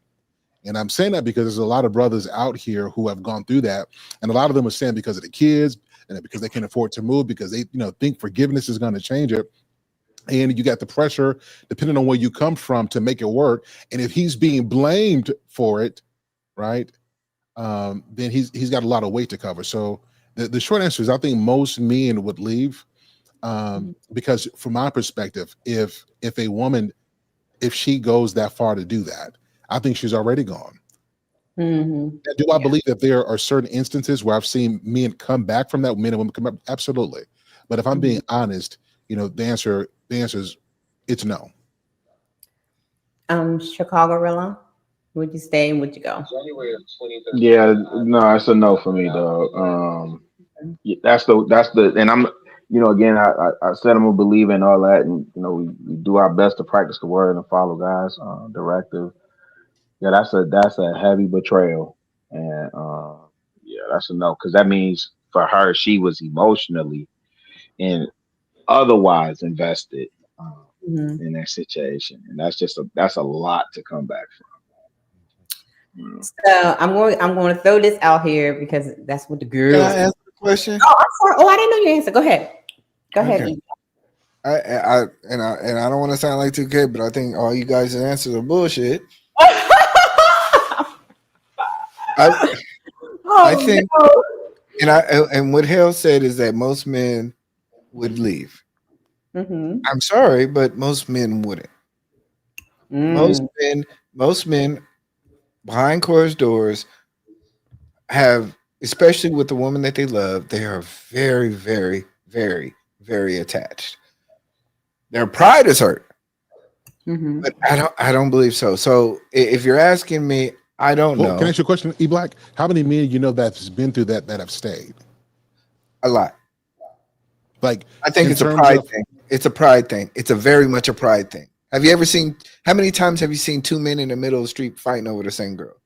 And I'm saying that because there's a lot of brothers out here who have gone through that, and a lot of them are saying because of the kids and because they can't afford to move, because they think forgiveness is going to change it. And you got the pressure, depending on where you come from, to make it work. And if he's being blamed for it, right, then he's got a lot of weight to cover. So the short answer is, I think most men would leave, because from my perspective, if a woman, if she goes that far to do that, I think she's already gone. Mm-hmm. Do I believe that there are certain instances where I've seen men come back from that, men and women come back? Absolutely. But if I'm being honest, the answer is it's no. Chicago Rilla, would you stay and would you go? Yeah, no, it's a no for me, dog. That's the, and I'm, again, I said I'm a believer in all that, and we do our best to practice the word and follow God's directive. Yeah, that's a heavy betrayal, and yeah, that's a no, because that means for her she was emotionally and otherwise invested in that situation, and that's a lot to come back from. So I'm going to throw this out here because that's what the girls. Can I answer the question? Oh, I'm sorry. Oh, I didn't know your answer. Go ahead. Go ahead. Okay. I don't want to sound like 2K, but I think all you guys' answers are bullshit. I think, no. and what Hale said is that most men would leave. Mm-hmm. I'm sorry, but most men wouldn't. Most men behind closed doors have, especially with the woman that they love, they are very, very, very, very attached. Their pride is hurt. Mm-hmm. But I don't believe so. So if you're asking me, I don't know. Can I ask you a question, E Black? How many men that's been through that have stayed? A lot. Like, I think it's a pride thing. It's a pride thing. It's a very much a pride thing. Have you ever seen? How many times have you seen two men in the middle of the street fighting over the same girl?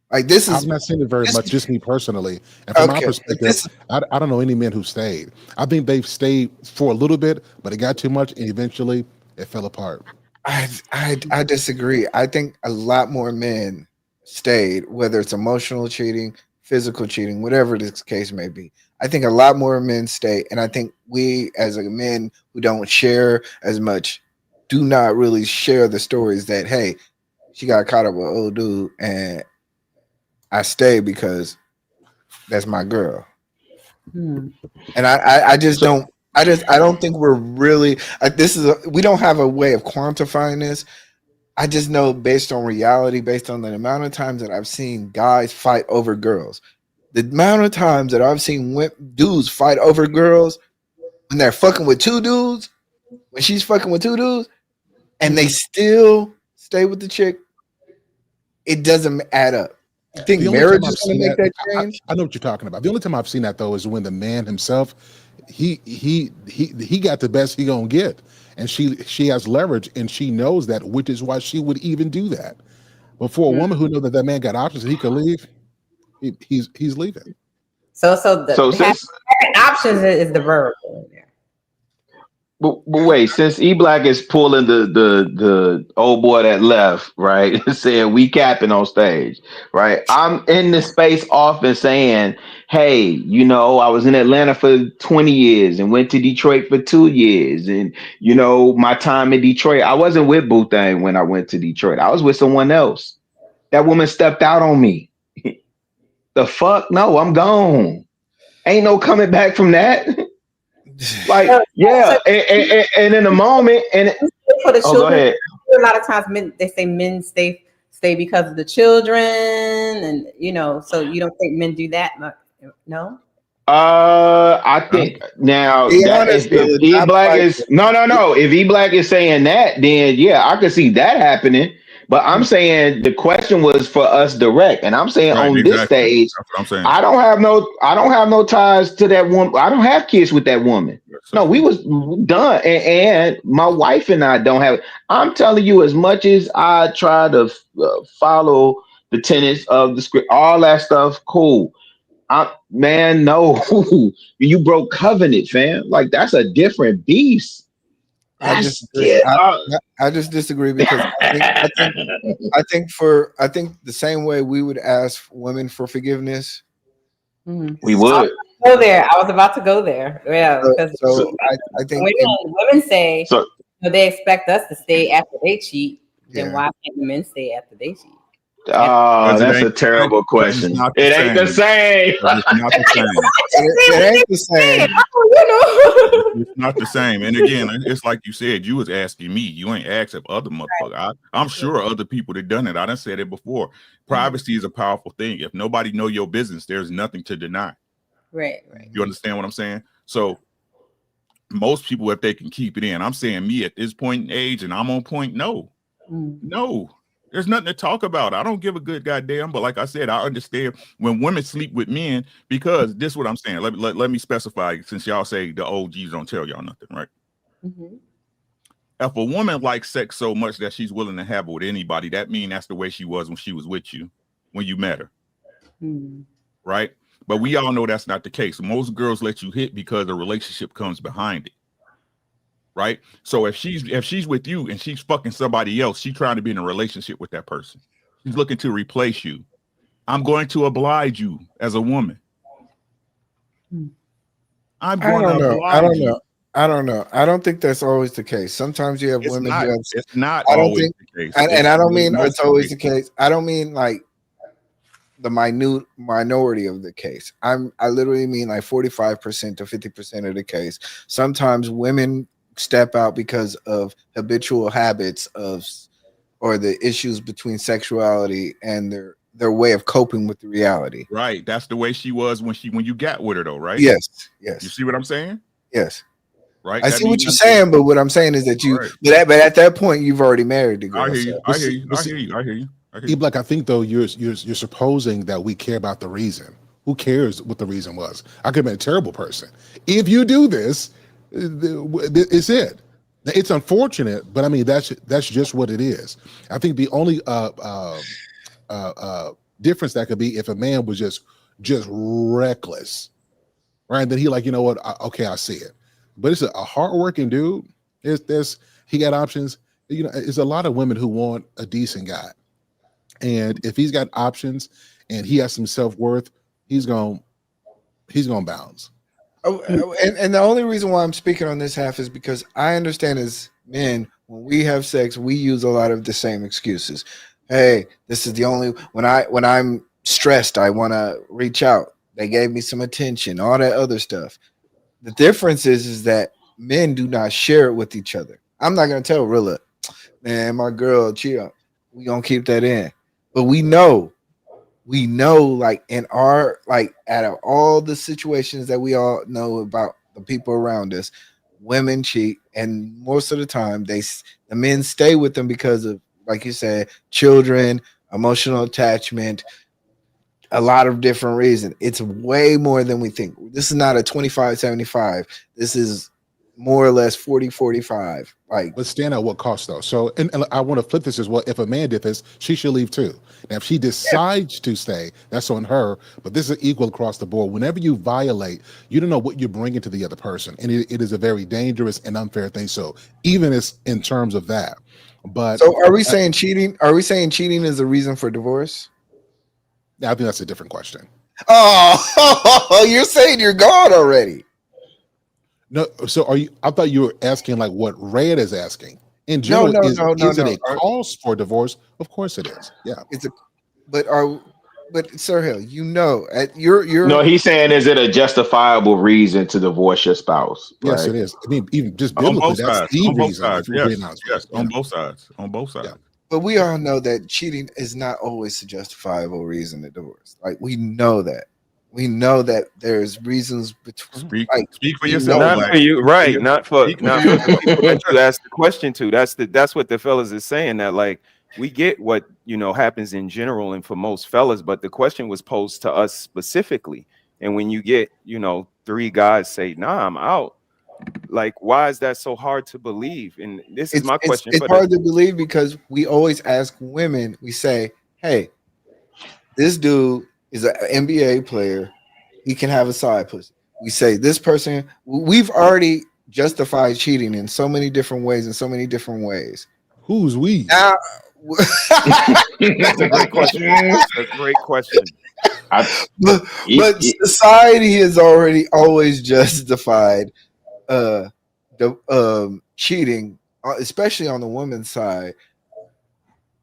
Like this is. I've not seen it very much, just me personally. And from my perspective, I don't know any men who stayed. I think they've stayed for a little bit, but it got too much, and eventually it fell apart. I disagree. I think a lot more men stayed, whether it's emotional cheating, physical cheating, whatever this case may be. I think a lot more men stay, and I think we, as men who don't share as much, do not really share the stories that, hey, she got caught up with an old dude, and I stay because that's my girl. And I just don't. I don't think we're really. We don't have a way of quantifying this. I just know based on reality, based on the amount of times that I've seen guys fight over girls, the amount of times that I've seen dudes fight over girls when they're fucking with two dudes, when she's fucking with two dudes, and they still stay with the chick, it doesn't add up. You think The only marriage time is I've going seen to make that I change? know what you're talking about. The only time I've seen that though is when the man himself, he got the best he gonna get, and she has leverage, and she knows that, which is why she would even do that. But for a woman who knows that man got options and he could leave, he's leaving. So So having since options is the verb. but wait, since E Black is pulling the old boy that left, right? Saying we capping on stage, right? I'm in the space often saying, hey, you know, I was in Atlanta for 20 years and went to Detroit for 2 years. And, you know, my time in Detroit, I wasn't with Boothang when I went to Detroit. I was with someone else. That woman stepped out on me. The fuck? No, I'm gone. Ain't no coming back from that. Like, yeah, and in a moment, and For the oh, go children, ahead. a lot of times they say men stay because of the children, and you know, so you don't think men do that? No. I think now Be that honest, if Willa, E not Black like is no, if E Black is saying that, then yeah, I could see that happening. But I'm saying the question was for us direct, and I'm saying Right, on this exactly. stage, That's what I'm saying. I don't have no ties to that woman. I don't have kids with that woman. No, we was done, and my wife and I don't have. I'm telling you, as much as I try to follow the tenets of the script, all that stuff, cool. Man, no, you broke covenant, fam. Like that's a different beast. I That's disagree. I just disagree because I think the same way we would ask women for forgiveness. We would go there. I was about to go there. Yeah, because I think women say so. They expect us to stay after they cheat. Then why can't the men stay after they cheat? Oh, Because that's a terrible question. It ain't the same. It's not the same. It ain't the same. It's not the same. And again, it's like you said, you was asking me. You ain't asked if other motherfuckers. I'm sure other people that done it. I done said it before. Privacy is a powerful thing. If nobody know your business, there's nothing to deny. Right. You understand what I'm saying? So most people, if they can keep it in, I'm saying me at this point in age, and I'm on point. No. There's nothing to talk about. I don't give a good goddamn. But like I said, I understand when women sleep with men because this is what I'm saying. Let me specify, since y'all say the OGs don't tell y'all nothing, right? If a woman likes sex so much that she's willing to have it with anybody, that means that's the way she was when she was with you, when you met her, right? But we all know that's not the case. Most girls let you hit because the relationship comes behind it. Right. So if she's with you and she's fucking somebody else, she's trying to be in a relationship with that person. She's looking to replace you. I'm going to oblige you as a woman. I don't know. I don't think that's always the case. Sometimes you have women who have. It's not I don't always think, the case. and I don't mean Most it's always the case. I don't mean like the minority of the case. I literally mean like 45% to 50% of the case. Sometimes women step out because of habitual habits or the issues between sexuality and their way of coping with the reality. Right. That's the way she was when you got with her though, right? Yes. You see what I'm saying? Yes. Right. I see what you're saying, but what I'm saying is that but at that point you've already married the girl. I hear you. E-Black, I think though you're supposing that we care about the reason. Who cares what the reason was? I could have been a terrible person. If you do this, it's it. It's unfortunate, but I mean that's just what it is. I think the only difference that could be if a man was just reckless, right? And then he like, you know what? I see it. But it's a hardworking dude. He got options. You know, it's a lot of women who want a decent guy. And if he's got options and he has some self-worth, he's gonna bounce. And the only reason why I'm speaking on this half is because I understand as men, when we have sex, we use a lot of the same excuses. Hey, this is the only when I'm stressed, I want to reach out. They gave me some attention, all that other stuff. The difference is that men do not share it with each other. I'm not gonna tell Rilla, man, my girl, chill. We gonna keep that in. But we know, like in our out of all the situations that we all know about the people around us, women cheat, and most of the time the men stay with them because of, like you said, children, emotional attachment, a lot of different reasons. It's way more than we think. This is not a 25-75. This is more or less 40-45. Like, but stand at what cost though? So, and I want to flip this as well. If a man did this, she should leave too. Now, if she decides to stay, that's on her. But this is equal across the board. Whenever you violate, you don't know what you're bringing to the other person, and it is a very dangerous and unfair thing. So, even as in terms of that, but so are we saying cheating? Are we saying cheating is a reason for divorce? I think that's a different question. Oh, you're saying you're gone already. No, so are you? I thought you were asking like what Red is asking. In general, is it a cause for divorce? Of course it is. Yeah, it's a. But Sir Hill, you know, at you're. No, he's saying, is it a justifiable reason to divorce your spouse? Yes, right? it is. I mean, even just On biblically, both that's sides. the On both reason. sides. If we're Yes. being honest. Yes. Yeah. On both sides. On both sides. Yeah. But we all know that cheating is not always a justifiable reason to divorce. Like, we know that. We know that there's reasons between. Speak for you yourself. know Not for you, right? Not for Speak not for the people that you asked the question to. That's what the fellas is saying. That like we get what happens in general and for most fellas, but the question was posed to us specifically. And when you get 3 guys say, "Nah, I'm out," like why is that so hard to believe? And this is my question. It's hard to believe because we always ask women. We say, "Hey, this dude is an NBA player. He can have a side pussy." We say this person. We've already justified cheating in so many different ways. Who's we? Now, That's a great question. That's a great question. but society has always justified cheating, especially on the women's side.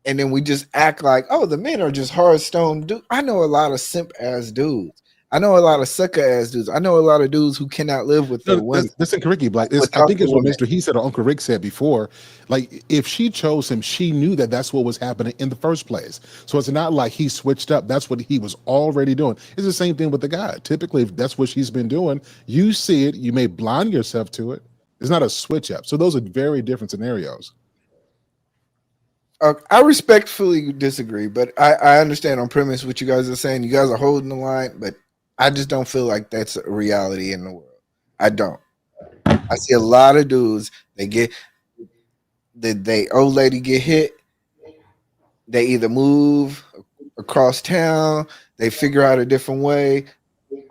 And then we just act like, oh, the men are just hard stone dudes. I know a lot of simp ass dudes. I know a lot of sucker ass dudes. I know a lot of dudes who cannot live with their women. Listen, Ricky Black. I think it's what Mr. He said or Uncle Rick said before. Like, if she chose him, she knew that that's what was happening in the first place. So it's not like he switched up. That's what he was already doing. It's the same thing with the guy. Typically, if that's what she's been doing, you see it. You may blind yourself to it. It's not a switch up. So those are very different scenarios. I respectfully disagree, but I understand on premise what you guys are saying. You guys are holding the line, but I just don't feel like that's a reality in the world. I don't. I see a lot of dudes. They old lady get hit. They either move across town. They figure out a different way.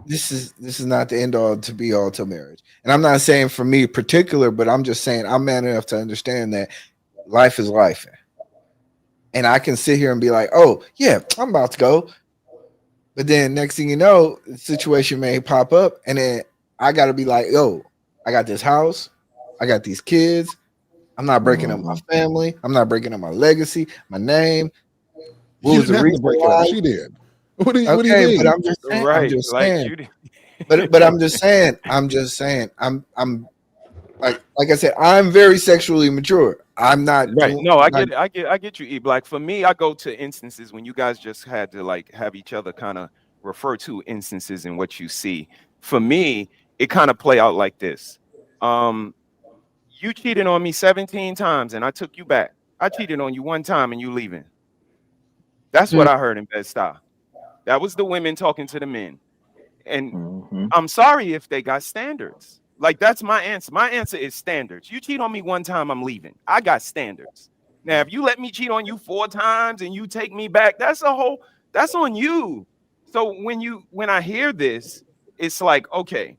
This is not the end all to be all to marriage. And I'm not saying for me particular, but I'm just saying I'm man enough to understand that life is life. And I can sit here and be like, oh, yeah, I'm about to go. But then next thing you know, the situation may pop up. And then I got to be like, yo, I got this house. I got these kids. I'm not breaking up my family. I'm not breaking up my legacy, my name. What was the reason break it up? She did. What do you mean? But I'm just saying. Right, I'm just like saying. But I'm just saying. I'm like I said, I'm very sexually mature. I'm not right. No, I get you, E Black. For me, I go to instances when you guys just had to like have each other kind of refer to instances in what you see. For me, it kind of play out like this. You cheated on me 17 times and I took you back. I cheated on you 1 time and you leaving. That's what I heard in Bed-Stuy. That was the women talking to the men. And I'm sorry if they got standards. Like, that's my answer. My answer is standards. You cheat on me 1 time, I'm leaving. I got standards. Now, if you let me cheat on you 4 times and you take me back, that's on you. So when I hear this, it's like, okay,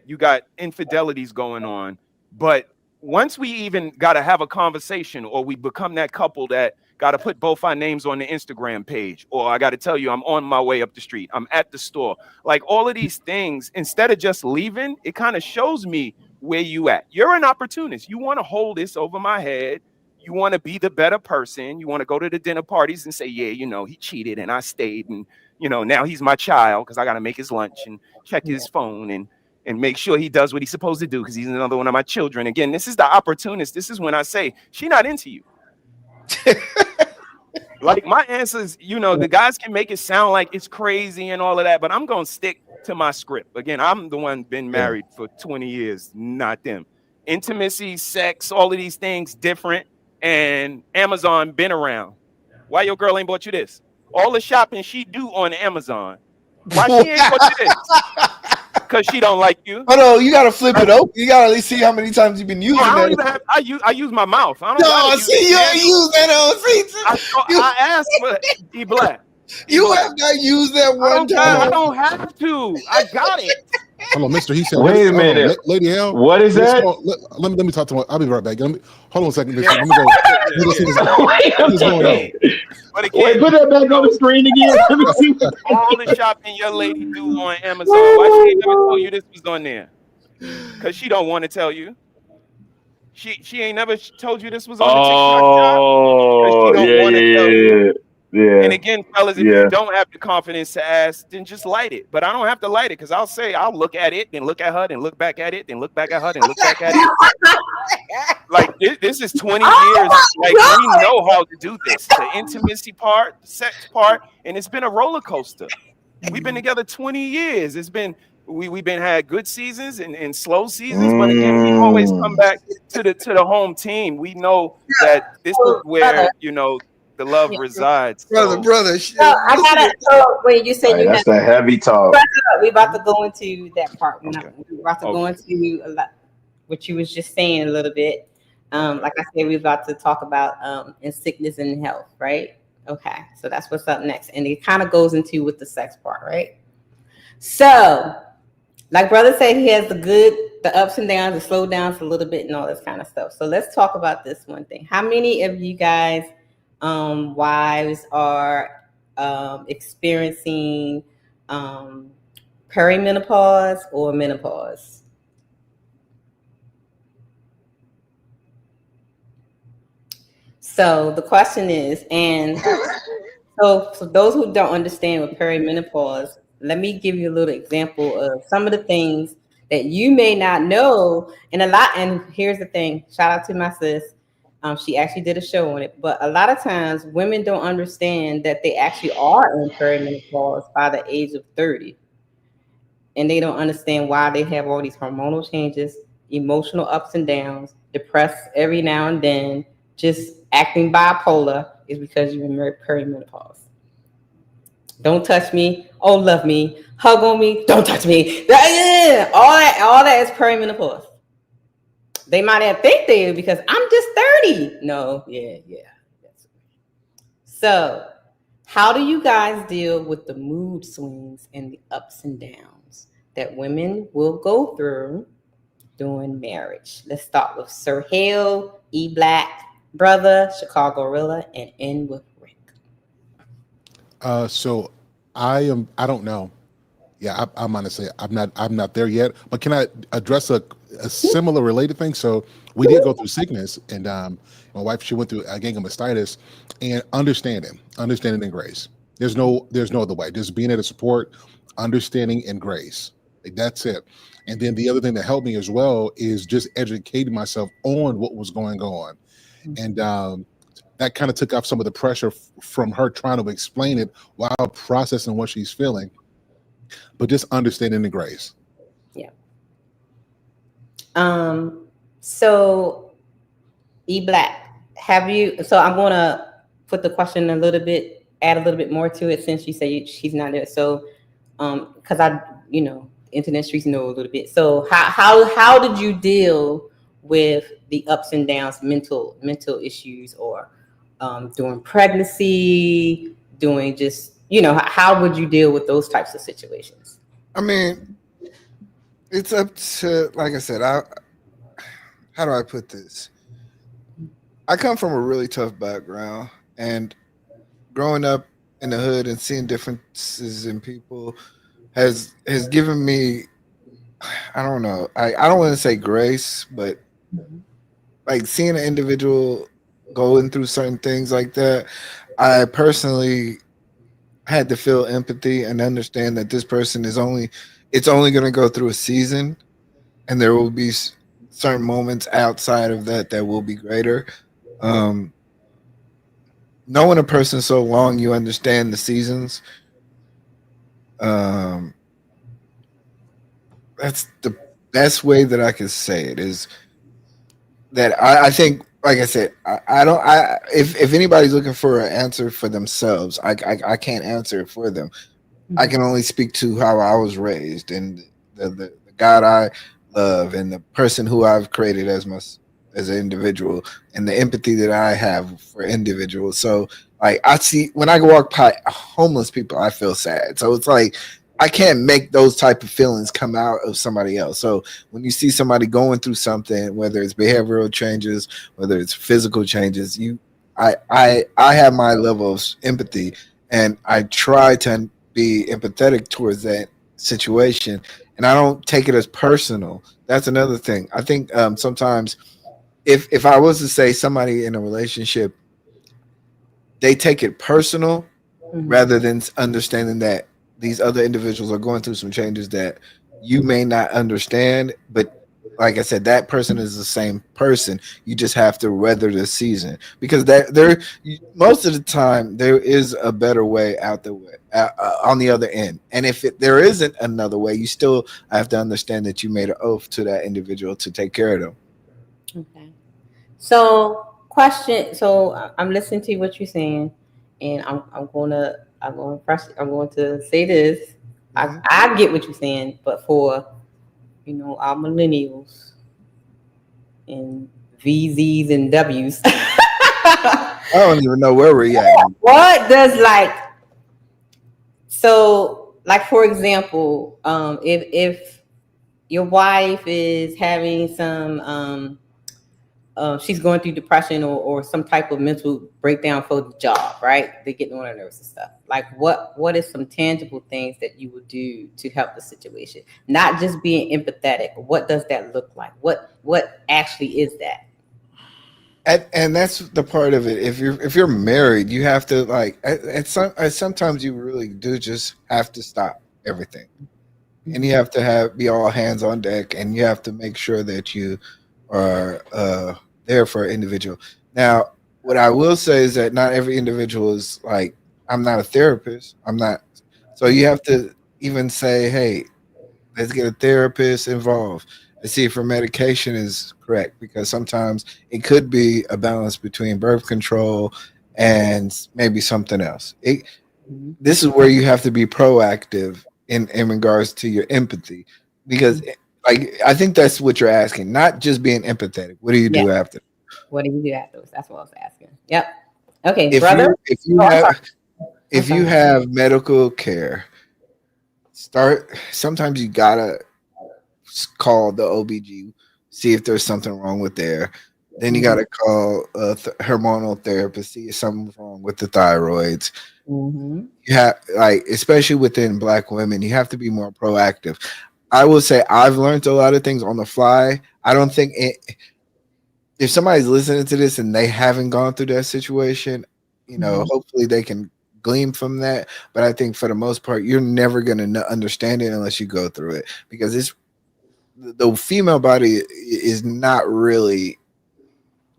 you got infidelities going on. But once we even got to have a conversation or we become that couple that got to put both our names on the Instagram page, or I got to tell you I'm on my way up the street, I'm at the store, like all of these things, instead of just leaving, it kind of shows me where you at. You're an opportunist. You want to hold this over my head. You want to be the better person. You want to go to the dinner parties and say, yeah, he cheated and I stayed. And, now he's my child because I got to make his lunch and check his phone and make sure he does what he's supposed to do because he's another one of my children. Again, this is the opportunist. This is when I say, she not into you. Like, my answer is, the guys can make it sound like it's crazy and all of that, but I'm going to stick to my script. Again, I'm the one been married for 20 years, not them. Intimacy, sex, all of these things different. And Amazon been around. Why your girl ain't bought you this? all the shopping she do on Amazon. Why she ain't go to this? Because she don't like you. Oh no, you gotta flip it open. You gotta at least see how many times you've been using I don't that. even have. I use my mouth. I don't. No, gotta use see, you ain't use that on I asked for D Black. You have not used that one time. I don't have to. I got it. Hold on, Mister. He said, Wait a minute. Lady L. What is that? Let me talk to him. I'll be right back. Hold on a second, Mister. Let me go. What's going on? But again, Wait, put that back on the screen again. Let me see. All the shopping your lady do on Amazon. Why she ain't never told you this was on there? Because she don't want to tell you. She ain't never told you this was on the TikTok shop. Oh, She don't want to tell you. Yeah. And again, fellas, if you don't have the confidence to ask, then just light it. But I don't have to light it because I'll look at it, then look at her, then look back at it, then look back at her, then look back at it. Like this is 20 years. Like we know how to do this. The intimacy part, the sex part, and it's been a roller coaster. We've been together 20 years. It's been we've been had good seasons and slow seasons, but again, we always come back to the home team. We know that this is where the love resides. Brother. So I gotta. So wait, you said you That's had the heavy talk. We about to go into that part. We're about to go into a lot, what you was just saying a little bit. Like I said, we're about to talk about in sickness and health, right? Okay, so that's what's up next, and it kind of goes into with the sex part, right? So, like brother said, he has the ups and downs, the slow downs a little bit, and all this kind of stuff. So let's talk about this one thing. How many of you guys? Wives are experiencing perimenopause or menopause. So the question is, and so for those who don't understand what perimenopause, let me give you a little example of some of the things that you may not know. And here's the thing, shout out to my sis. She actually did a show on it, but a lot of times women don't understand that they actually are in perimenopause by the age of 30. And they don't understand why they have all these hormonal changes, emotional ups and downs, depressed every now and then, just acting bipolar is because you're in perimenopause. Don't touch me. Oh, love me. Hug on me. Don't touch me. All that is perimenopause. They might have think they do because I'm just 30. No, yeah. So, how do you guys deal with the mood swings and the ups and downs that women will go through during marriage? Let's start with Sir Hale, E Black, Brother, Chicago Gorilla, and end with Rick. So I don't know. Yeah, I'm honestly, I'm not there yet. But can I address a similar related thing? So we did go through sickness, and my wife, she went through gangliositis, and understanding and grace. There's no other way. Just being able to support, understanding and grace. Like, that's it. And then the other thing that helped me as well is just educating myself on what was going on, and that kind of took off some of the pressure from her trying to explain it while processing what she's feeling. But just understanding the grace. Yeah. So E Black, have you? So I'm gonna put the question a little bit, add a little bit more to it since you say she's not there. So, because internet streets know a little bit. So how did you deal with the ups and downs, mental issues, or during pregnancy, doing just how would you deal with those types of situations? I mean, it's up to, like I said, how do I put this? I come from a really tough background, and growing up in the hood and seeing differences in people has given me, I don't know, I don't want to say grace, but like seeing an individual going through certain things like that, I personally had to feel empathy and understand that this person it's only going to go through a season, and there will be certain moments outside of that will be greater. Knowing a person so long, you understand the seasons. That's the best way that I can say it, is that I think like I said, I don't. If anybody's looking for an answer for themselves, I can't answer it for them. I can only speak to how I was raised and the God I love and the person who I've created as an individual and the empathy that I have for individuals. So like I see when I walk by homeless people, I feel sad. So it's like I can't make those type of feelings come out of somebody else. So when you see somebody going through something, whether it's behavioral changes, whether it's physical changes, I have my level of empathy and I try to be empathetic towards that situation and I don't take it as personal. That's another thing. I think sometimes if I was to say somebody in a relationship, they take it personal rather than understanding that these other individuals are going through some changes that you may not understand. But like I said, that person is the same person. You just have to weather the season because most of the time there is a better way out the way on the other end. And if there isn't another way, you still have to understand that you made an oath to that individual to take care of them. Okay. So I'm listening to what you're saying, and I'm going to say this. I get what you're saying, but for our millennials and VZs and Ws, I don't even know where we're at. What does for example, if your wife is having some she's going through depression or some type of mental breakdown for the job, right? They get on her nerves and stuff. Like what is some tangible things that you would do to help the situation? Not just being empathetic. What does that look like? What actually is that? And that's the part of it. If you're married, you have to sometimes you really do just have to stop everything, and you have to be all hands on deck, and you have to make sure that you are there for an individual. Now, what I will say is that not every individual is like, I'm not a therapist. I'm not. So you have to even say, hey, let's get a therapist involved and see if her medication is correct, because sometimes it could be a balance between birth control and maybe something else. This is where you have to be proactive in regards to your empathy, because I think that's what you're asking, not just being empathetic. What do you do after? What do you do afterwards? That's what I was asking. Yep. Okay, brother. If you have medical care, sometimes you gotta call the OBG, see if there's something wrong with there. Then you gotta call a hormonal therapist, see if something's wrong with the thyroids. You have especially within Black women, you have to be more proactive. I will say I've learned a lot of things on the fly. I don't think if somebody's listening to this and they haven't gone through that situation, hopefully they can glean from that. But I think for the most part, you're never going to understand it unless you go through it, because the female body is not really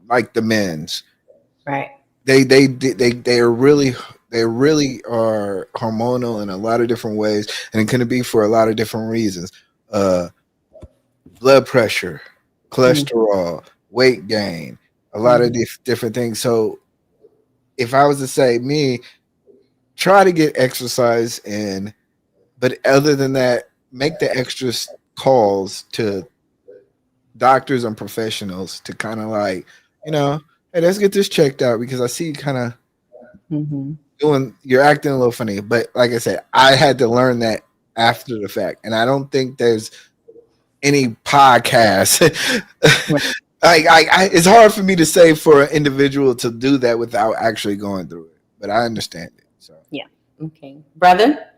like the men's. Right. They really are hormonal in a lot of different ways, and it can be for a lot of different reasons. Blood pressure, cholesterol, weight gain, a lot of different things. So if I was to say me, try to get exercise in, but other than that, make the extra calls to doctors and professionals to kind of hey, let's get this checked out, because I see you kind of you're acting a little funny. But like I said, I had to learn that after the fact, and I don't think there's any podcast. It's hard for me to say for an individual to do that without actually going through it, but I understand it. So yeah, okay, brother.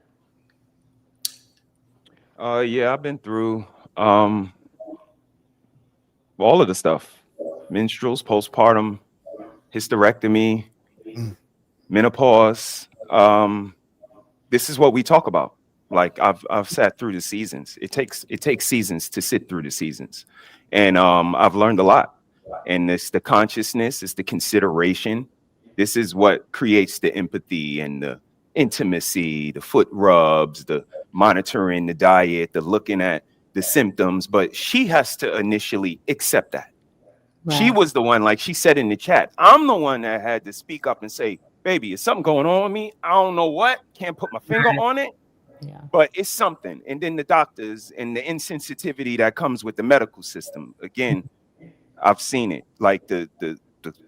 Yeah, I've been through all of the stuff: menstruals, postpartum, hysterectomy, menopause. This is what we talk about. Like I've sat through the seasons. It takes seasons to sit through the seasons, and I've learned a lot. And it's the consciousness, it's the consideration. This is what creates the empathy and the intimacy, the foot rubs, the monitoring the diet, the looking at the symptoms. But she has to initially accept that. She was the one, like she said in the chat, I'm the one that had to speak up and say, baby, is something going on with me? I don't know what, can't put my finger on it, but it's something. And then the doctors and the insensitivity that comes with the medical system. Again, I've seen it, like the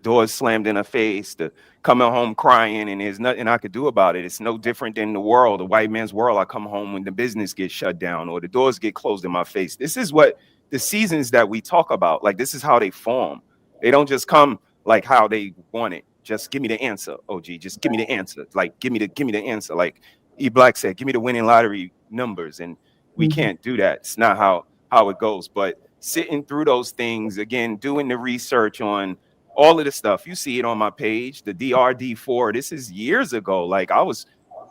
doors slammed in her face, the coming home crying, and there's nothing I could do about it. It's no different than the world, the white man's world. I come home when the business gets shut down or the doors get closed in my face. This is what the seasons that we talk about, like this is how they form. They don't just come like how they want it. Just give me the answer, OG. Just give me the answer. Like give me the answer. Like E Black said, give me the winning lottery numbers, and we can't do that. It's not how it goes. But sitting through those things again, doing the research on all of the stuff, you see it on my page, the DRD4. This is years ago. Like I was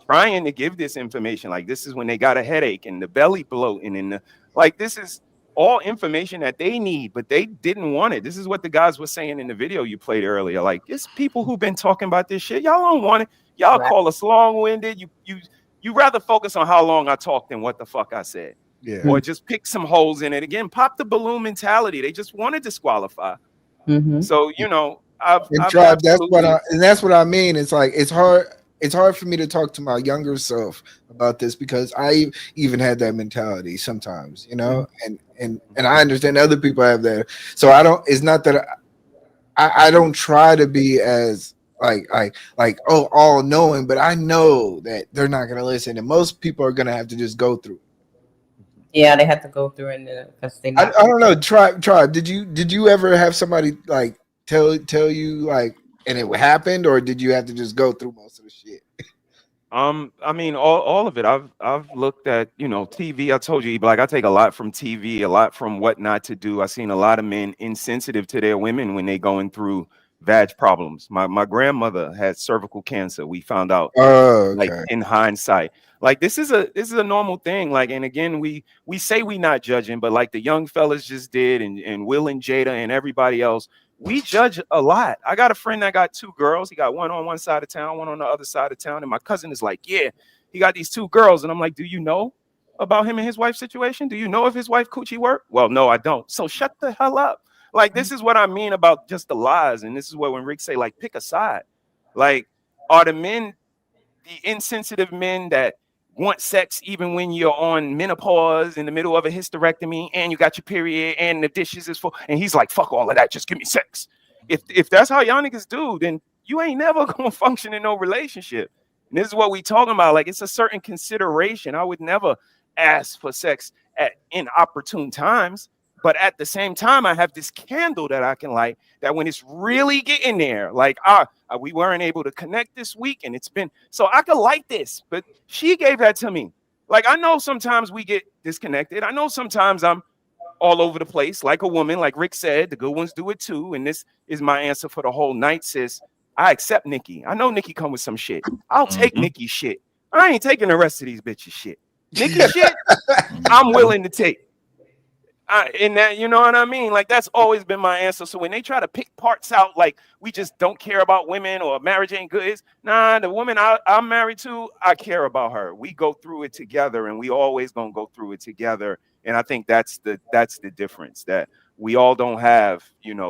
trying to give this information. Like this is when they got a headache and the belly bloating and like this is all information that they need, but they didn't want it. This is what the guys were saying in the video you played earlier. Like it's people who've been talking about this shit. Y'all don't want it. Y'all call us long-winded. You rather focus on how long I talked than what the fuck I said. Yeah. Or just pick some holes in it. Again, pop the balloon mentality. They just want to disqualify. So I've tried. That's what I mean. It's like it's hard for me to talk to my younger self about this because I even had that mentality sometimes, and I understand other people have that. So it's not that I don't try to be as like all knowing, but I know that they're not going to listen, and most people are going to have to just go through. Yeah, they have to go through it because they. I don't know. Tribe. Did you ever have somebody like tell you like, and it happened, or did you have to just go through most of the shit? I mean, all of it. I've looked at, TV. I told you, like, I take a lot from TV, a lot from what not to do. I've seen a lot of men insensitive to their women when they going through vag problems. My grandmother had cervical cancer. We found out, like in hindsight. Like this is a normal thing. Like, and again, we say we not judging, but like the young fellas just did, and Will and Jada and everybody else, we judge a lot. I got a friend that got 2 girls. He got one on one side of town, one on the other side of town. And my cousin is like, yeah, he got these 2 girls. And I'm like, do you know about him and his wife's situation? Do you know if his wife coochie work? Well, no, I don't. So shut the hell up. Like, this is what I mean about just the lies. And this is what when Rick say, like, pick a side. Like, are the men, the insensitive men that want sex even when you're on menopause in the middle of a hysterectomy and you got your period and the dishes is full, and he's like, fuck all of that, just give me sex. If that's how y'all niggas do, then you ain't never gonna function in no relationship. And this is what we talking about. Like, it's a certain consideration. I would never ask for sex at inopportune times, but at the same time, I have this candle that I can light that when it's really getting there, like we weren't able to connect this week, and it's been so I could light this, but she gave that to me. Like, I know sometimes we get disconnected. I know sometimes I'm all over the place, like a woman, like Rick said, the good ones do it too. And this is my answer for the whole night, sis. I accept Nikki. I know Nikki come with some shit. I'll take Nikki's shit. I ain't taking the rest of these bitches shit. Nikki shit, I'm willing to take. And that, you know what I mean? Like, that's always been my answer. So when they try to pick parts out, like we just don't care about women or marriage ain't good, it's nah, the woman I'm married to, I care about her. We go through it together, and we always gonna go through it together. And I think that's the difference, that we all don't have,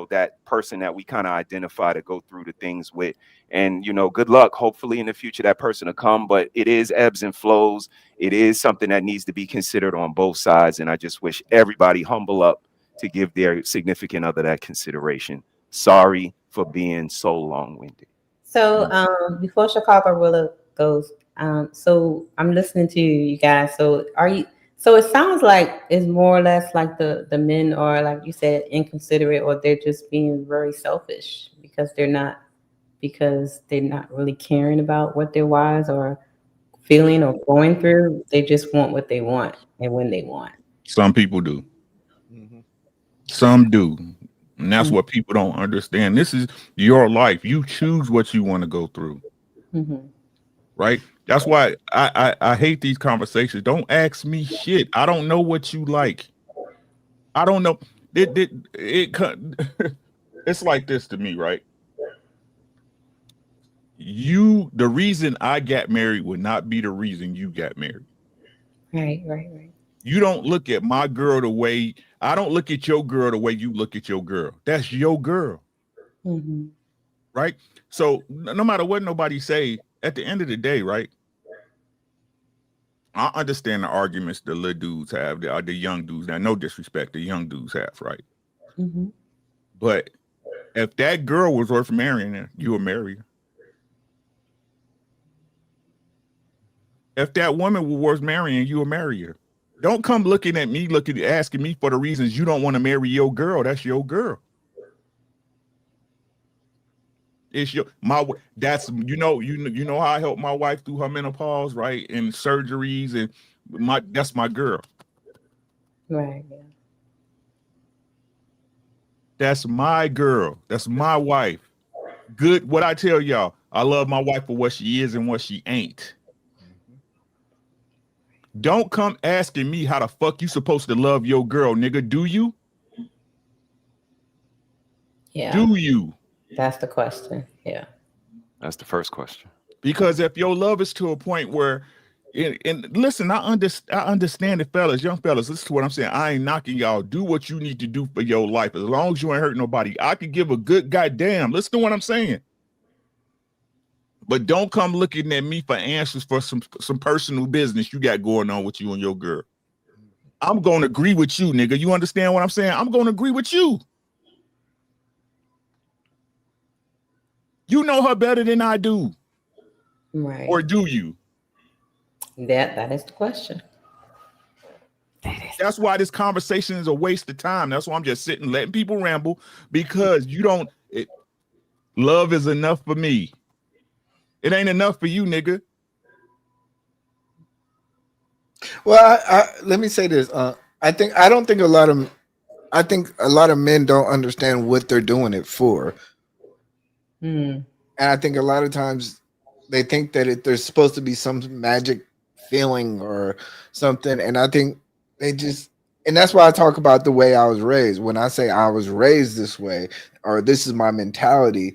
that person that we kind of identify to go through the things with. And, good luck. Hopefully in the future that person will come, but it is ebbs and flows. It is something that needs to be considered on both sides. And I just wish everybody humble up to give their significant other that consideration. Sorry for being so long-winded. So before Chicago Willa goes, so I'm listening to you guys. So so it sounds like it's more or less like the men are, like you said, inconsiderate, or they're just being very selfish because they're not really caring about what their wives are feeling or going through. They just want what they want and when they want. Some people do. Some do. And that's what people don't understand. This is your life. You choose what you want to go through. Right? That's why I hate these conversations. Don't ask me shit. I don't know what you like. I don't know. It's like this to me, right? The reason I got married would not be the reason you got married. Right. You don't look at my girl the way I don't look at your girl the way you look at your girl. That's your girl. Mm-hmm. Right? So no matter what nobody say, at the end of the day, right? I understand the arguments the little dudes have, the young dudes. Now, no disrespect, the young dudes have, right? Mm-hmm. But if that girl was worth marrying, you would marry her. If that woman was worth marrying, you would marry her. Don't come looking at me, asking me for the reasons you don't want to marry your girl. That's your girl. It's that's you know how I help my wife through her menopause, right? And surgeries, and that's my girl. Right. Yeah. That's my girl. That's my wife. Good. What I tell y'all, I love my wife for what she is and what she ain't. Don't come asking me how the fuck you supposed to love your girl, nigga. Do you? Yeah. Do you? That's the question. Yeah. That's the first question. Because if your love is to a point where, and listen, I understand it, fellas, young fellas. Listen to what I'm saying. I ain't knocking y'all. Do what you need to do for your life. As long as you ain't hurt nobody, I could give a good goddamn. Listen to what I'm saying. But don't come looking at me for answers for some personal business you got going on with you and your girl. I'm going to agree with you, nigga. You understand what I'm saying? I'm going to agree with you. You know her better than I do. Right. Or do you? That is the question. That's why this conversation is a waste of time. That's why I'm just sitting letting people ramble, because love is enough for me. It ain't enough for you, nigga. Well, let me say this. I think a lot of men don't understand what they're doing it for. Mm. And I think a lot of times they think that there's supposed to be some magic feeling or something. And I think and that's why I talk about the way I was raised. When I say I was raised this way, or this is my mentality,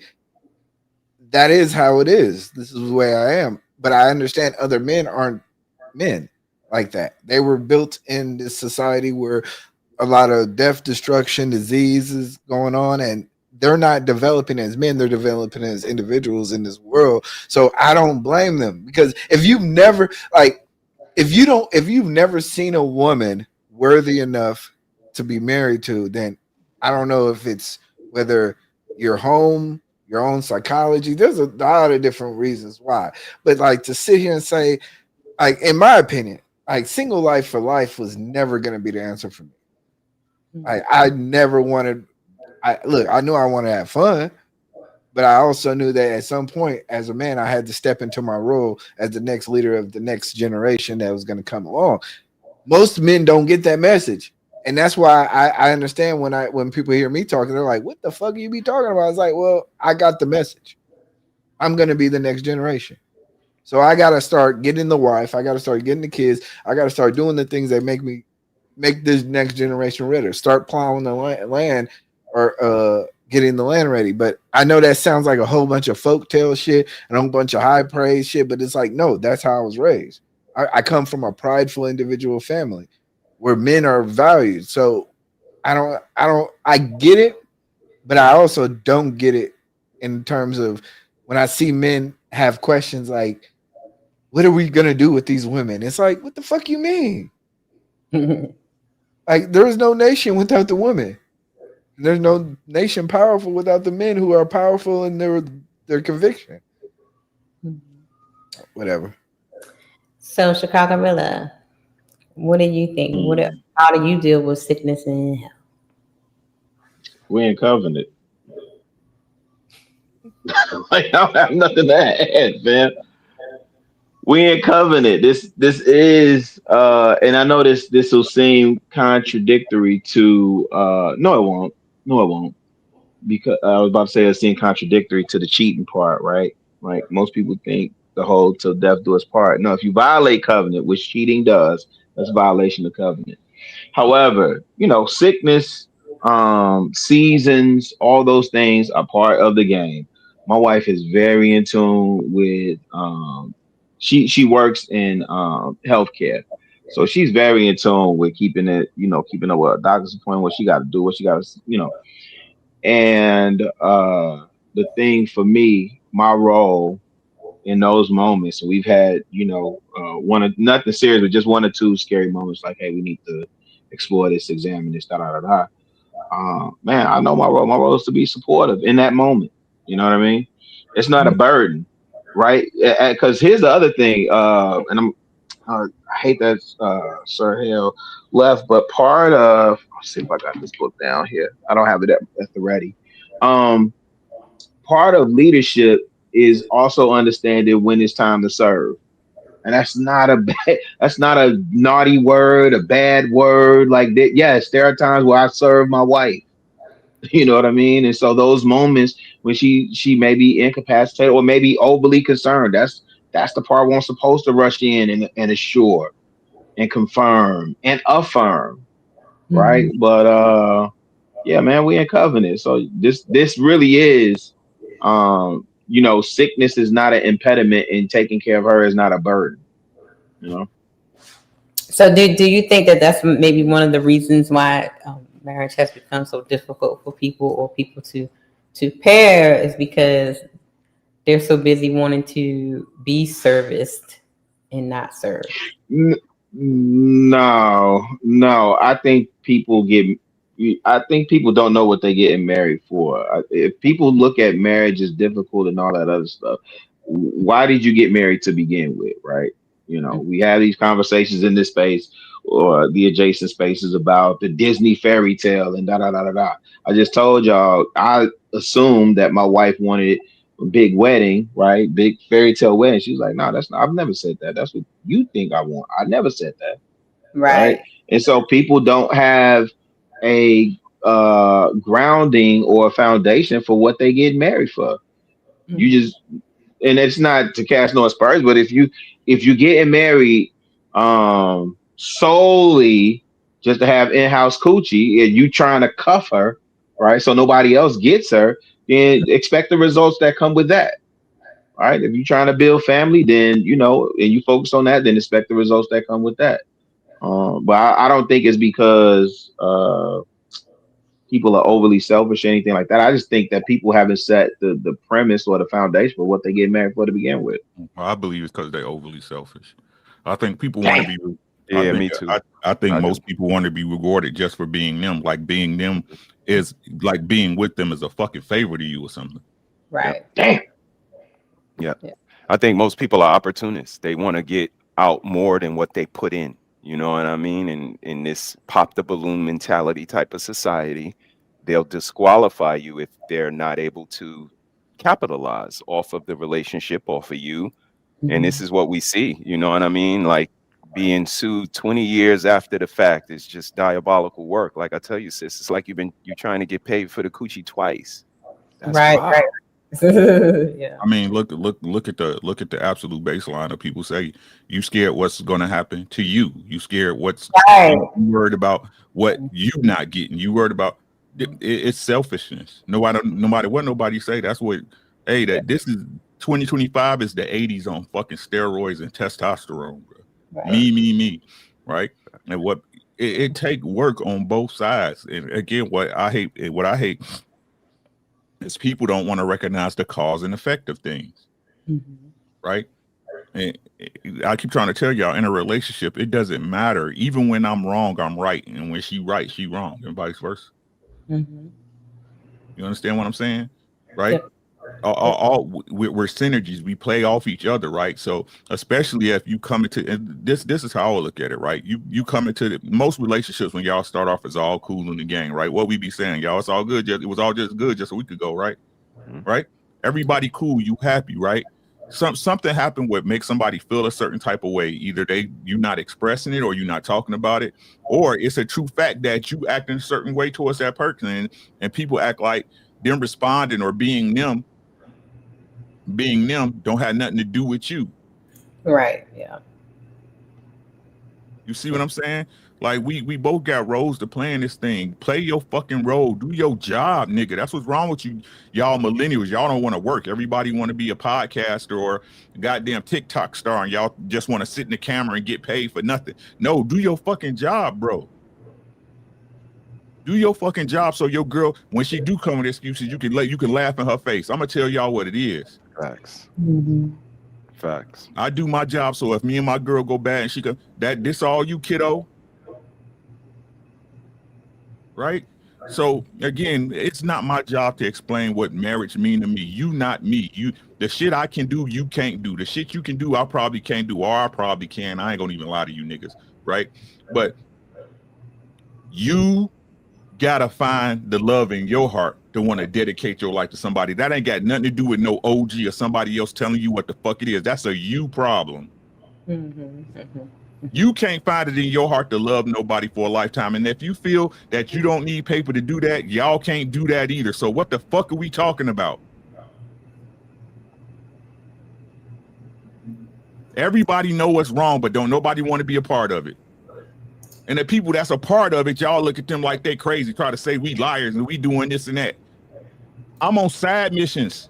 that is how it is. This is the way I am. But I understand other men aren't men like that. They were built in this society where a lot of death, destruction, disease is going on, and they're not developing as men, they're developing as individuals in this world. So I don't blame them, because if you've never seen a woman worthy enough to be married to, then I don't know if it's whether you're home, your own psychology. There's a lot of different reasons why. But like, to sit here and say, like, in my opinion, like, single life for life was never going to be the answer for me. I never wanted. I knew I wanted to have fun, but I also knew that at some point, as a man, I had to step into my role as the next leader of the next generation that was going to come along. Most men don't get that message, and that's why I understand when people hear me talking, they're like, "What the fuck are you be talking about?" I was like, "Well, I got the message. I'm going to be the next generation, so I got to start getting the wife. I got to start getting the kids. I got to start doing the things that make this next generation ready. Start plowing the land, or getting the land ready." But I know that sounds like a whole bunch of folktale shit and a whole bunch of high praise shit, but it's like, no, that's how I was raised. I come from a prideful individual family where men are valued. So I get it, but I also don't get it in terms of when I see men have questions like, what are we gonna do with these women? It's like, what the fuck you mean? Like, there is no nation without the women. There's no nation powerful without the men who are powerful in their conviction. Whatever. So, Chicago Rilla, what do you think? How do you deal with sickness and health? We in covenant. Like, I don't have nothing to add, man. We in covenant. This is and I know this will seem contradictory to no, it won't. No, it won't. Because I was about to say it seemed contradictory to the cheating part, right? Like, most people think the whole till death do us part. No, if you violate covenant, which cheating does, that's a violation of covenant. However, sickness, seasons, all those things are part of the game. My wife is very in tune with she works in healthcare. So she's very in tune with keeping it, keeping up with a doctor's appointment, what she got to do, what she got to, And the thing for me, my role in those moments, we've had, nothing serious, but just one or two scary moments. Like, hey, we need to explore this, examine this, da da da da. Man, I know my role. My role is to be supportive in that moment. You know what I mean? It's not a burden, right? Because here's the other thing, and I hate that Sir Hale left, but part of, let's see if I got this book down here. I don't have it at the ready. Part of leadership is also understanding when it's time to serve. And that's not that's not a naughty word, a bad word like that. Yes, there are times where I serve my wife. You know what I mean? And so those moments when she may be incapacitated or maybe overly concerned, that's the part where I'm supposed to rush in and assure and confirm and affirm, right? But yeah, man, we in covenant. So this really is sickness is not an impediment, and taking care of her is not a burden, So do you think that that's maybe one of the reasons why marriage has become so difficult for people or people to pair, is because they're so busy wanting to be serviced and not serve? No. I think people don't know what they're getting married for. If people look at marriage as difficult and all that other stuff, why did you get married to begin with, right? We have these conversations in this space or the adjacent spaces about the Disney fairy tale and da da da da da. I just told y'all I assumed that my wife wanted a big wedding, right? Big fairy tale wedding. She was like, no, that's not. I've never said that. That's what you think I want. I never said that, right? And so people don't have a grounding or a foundation for what they get married for. You just, and it's not to cast no aspersions, but if you getting married solely just to have in-house coochie and you trying to cuff her, right, so nobody else gets her, then expect the results that come with that. Right? If you're trying to build family, then and you focus on that, then expect the results that come with that. But I don't think it's because people are overly selfish or anything like that. I just think that people haven't set the premise or the foundation for what they get married for to begin with. Well, I believe it's because they're overly selfish. I think people want to be. Yeah, me too. I think most people want to be rewarded just for being them. Like being them is like being with them is a fucking favor to you or something. Right. Damn. Yeah. I think most people are opportunists. They want to get out more than what they put in. You know what I mean? And in this pop the balloon mentality type of society, they'll disqualify you if they're not able to capitalize off of the relationship, off of you. And this is what we see. You know what I mean? Like being sued 20 years after the fact is just diabolical work. Like I tell you, sis, it's like you're trying to get paid for the coochie twice. That's wild. Right. Yeah. I mean, look at the absolute baseline of people say you scared what's going to happen to you. You scared what's you worried about what you not getting. You worried about it's selfishness. Nobody say that's what. Hey, that this is 2025 is the 80s on fucking steroids and testosterone, bro. Right. Me, right? And what it take work on both sides. And again, what I hate is people don't want to recognize the cause and effect of things, right? And I keep trying to tell y'all, in a relationship, it doesn't matter. Even when I'm wrong, I'm right, and when she right, she wrong, and vice versa. You understand what I'm saying, right? Yep. We're synergies. We play off each other, right? So especially if you come into, and this is how I look at it, right? You come into most relationships when y'all start off as all cool in the gang, right? What we be saying, y'all, it's all good. It was all just good just a week ago, right? Right? Everybody cool, you happy, right? Something happened what makes somebody feel a certain type of way. Either you not expressing it or you not talking about it, or it's a true fact that you act in a certain way towards that person, and people act like them responding or being them don't have nothing to do with you. Right. Yeah. You see what I'm saying? Like we both got roles to play in this thing. Play your fucking role. Do your job, nigga. That's what's wrong with you, y'all millennials. Y'all don't want to work. Everybody want to be a podcaster or a goddamn TikTok star, and y'all just want to sit in the camera and get paid for nothing. No, do your fucking job, bro. Do your fucking job so your girl, when she do come with excuses, you can laugh in her face. I'm gonna tell y'all what it is. Facts. Facts. I do my job, so if me and my girl go bad and she go, this all you, kiddo. Right? So again, it's not my job to explain what marriage mean to me. You not me. The shit I can do, you can't do. The shit you can do, I probably can't do, or I probably can. I ain't gonna even lie to you niggas, right? But you gotta find the love in your heart to want to dedicate your life to somebody. That ain't got nothing to do with no OG or somebody else telling you what the fuck it is. That's a you problem. You can't find it in your heart to love nobody for a lifetime. And if you feel that you don't need paper to do that, y'all can't do that either. So what the fuck are we talking about? Everybody know what's wrong, but don't nobody want to be a part of it. And the people that's a part of it, y'all look at them like they crazy, try to say we liars and we doing this and that. I'm on side missions.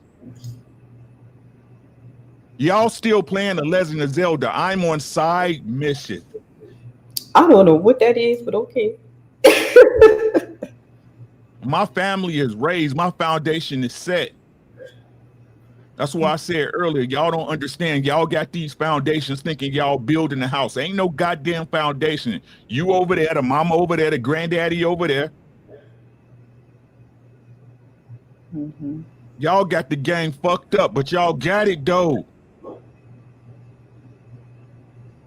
Y'all still playing The Legend of Zelda. I'm on side mission. I don't know what that is, but okay. My family is raised. My foundation is set. That's why I said earlier, y'all don't understand. Y'all got these foundations thinking y'all building the house. Ain't no goddamn foundation. You over there, the mama over there, the granddaddy over there. Y'all got the game fucked up, but y'all got it though.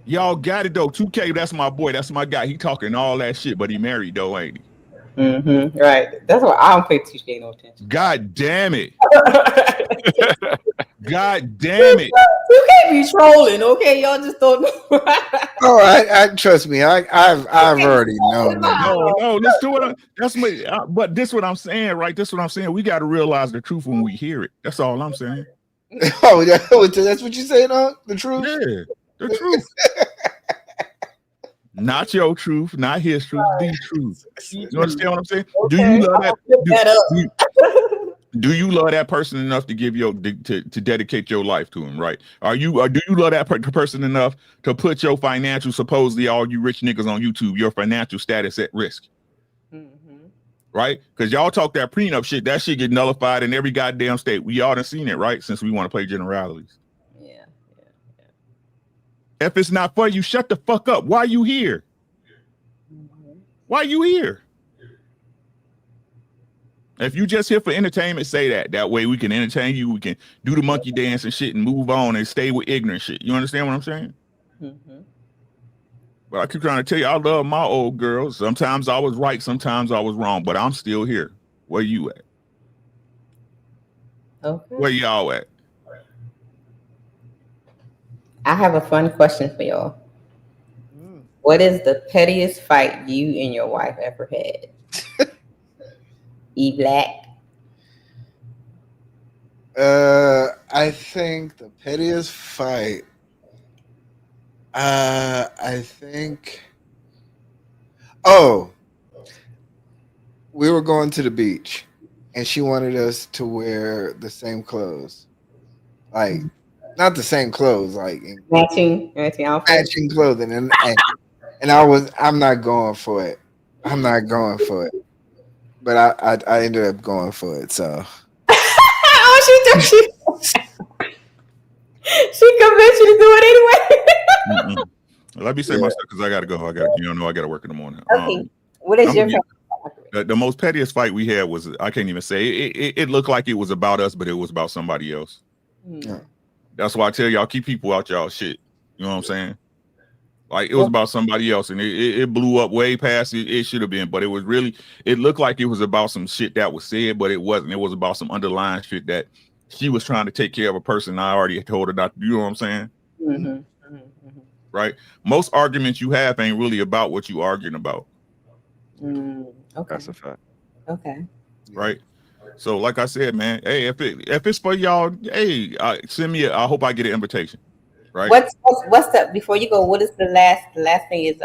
Y'all got it though. 2K, that's my boy. That's my guy. He talking all that shit, but he married though, ain't he? Right. That's why I don't pay 2K no attention. God damn it. God damn it. You can't be trolling, okay? Y'all just don't know. Oh, I trust me. I've already known that. No, listen to what but this what I'm saying, right? This what I'm saying. We got to realize the truth when we hear it. That's all I'm saying. Oh, that's what you saying, the truth? Yeah, the truth. Not your truth, not his truth, the truth. You understand what I'm saying? Okay. Do you love that? Do you love that person enough to give to dedicate your life to him? Right? Do you love that person enough to put your financial, supposedly all you rich niggas on YouTube, your financial status at risk? Right? Because y'all talk that prenup shit, that shit get nullified in every goddamn state. We all done seen it, right? Since we want to play generalities. If it's not for you, shut the fuck up. Why are you here? Why are you here? If you just here for entertainment, say that. That way we can entertain you. We can do the monkey dance and shit and move on and stay with ignorant shit. You understand what I'm saying? But I keep trying to tell you, I love my old girls. Sometimes I was right, sometimes I was wrong, but I'm still here. Where you at? Okay. Where y'all at? I have a fun question for y'all. What is the pettiest fight you and your wife ever had? E Black. I think the pettiest fight. I think. Oh, we were going to the beach, and she wanted us to wear the same clothes, like not the same clothes, like matching clothing, and I'm not going for it. I'm not going for it. But I ended up going for it. So. Oh, she convinced you to do it anyway. Let me say my stuff because I gotta go. I gotta work in the morning. Okay. What is your the most pettiest fight we had was, I can't even say it looked like it was about us, but it was about somebody else. That's why I tell y'all, keep people out y'all shit. You know what I'm saying? Like it was about somebody else, and it blew up way past it should have been. But it looked like it was about some shit that was said, but it wasn't. It was about some underlying shit that she was trying to take care of a person I already told her not to. You know what I'm saying? Right? Most arguments you have ain't really about what you arguing about. Okay. That's a fact. Okay. Right? So like I said, man, hey, if it's for y'all, hey, send me I hope I get an invitation. Right. What's the before you go? What is the last thing is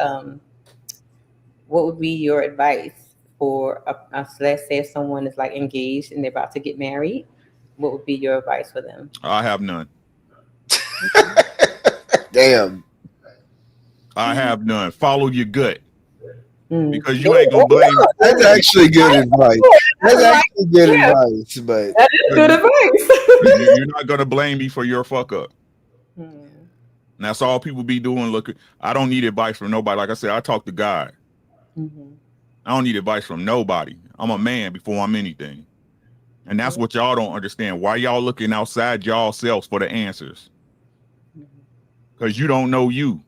what would be your advice for let's say if someone is like engaged and they're about to get married? What would be your advice for them? I have none. Damn. I have none. Follow your gut. Because you ain't gonna blame. That's actually good advice. That's actually good advice, but that is good advice. You're not gonna blame me for your fuck up. And that's all people be doing. Look, I don't need advice from nobody. Like I said, I talk to God. I don't need advice from nobody. I'm a man before I'm anything. And that's what y'all don't understand. Why y'all looking outside y'all selves for the answers? Because you don't know you.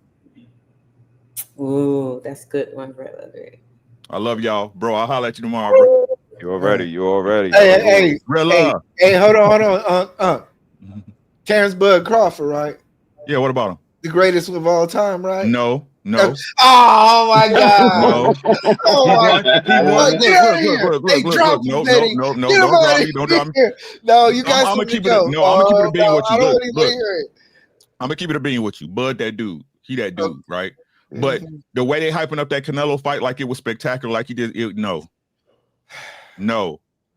Ooh, that's good one, brother. I love y'all, bro. I'll holler at you tomorrow, bro. You already. Hey, hold on. Terrence Bud Crawford, right? Yeah, what about him? The greatest of all time, right? No. Oh my God! No. He won. Look. No. Don't drop me. No, you guys. I'm gonna keep it. No, I'm gonna keep it a bean with you. I don't Look. hear it. I'm gonna keep it a bean with you. Bud, that dude. He that dude, right? But the way they hyping up that Canelo fight like it was spectacular, like he did, no.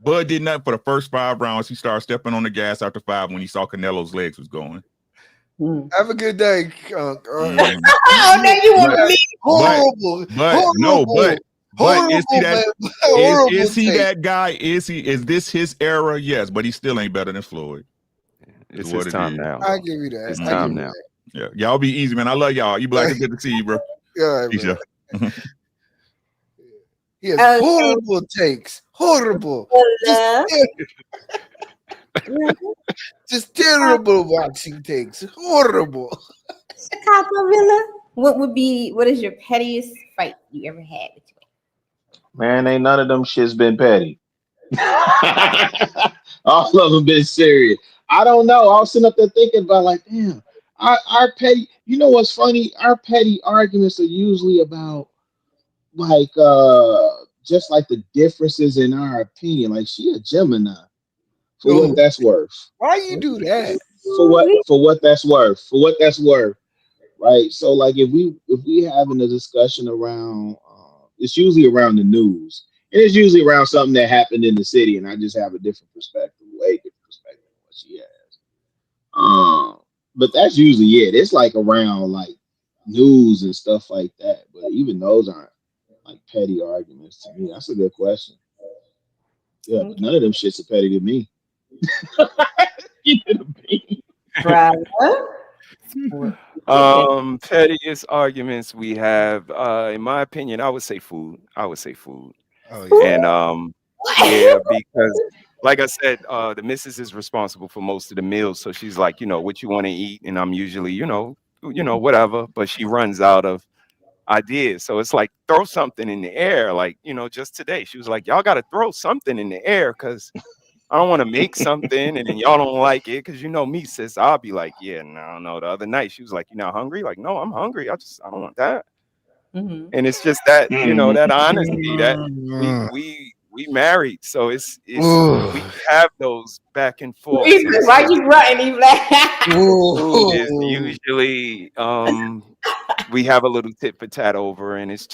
Bud did nothing for the first 5 rounds. He started stepping on the gas after 5 when he saw Canelo's legs was going. Have a good day. Oh, now you want to leave? Horrible. But is he that guy? Is this his era? Yes, but he still ain't better than Floyd. It's his time now. I give you that. It's time now. Yeah, y'all be easy, man. I love y'all. You black, it's good to see you, bro. Yeah, Peace, y'all. He has horrible takes. Horrible. Just terrible boxing takes. Horrible. Chicago Villa, what is your pettiest fight you ever had with you? Man, ain't none of them shits been petty. All of them been serious. I don't know. I was sitting up there thinking about like, damn, our petty. You know what's funny? Our petty arguments are usually about like just like the differences in our opinion. Like she a Gemini. For what that's worth. Why you do that? For what that's worth. For what that's worth. Right. So like if we having a discussion around it's usually around the news. And it's usually around something that happened in the city, and I just have a different perspective, way different perspective than what she has. But that's usually it. It's like around like news and stuff like that. But even those aren't like petty arguments to me. That's a good question. Yeah, but none of them shits are petty to me. Pettiest arguments we have, in my opinion, I would say food. Oh, yeah. And yeah, because like I said, the missus is responsible for most of the meals. So she's like, what you want to eat, and I'm usually, whatever. But she runs out of ideas. So it's like throw something in the air. Like, just today, she was like, y'all got to throw something in the air because I don't want to make something and then y'all don't like it because me, sis. I'll be like, yeah, no. The other night she was like, you not hungry? Like, no, I'm hungry. I don't want that. And it's just that, that honesty that we married. So it's we have those back and forth. Why you grunting? Food is usually we have a little tit for tat over, and it's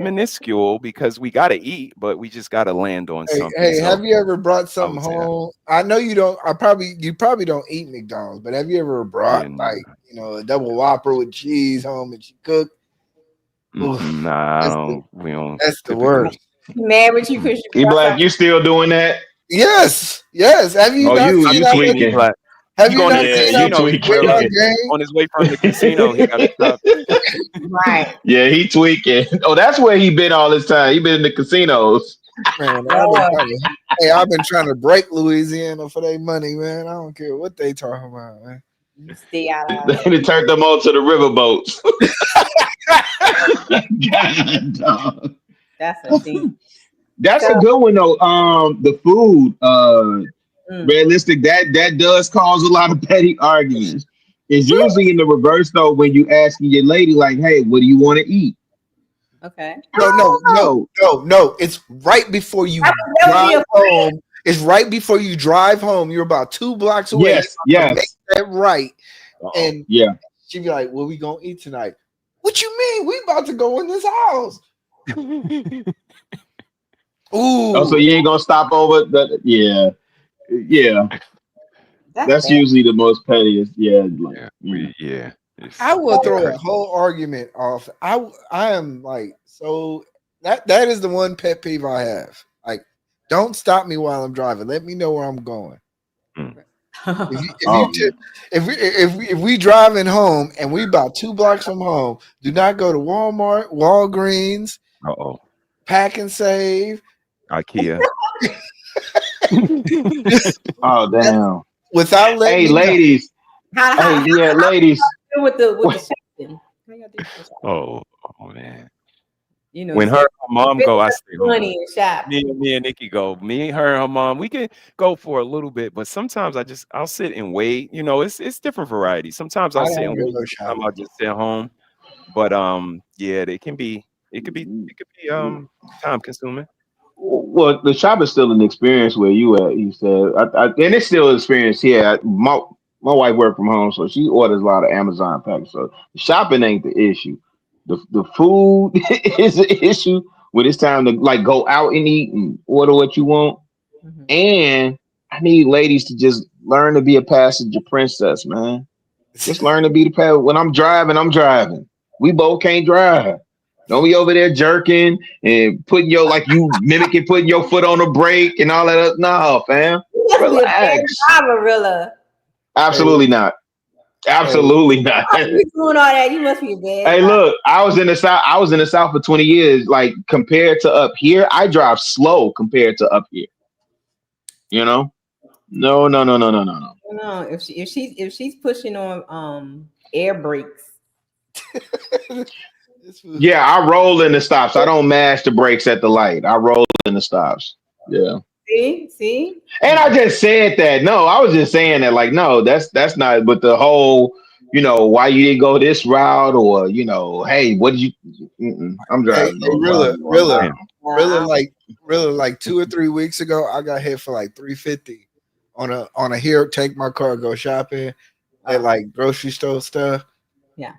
minuscule because we gotta eat, but we just gotta land on something. Hey, have you ever brought something home? I know you don't. You probably don't eat McDonald's, but have you ever brought a double Whopper with cheese home and she cooked? Nah, we don't. That's the worst. Mad with you because you black. You still doing that? Yes. Have you? You tweaking? Have you not seen on his way from the casino? He got to stop. Right. Yeah, he tweaking. Oh, that's where he been all this time. He been in the casinos. Man, I've been trying to break Louisiana for their money, man. I don't care what they talking about, man. Stay out of they turned them on to the riverboats. God, dog. That's a thing. That's a good one though. The food, realistic. That does cause a lot of petty arguments. It's usually in the reverse though when you asking your lady like, "Hey, what do you want to eat?" Okay. No. It's right before you drive home. It's right before you drive home. You're about 2 blocks away. Yes. Make that right. And yeah, she'd be like, "What we gonna eat tonight?" What you mean? We about to go in this house. Ooh. Oh, so you ain't gonna stop over? Yeah. That's usually the most pettiest. Yeah. Yeah. I will throw a whole argument off. I am like so that is the one pet peeve I have. Like, don't stop me while I'm driving. Let me know where I'm going. If we driving home and we about 2 blocks from home, do not go to Walmart, Walgreens, Pack and Save, IKEA. Oh damn! Without letting me ladies. How ladies. with the shopping? Oh man. You know, When her mom go, I stay home. money and shop. Me and Nikki go. Me, her, and her mom. We can go for a little bit, but sometimes I'll sit and wait. You know, it's different varieties. Sometimes I'll sit and wait. Sometimes I'll just sit home. But yeah, it could be time consuming. Well, the shop is still an experience where you at. You said, and it's still an experience here. My wife works from home, so she orders a lot of Amazon packs. So the shopping ain't the issue. The food is the issue when it's time to like go out and eat and order what you want. And I need ladies to just learn to be a passenger princess, man. Just learn to be the passenger. When I'm driving, I'm driving. We both can't drive. Don't be over there jerking and putting your like you mimicking putting your foot on the brake and all that. No, fam. Relax. Absolutely not. Absolutely not. You doing all that? You must be a bad. Hey, look, I was in the South. I was in the South for 20 years. Like compared to up here, I drive slow compared to up here. You know? No. No, if she's pushing on air brakes. Yeah, I roll in the stops. I don't mash the brakes at the light. I roll in the stops. Yeah. See? And I just said that. No, I was just saying that, like, no, that's not but the whole, why you didn't go this route or, hey, what did you I'm driving. Really like 2 or 3 weeks ago, I got hit for like $350 on a here, take my car, go shopping at like grocery store stuff. Yeah.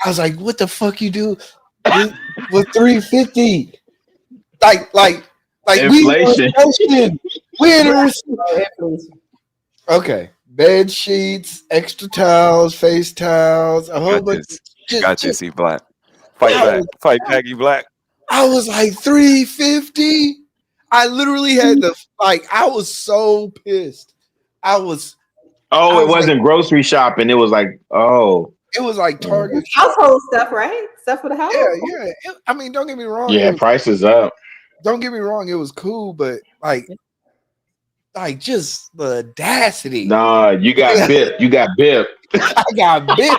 I was like, what the fuck you do with $350? Like inflation. We in a okay. Bed sheets, extra towels, face towels, a whole bunch. Got this, E Black. Fight back, E Black. I was like $350. I literally had I was so pissed. It wasn't grocery shopping. It was like, it was like Target household stuff, right? Stuff for the house. Yeah. I mean, don't get me wrong. Yeah, prices up. Don't get me wrong. It was cool, but like just the audacity. Nah, you got bip. You got bip. I got bip.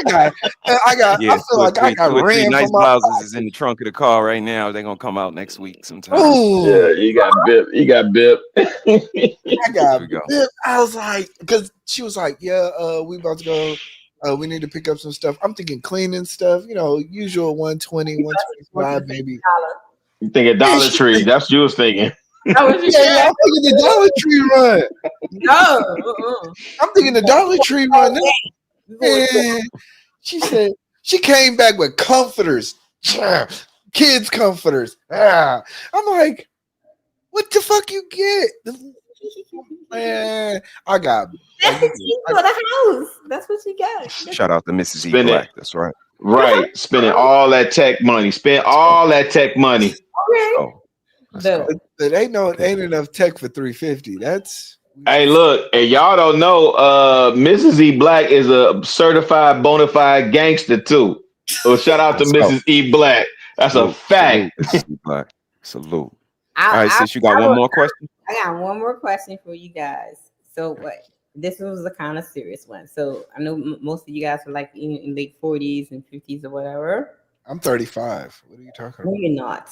Yeah, I feel like I got ran nice from my blouses is in the trunk of the car right now. They're gonna come out next week sometime. Yeah, you got bip. You got bip. I got bip. I was like, because she was like, yeah, we about to go. We need to pick up some stuff. I'm thinking cleaning stuff, usual 120, 125, maybe. You thinking Dollar Tree? That's what you was thinking. I'm thinking the Dollar Tree run. No, I'm thinking the Dollar Tree run. Man, she said she came back with comforters, kids comforters. I'm like, what the fuck you get? Man, I got. That's the key for the house. That's what you got. Shout out to Mrs. E Black. That's right. Right, spending all that tech money. Spend all that tech money. Okay. But ain't enough tech for $350. That's hey, look, and y'all don't know, Mrs. E Black is a certified bona fide gangster too. So shout out to Mrs. E Black. That's a fact. Mrs. E Black. Salute. All right, since you got one more question. I got one more question for you guys. So what? This was a kind of serious one. So I know most of you guys are like in late 40s and 50s or whatever. I'm 35. What are you talking about? No, you're not.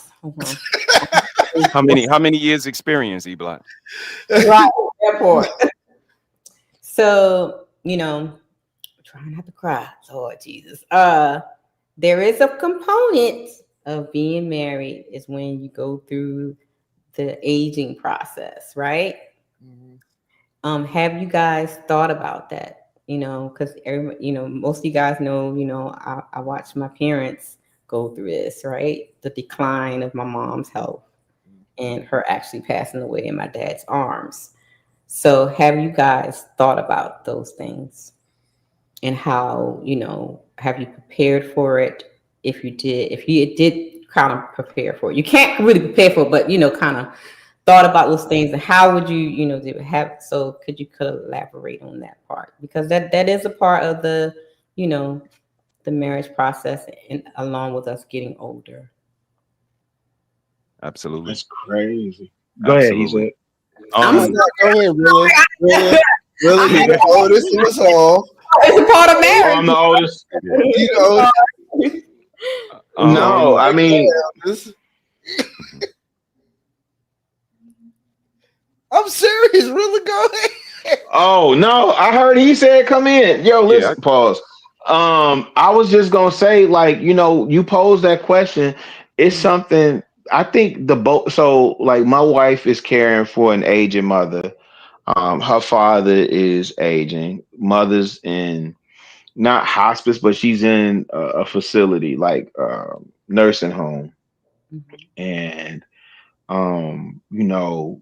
How many years experience, E Black? Right, airport. So, trying not to cry. Oh, Jesus. There is a component of being married is when you go through the aging process, right? Have you guys thought about that? Because most of you guys know, I watched my parents go through this, right? The decline of my mom's health and her actually passing away in my dad's arms. So have you guys thought about those things and how, have you prepared for it? If you did kind of prepare for it, you can't really prepare for it, but, kind of thought about those things and how would you, so could you elaborate on that part? Because that is a part of the, the marriage process and along with us getting older. Absolutely. That's crazy. Go ahead, he said. Go ahead, really. You're the oldest in us all. It's a part of marriage. I'm the oldest. No, I mean, I'm serious. Really, go ahead. Oh no, I heard he said come in. Yo, listen, pause. I was just gonna say, like, you posed that question. It's something I think so like my wife is caring for an aging mother. Her father is aging. Mother's in not hospice, but she's in a facility like nursing home. And we're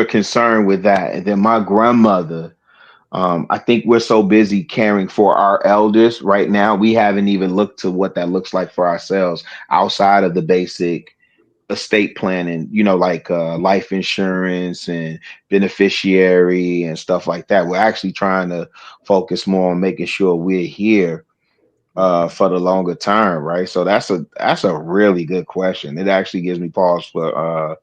concerned with that. And then my grandmother, I think we're so busy caring for our elders right now, we haven't even looked to what that looks like for ourselves outside of the basic estate planning, like life insurance and beneficiary and stuff like that. We're actually trying to focus more on making sure we're here for the longer term, right? So that's a really good question. It actually gives me pause for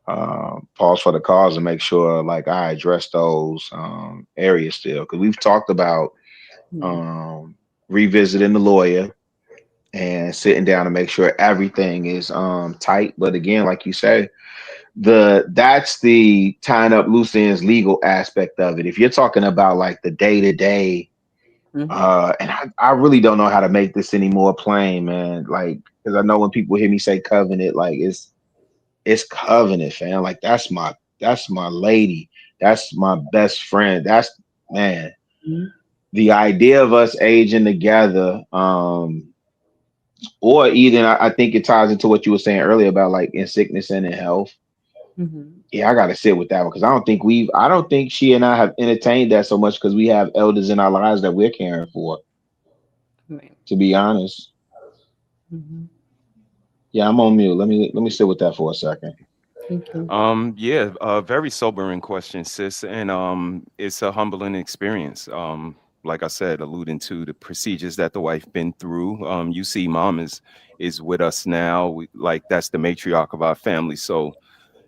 the cause and make sure like I address those areas still, because we've talked about revisiting the lawyer and sitting down to make sure everything is tight. But again, like you say, that's the tying up loose ends legal aspect of it. If you're talking about like the day-to-day, and I really don't know how to make this any more plain, man. Like, because I know when people hear me say covenant, like it's covenant, fam. Like that's my lady. That's my best friend. That's, man. The idea of us aging together, or even I think it ties into what you were saying earlier about like in sickness and in health. Yeah, I gotta sit with that one because I don't think she and I have entertained that so much because we have elders in our lives that we're caring for. To be honest. Yeah, I'm on mute. Let me sit with that for a second. Very sobering question, sis, and it's a humbling experience. Like I said, alluding to the procedures that the wife been through. You see, mom is with us now. That's the matriarch of our family. So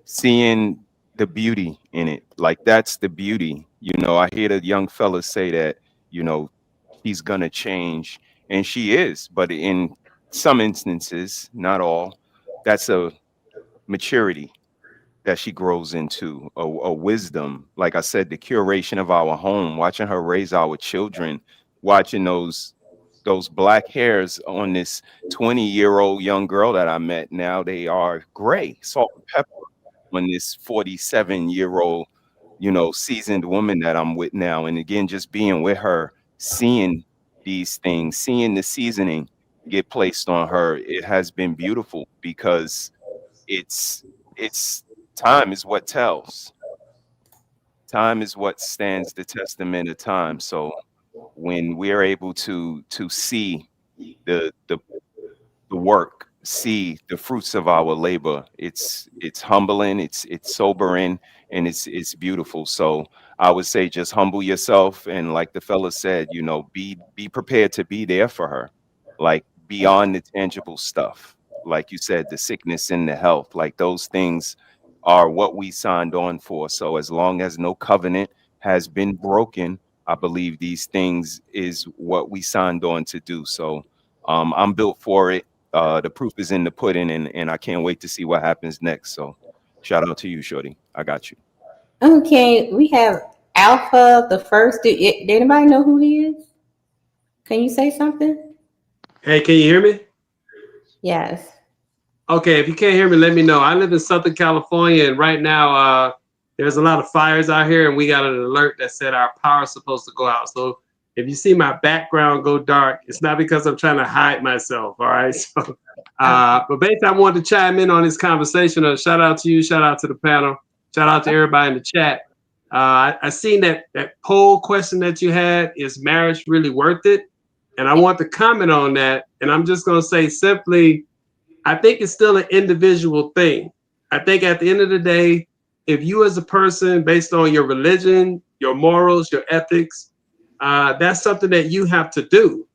seeing the beauty in it, like that's the beauty. I hear the young fellas say that, she's gonna change, and she is, but in some instances, not all, that's a maturity that she grows into, a wisdom. Like I said, the curation of our home, watching her raise our children, watching those black hairs on this 20-year-old young girl that I met. Now they are gray, salt and pepper on this 47-year-old, seasoned woman that I'm with now. And again, just being with her, seeing these things, seeing the seasoning get placed on her, it has been beautiful because it's time is what tells. Time is what stands the testament of time. So when we're able to see the work, see the fruits of our labor, it's humbling, it's sobering, and it's beautiful. So I would say just humble yourself, and like the fella said, be prepared to be there for her, like beyond the tangible stuff. Like you said, the sickness and the health, like those things are what we signed on for. So as long as no covenant has been broken, I believe these things is what we signed on to do. So I'm built for it. The proof is in the pudding, and I can't wait to see what happens next. So shout out to you, shorty. I got you. Okay, we have Alpha the First. Did anybody know who he is? Can you say something? Hey, can you hear me? Yes. Okay, if you can't hear me, let me know. I live in Southern California, and right now there's a lot of fires out here, and we got an alert that said our power is supposed to go out. So If you see my background go dark, it's not because I'm trying to hide myself. All right. So, but basically, I wanted to chime in on this conversation. Shout out to you. Shout out to the panel. Shout out to everybody in the chat. I seen that poll question that you had, is marriage really worth it? And I want to comment on that. And I'm just going to say simply, I think it's still an individual thing. I think at the end of the day, if you as a person, based on your religion, your morals, your ethics, that's something that you have to do.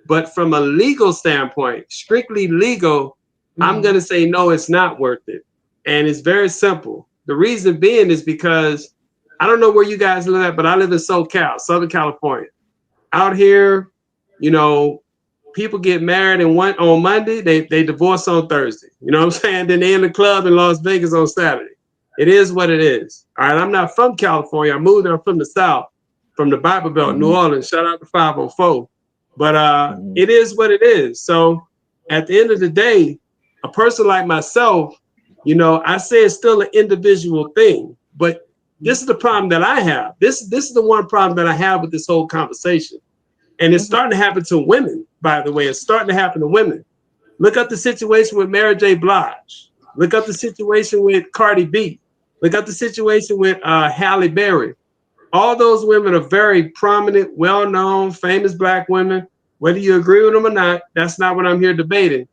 But from a legal standpoint, strictly legal, I'm going to say, no, it's not worth it. And it's very simple. The reason being is because I don't know where you guys live at, but I live in SoCal, Southern California. Out here, you know, people get married and on Monday, they divorce on Thursday. You know what I'm saying? Then they in the club in Las Vegas on Saturday. It is what it is. All right. I'm not from California. I moved there from the South, from the Bible Belt, New Orleans. Shout out to 504. But it is what it is. So at the end of the day, a person like myself, you know, I say it's still an individual thing. But this is the problem that I have. This is the one problem that I have with this whole conversation. And it's starting to happen to women, by the way. It's starting to happen to women. Look up the situation with Mary J. Blige. Look up the situation with Cardi B. Look up the situation with Halle Berry. All those women are very prominent, well-known, famous Black women. Whether you agree with them or not, that's not what I'm here debating.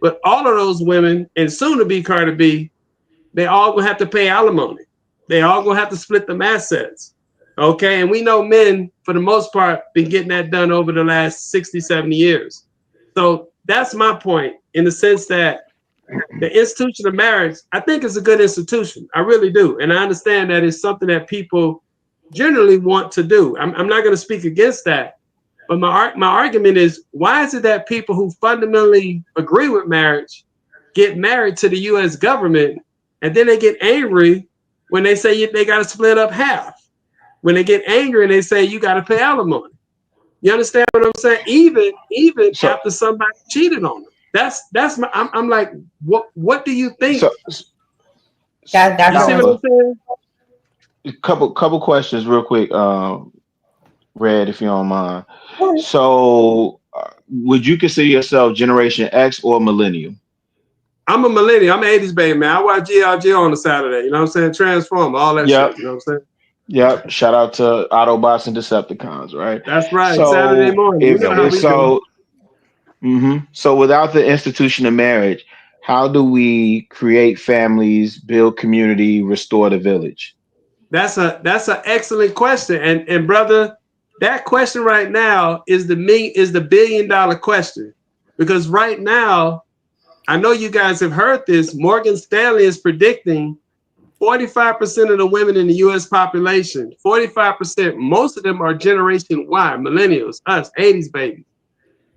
But all of those women, and soon to be Cardi B, they all gonna have to pay alimony. They all gonna have to split them assets. Okay, and we know men, for the most part, been getting that done over the last 60, 70 years. So that's my point, in the sense that the institution of marriage, I think, is a good institution. I really do. And I understand that it's something that people generally want to do. I'm not going to speak against that. But my argument is, why is it that people who fundamentally agree with marriage get married to the U.S. government, and then they get angry when they say they got to split up half? When they get angry and they say you got to pay alimony. You understand what I'm saying? Even after somebody cheated on them. That's my. I'm like, what do you think? You see what I'm saying? A couple questions real quick, Red, if you don't mind. So, would you consider yourself Generation X or Millennial? I'm a millennial. I'm an 80s baby, man. I watch GLG on a Saturday. You know what I'm saying? Transform, all that shit. You know what I'm saying? Yep. Shout out to Autobots and Decepticons, right? That's right. So Saturday morning. So without the institution of marriage, how do we create families, build community, restore the village? That's an excellent question. And brother, that question right now is the $1 billion question. Because right now, I know you guys have heard this, Morgan Stanley is predicting 45% of the women in the US population, 45%, most of them are Generation Y, millennials, us, 80s babies.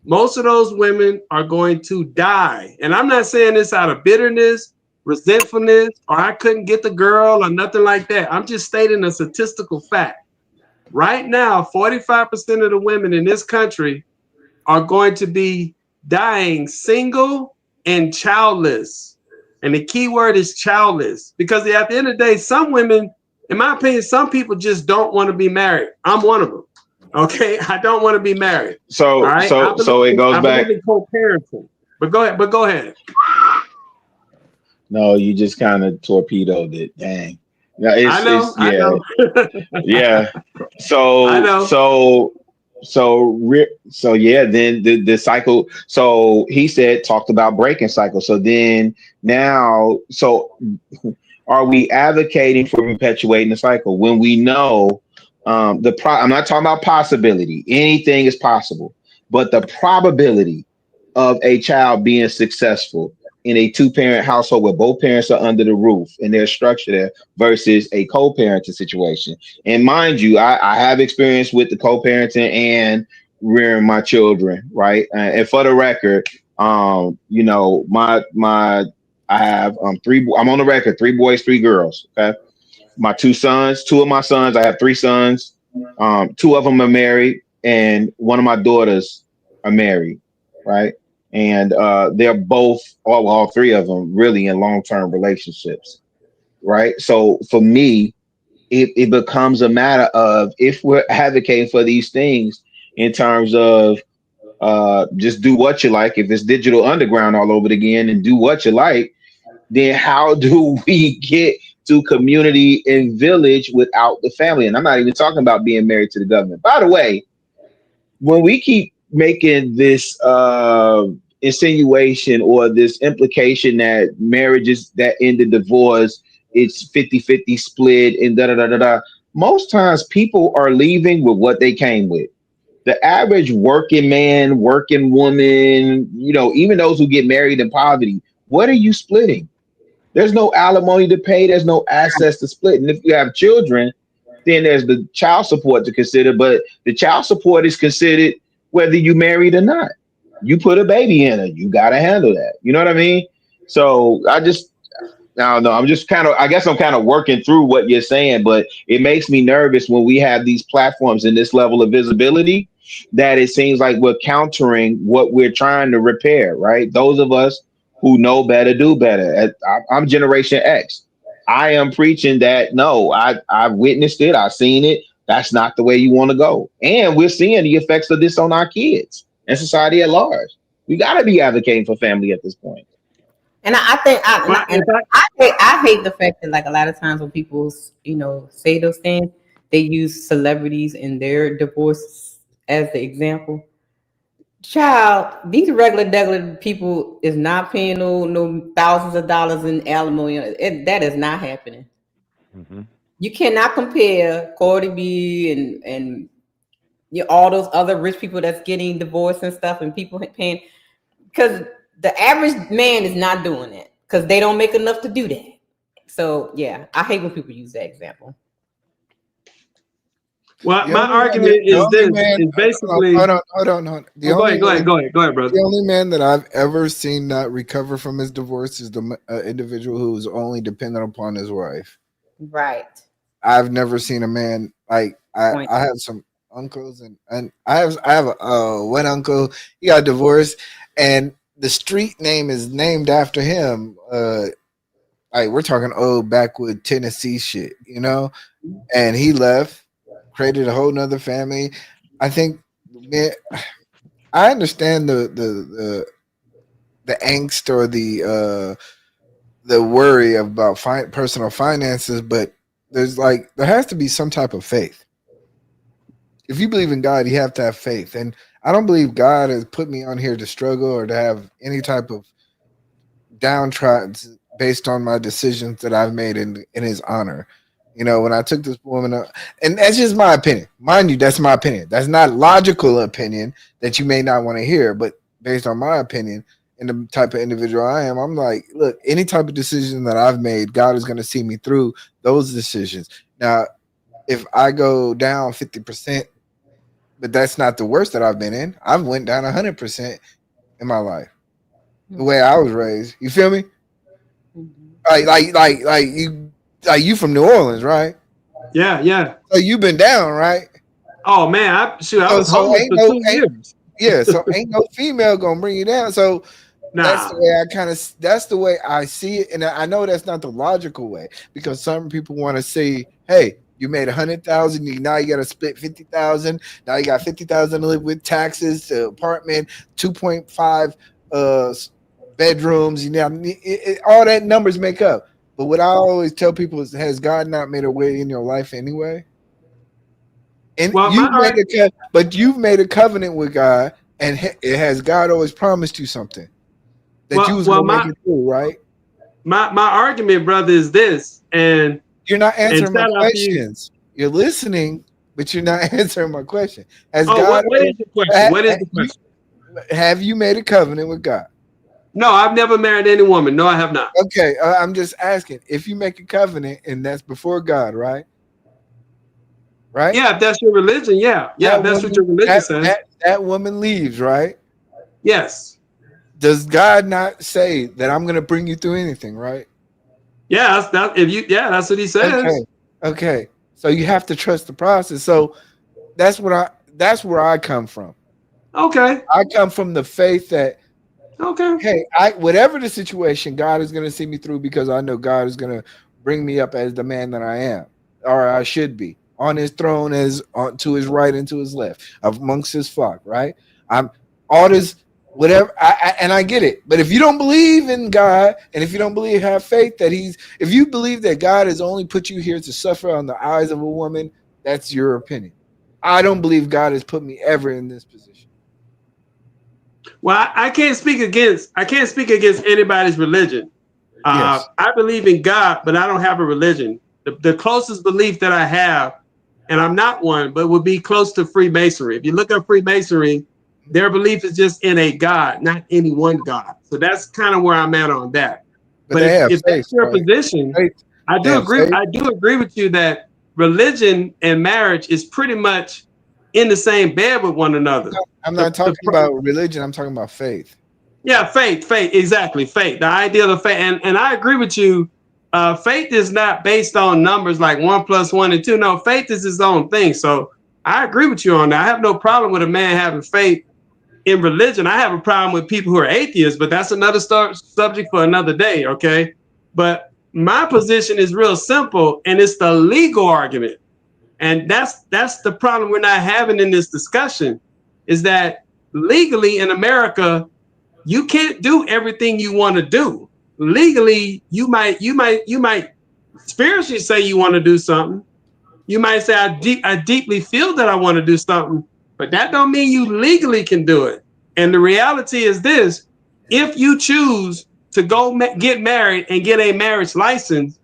Most of those women are going to die. And I'm not saying this out of bitterness, resentfulness, or I couldn't get the girl or nothing like that. I'm just stating a statistical fact. Right now, 45% of the women in this country are going to be dying single and childless. And the key word is childless, because at the end of the day, some women, in my opinion, some people just don't want to be married. I'm one of them. Okay, I don't want to be married. So, right? so it goes back. I believe in co-parenting. But go ahead. No, you just kind of torpedoed it. Dang. Yeah, I know. Yeah. So I know. So yeah, then the cycle. So he talked about breaking cycle. So then now, so are we advocating for perpetuating the cycle when we know I'm not talking about possibility. Anything is possible, but the probability of a child being successful in a 2-parent household where both parents are under the roof and there's structure there versus a co-parenting situation. And mind you, I have experience with the co-parenting and rearing my children, right? And for the record, you know, I have 3. I'm on the record: 3 boys, 3 girls. Okay, my 2 sons, 2 of my sons. I have 3 sons. 2 of them are married, and one of my daughters are married, right? And they're both, all 3 of them, really in long-term relationships, right? So for me, it becomes a matter of, if we're advocating for these things, in terms of just do what you like. If it's digital underground all over again and do what you like, then how do we get to community and village without the family? And I'm not even talking about being married to the government. By the way, when we keep making this insinuation or this implication that marriages that end in divorce, it's 50-50 split and da da da da da. Most times people are leaving with what they came with. The average working man, working woman, you know, even those who get married in poverty, what are you splitting? There's no alimony to pay. There's no assets to split. And if you have children, then there's the child support to consider. But the child support is considered whether you married or not. You put a baby in it, you got to handle that. You know what I mean? So I don't know. I guess I'm kind of working through what you're saying, but it makes me nervous when we have these platforms and this level of visibility that it seems like we're countering what we're trying to repair, right? Those of us who know better do better. I'm Generation X. I am preaching that no, I've witnessed it, I've seen it. That's not the way you want to go. And we're seeing the effects of this on our kids and society at large. We got to be advocating for family at this point. And I hate the fact that like a lot of times when people, you know, say those things, they use celebrities in their divorce as the example. Child, these regular people is not paying no thousands of dollars in alimony. That is not happening. Mm-hmm. You cannot compare Cardi B and you know, all those other rich people that's getting divorced and stuff, and people paying, because the average man is not doing it because they don't make enough to do that. So yeah, I hate when people use that example. Well, my argument is basically. Hold on. Go ahead, brother. The only man that I've ever seen not recover from his divorce is the individual who is only dependent upon his wife. Right. I've never seen a man like I have some uncles and I have one uncle. He got divorced, and the street name is named after him. Like we're talking old backwood Tennessee shit, you know. And he left, created a whole nother family. I think, man, I understand the angst or the worry about personal finances, but there has to be some type of faith. If you believe in God, you have to have faith. And I don't believe God has put me on here to struggle or to have any type of downtrodden based on my decisions that I've made in his honor. You know, when I took this woman up, and that's just my opinion. Mind you, that's my opinion. That's not logical opinion that you may not want to hear, but based on my opinion and the type of individual I am, I'm like, look, any type of decision that I've made, God is going to see me through those decisions. Now, if I go down 50%, but that's not the worst that I've been in. I've went down 100% in my life. The way I was raised. You feel me? Like you from New Orleans, right? Yeah. So you've been down, right? Oh man, I was homeless for 2 years. Yeah, so ain't no female gonna bring you down. So that's the way I see it, and I know that's not the logical way because some people want to say, "Hey, you made 100,000, now you got to split 50,000. Now you got 50,000 to live with taxes, apartment, 2.5 bedrooms. You know, all that numbers make up." But what I always tell people is, has God not made a way in your life anyway? And you've made a covenant with God, and has God always promised you something that you was going to make it through, right? My argument, brother, is this, and you're not answering my questions. You're listening, but you're not answering my question. What is the question? What is the question? Have you made a covenant with God? No, I've never married any woman. No, I have not. Okay, I'm just asking. If you make a covenant and that's before God, right? Right? Yeah, if that's your religion, yeah. That's what your religion says. That woman leaves, right? Yes. Does God not say that I'm going to bring you through anything, right? Yeah, that's what he says. Okay. So you have to trust the process. So that's where I come from. Okay. I come from the faith that hey, whatever the situation, God is going to see me through because I know God is going to bring me up as the man that I am, or I should be, on his throne as on to his right and to his left amongst his flock, right? I'm all this whatever, and I get it. But if you don't believe in God, and if you don't believe, have faith that if you believe that God has only put you here to suffer on the eyes of a woman, that's your opinion. I don't believe God has put me ever in this position. Well, I can't speak against anybody's religion. Yes. I believe in God, but I don't have a religion. The closest belief that I have, and I'm not one, but would be close to Freemasonry. If you look up Freemasonry, their belief is just in a God, not any one God. So that's kind of where I'm at on that. But if that's your position, I do agree with you that religion and marriage is pretty much in the same bed with one another. I'm not talking about religion. I'm talking about faith. Yeah, faith, exactly, faith. The idea of faith, and I agree with you. Faith is not based on numbers like 1 + 1 and 2. No, faith is its own thing. So I agree with you on that. I have no problem with a man having faith in religion. I have a problem with people who are atheists, but that's another subject for another day. Okay, but my position is real simple, and it's the legal argument, and that's the problem we're not having in this discussion. Is that legally in America, you can't do everything you want to do. Legally, you might spiritually say you want to do something. You might say, I deeply feel that I want to do something, but that don't mean you legally can do it. And the reality is this: if you choose to go get married and get a marriage license,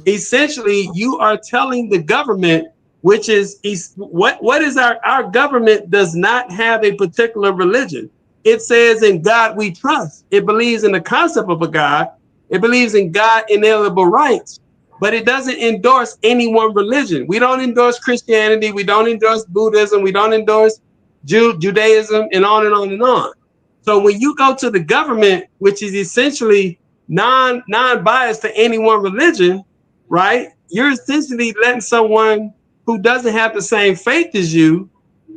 essentially you are telling the government, which is what is our government does not have a particular religion. It says in God we trust. It believes in the concept of a God. It believes in God inalienable rights, but it doesn't endorse any one religion. We don't endorse Christianity. We don't endorse Buddhism. We don't endorse Judaism, and on and on and on. So when you go to the government, which is essentially non-biased to any one religion, right? You're essentially letting someone who doesn't have the same faith as you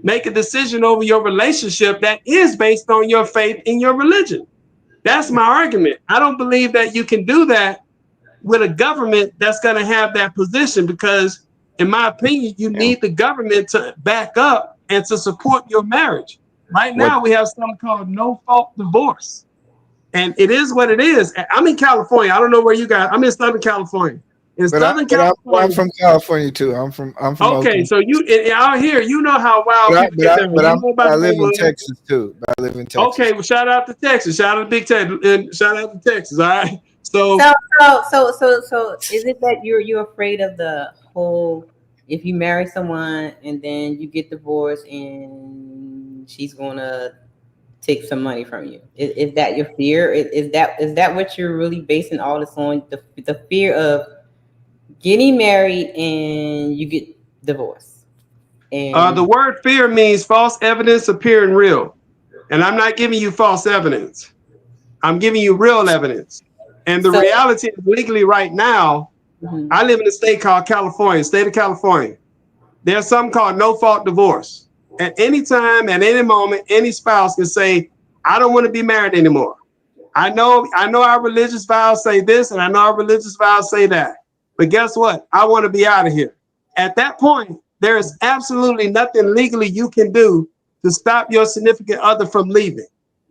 make a decision over your relationship that is based on your faith in your religion. That's my argument. I don't believe that you can do that with a government that's going to have that position, because in my opinion, you need the government to back up and to support your marriage. Right now, we have something called no-fault divorce. And it is what it is. I'm in California. I don't know where you guys, I'm in Southern California. In Southern California. I'm from California too. I'm from okay, Oakland. so you out here, you know how wild people get there. I live in Texas too. I live in Texas. Okay, well, shout out to Texas. Shout out to Big Texas. And shout out to Texas. All right. So is it that you're afraid of the whole, if you marry someone and then you get divorced and she's gonna take some money from you? Is that your fear? Is that what you're really basing all this on? The fear of getting married and you get divorced? And the word fear means false evidence appearing real. And I'm not giving you false evidence. I'm giving you real evidence. And the reality is, legally right now, I live in a state called California, state of California. There's something called no-fault divorce. At any time, at any moment, any spouse can say, I don't want to be married anymore. I know our religious vows say this, and I know our religious vows say that. But guess what? I want to be out of here. At that point, there is absolutely nothing legally you can do to stop your significant other from leaving,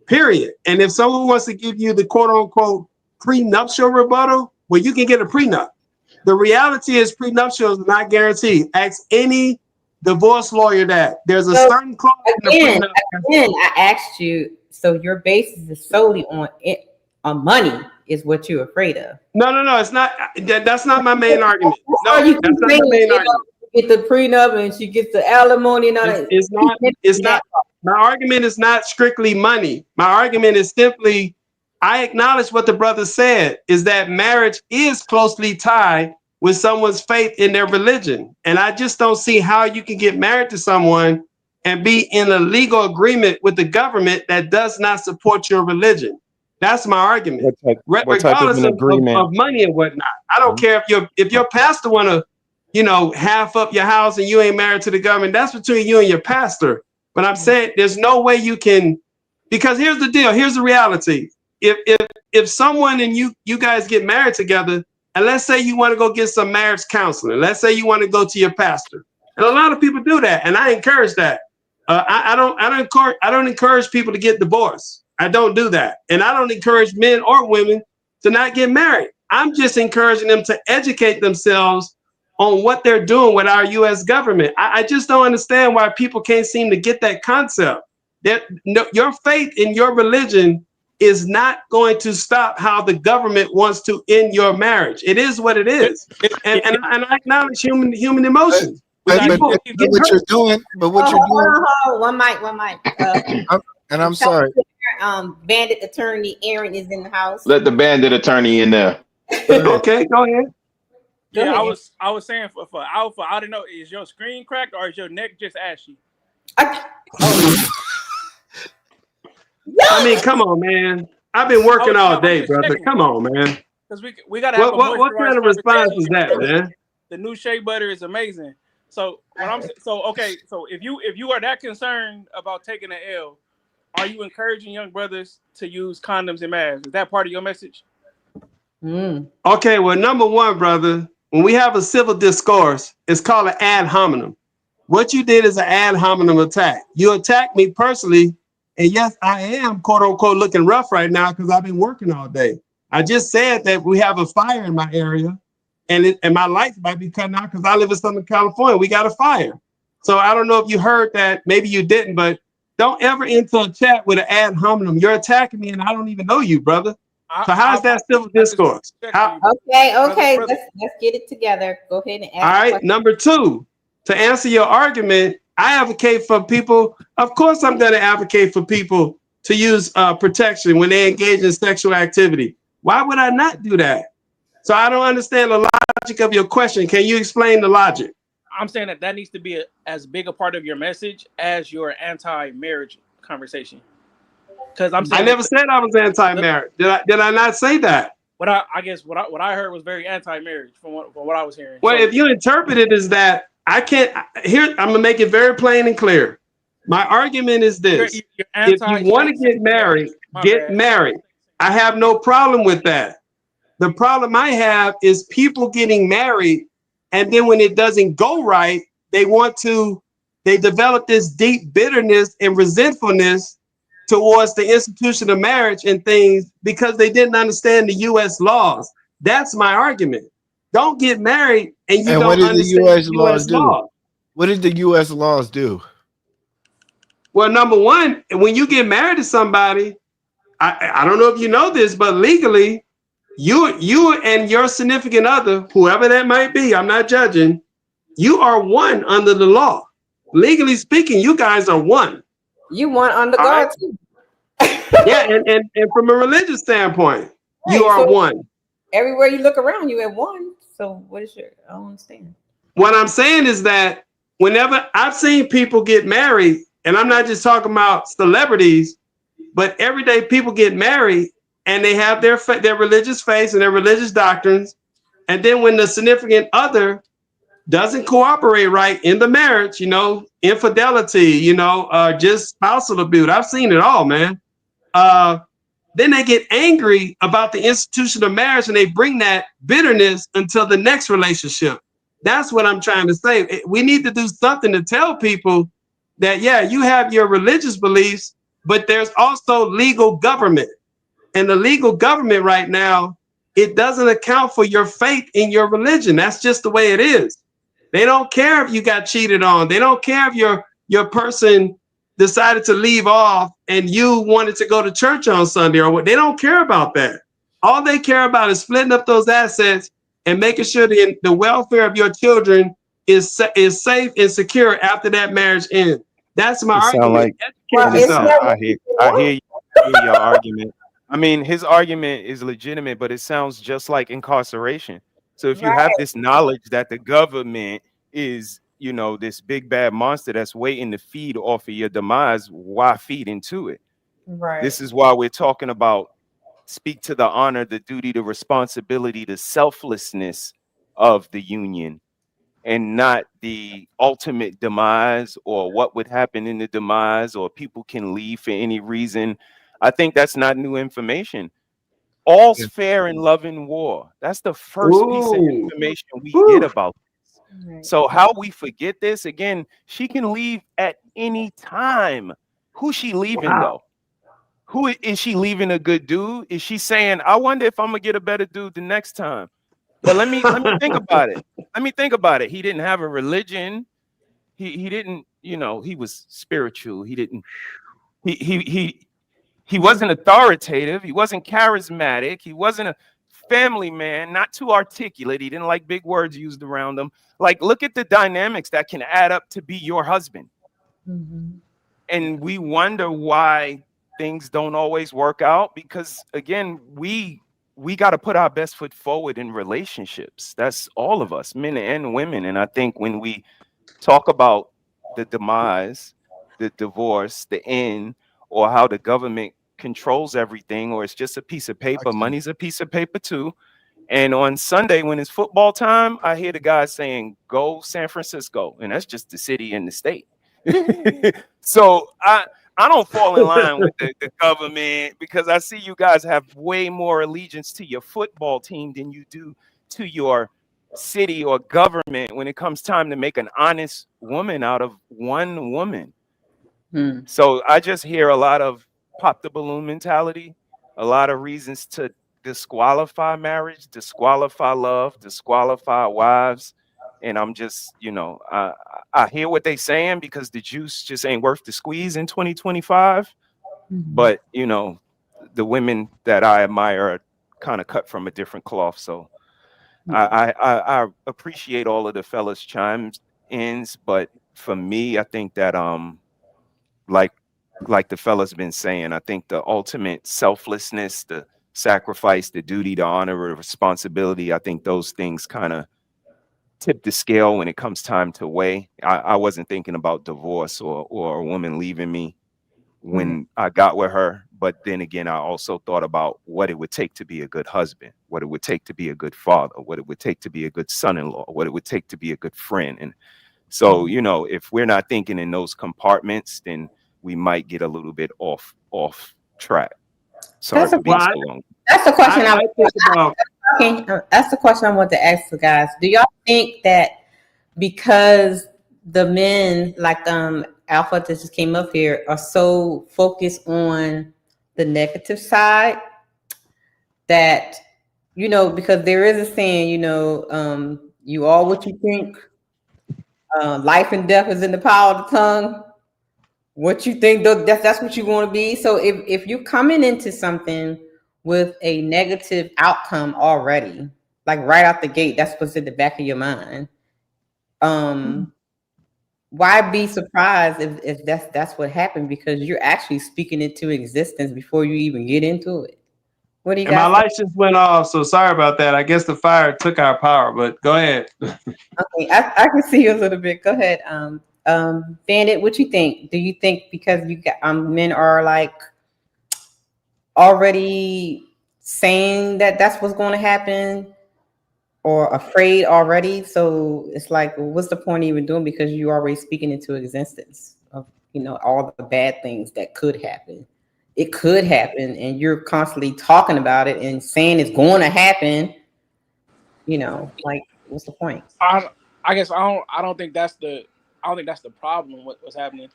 period. And if someone wants to give you the quote-unquote prenuptial rebuttal, well, you can get a prenup. The reality is prenuptial is not guaranteed. Ask any divorce lawyer that. There's a certain clause in the prenup. Again, I asked you, so your basis is solely on money is what you're afraid of. No, it's not. That's not my main argument. No, that's not my main argument. Get the prenup and she gets the alimony and all that. It's not. My argument is not strictly money. My argument is simply, I acknowledge what the brother said, is that marriage is closely tied with someone's faith in their religion. And I just don't see how you can get married to someone and be in a legal agreement with the government that does not support your religion. That's my argument. Regardless of money and whatnot. I don't care if your pastor want to, half up your house and you ain't married to the government. That's between you and your pastor. But I'm saying there's no way you can, because here's the deal. Here's the reality. If someone and you guys get married together, and let's say you want to go get some marriage counseling, let's say you want to go to your pastor, And a lot of people do that, and I encourage that. I don't encourage people to get divorced. I don't do that, and I don't encourage men or women to not get married. I'm just encouraging them to educate themselves on what they're doing with our U.S. government. I just don't understand why people can't seem to get that concept. That your faith in your religion is not going to stop how the government wants to end your marriage. It is what it is, and I acknowledge human emotions. But what you're doing, One mic. I'm sorry. Bandit attorney Aaron is in the house. Let the bandit attorney in there. Okay, go ahead. Yeah, I was saying for Alpha, I don't know, is your screen cracked or is your neck just ashy? I mean, come on, man. I've been working all day, brother. Come on, man. Because we gotta have what kind of response is that, man? The new shea butter is amazing. So so if you are that concerned about taking an L, are you encouraging young brothers to use condoms and masks? Is that part of your message? Okay, well, number one, brother, when we have a civil discourse, it's called an ad hominem. What you did is an ad hominem attack. You attacked me personally, and yes, I am quote unquote looking rough right now because I've been working all day. I just said that we have a fire in my area, and my lights might be cutting out because I live in Southern California. We got a fire. So I don't know if you heard that. Maybe you didn't, but don't ever enter a chat with an ad hominem. You're attacking me, and I don't even know you, brother. So how's that civil discourse? Okay. Let's get it together. Go ahead and ask. All right. Number two, to answer your argument, I advocate for people. Of course, I'm going to advocate for people to use protection when they engage in sexual activity. Why would I not do that? So I don't understand the logic of your question. Can you explain the logic? I'm saying that needs to be as big a part of your message as your anti-marriage conversation. Because I never said I was anti-marriage. Did I not say that? What I heard was very anti-marriage from what I was hearing. Well, if you interpret it as that, I can't. Here, I'm gonna make it very plain and clear. My argument is this: if you want to get married, get married. I have no problem with that. The problem I have is people getting married, and then when it doesn't go right, they develop this deep bitterness and resentfulness towards the institution of marriage and things because they didn't understand the U.S. laws. That's my argument. Don't get married and you don't understand the U.S. laws. What did the U.S. laws do? Well, number one, when you get married to somebody, I don't know if you know this, but legally, you and your significant other, whoever that might be, I'm not judging, you are one under the law. Legally speaking, you guys are one. You one under God too. Yeah, and from a religious standpoint, you are one. Everywhere you look around, you at one. So what is I don't understand. What I'm saying is that whenever I've seen people get married, and I'm not just talking about celebrities, but everyday people get married and they have their religious faith and their religious doctrines. And then when the significant other doesn't cooperate right in the marriage, infidelity, just spousal abuse. I've seen it all, man. Then they get angry about the institution of marriage and they bring that bitterness until the next relationship. That's what I'm trying to say. We need to do something to tell people that, yeah, you have your religious beliefs, but there's also legal government. And the legal government right now, it doesn't account for your faith in your religion. That's just the way it is. They don't care if you got cheated on. They don't care if your person decided to leave off and you wanted to go to church on Sunday or what. They don't care about that. All they care about is splitting up those assets and making sure the welfare of your children is safe and secure after that marriage ends. That's my argument. I hear your argument. I mean, his argument is legitimate, but it sounds just like incarceration. So if you have this knowledge that the government is, this big bad monster that's waiting to feed off of your demise, why feed into it? Right. This is why we're talking about speak to the honor, the duty, the responsibility, the selflessness of the union, and not the ultimate demise or what would happen in the demise or people can leave for any reason. I think that's not new information. All's fair in love and war. That's the first piece of information we get about this. Right. So how we forget this again? She can leave at any time. Who's she leaving though? Who is she leaving? A good dude? Is she saying, I wonder if I'm gonna get a better dude the next time? But let me think about it. Let me think about it. He didn't have a religion. He didn't, you know, he was spiritual. He didn't he wasn't authoritative. He wasn't charismatic. He wasn't a family man, not too articulate. He didn't like big words used around him. Like, look at the dynamics that can add up to be your husband. Mm-hmm. And we wonder why things don't always work out, because again, we got to put our best foot forward in relationships. That's all of us, men and women. And I think when we talk about the demise, the divorce, the end, or how the government controls everything, or it's just a piece of paper, money's a piece of paper too. And on Sunday, when it's football time, I hear the guys saying, go San Francisco. And that's just the city and the state. So I don't fall in line with the government, because I see you guys have way more allegiance to your football team than you do to your city or government when it comes time to make an honest woman out of one woman. So I just hear a lot of pop the balloon mentality, a lot of reasons to disqualify marriage, disqualify love, disqualify wives. And I'm just, you know, I hear what they saying, because the juice just ain't worth the squeeze in 2025. But, you know, the women that I admire are kind of cut from a different cloth. So I appreciate all of the fellas chimes ins, but for me, I think that like the fella's been saying, I think the ultimate selflessness, the sacrifice, the duty, the honor, the responsibility, I think those things kind of tip the scale when it comes time to weigh. I wasn't thinking about divorce or a woman leaving me when I got with her. But then again, I also thought about what it would take to be a good husband, what it would take to be a good father, what it would take to be a good son-in-law, what it would take to be a good friend. And so, you know, if we're not thinking in those compartments, then we might get a little bit off track. Sorry for being so long. That's the question that's the question I want to ask the guys. Do y'all think that because the men, like Alpha that just came up here, are so focused on the negative side that, you know, because there is a saying, you know, you are what you think. Life and death is in the power of the tongue. What you think, that's what you want to be. So if you're coming into something with a negative outcome already, like right out the gate, that's what's in the back of your mind. Why be surprised if that's what happened? Because you're actually speaking it to existence before you even get into it. What do you guys my think? lights just went off, so sorry about that. I guess the fire took our power, but go ahead. Okay, I can see you a little bit. Go ahead. Bandit, what you think? Do you think because you got men are like already saying that that's what's going to happen, or afraid already? So it's like, well, what's the point of even doing, because you're already speaking into existence of, you know, all the bad things that could happen. It could happen, and you're constantly talking about it and saying it's going to happen. You know, like, what's the point? I guess I don't think that's the problem. What's happening?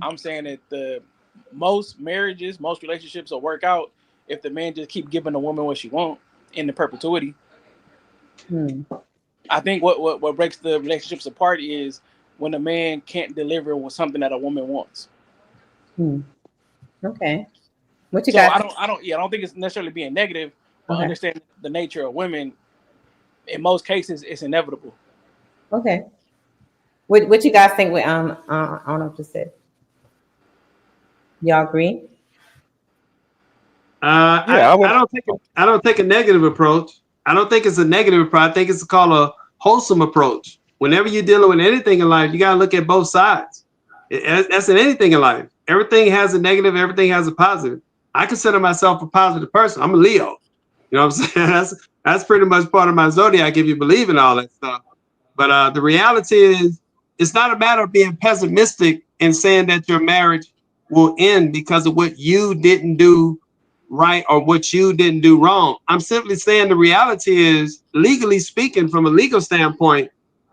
I'm saying that the most marriages, most relationships will work out if the man just keep giving the woman what she wants in the perpetuity. I think what breaks the relationships apart is when a man can't deliver with something that a woman wants. Okay. What you So got? I don't think it's necessarily being negative, but understand the nature of women. In most cases, it's inevitable. Okay. What you guys think? With I don't know what you said. Y'all agree? I don't take a negative approach. I don't think it's a negative approach. I think it's called a wholesome approach. Whenever you're dealing with anything in life, you got to look at both sides. That's in anything in life. Everything has a negative. Everything has a positive. I consider myself a positive person. I'm a Leo. You know what I'm saying? That's pretty much part of my zodiac, if you believe in all that stuff. But the reality is, it's not a matter of being pessimistic and saying that your marriage will end because of what you didn't do right or what you didn't do wrong. I'm simply saying the reality is, legally speaking, from a legal standpoint,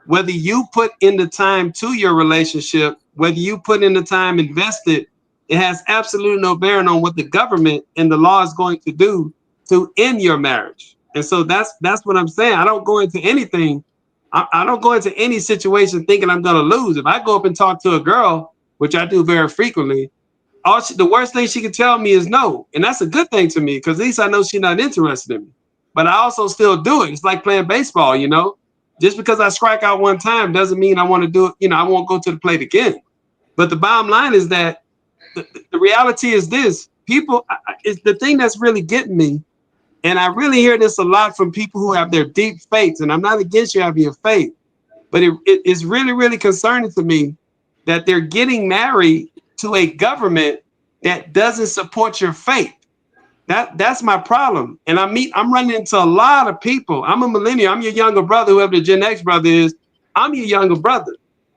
whether you put in the time to your relationship, whether you put in the time invested, it has absolutely no bearing on what the government and the law is going to do to end your marriage. And so that's what I'm saying. I don't go into anything. I don't go into any situation thinking I'm going to lose. If I go up and talk to a girl, which I do very frequently, the worst thing she can tell me is no. And that's a good thing to me, because at least I know she's not interested in me. But I also still do it. It's like playing baseball, you know. Just because I strike out one time doesn't mean I want to do it. You know, I won't go to the plate again. But the bottom line is that the reality is this. People, it's the thing that's really getting me. And I really hear this a lot from people who have their deep faiths. And I'm not against you having your faith. But it is really, really concerning to me that they're getting married to a government that doesn't support your faith. That's my problem. And I'm running into a lot of people. I'm a millennial. I'm your younger brother, whoever the Gen X brother is. I'm your younger brother.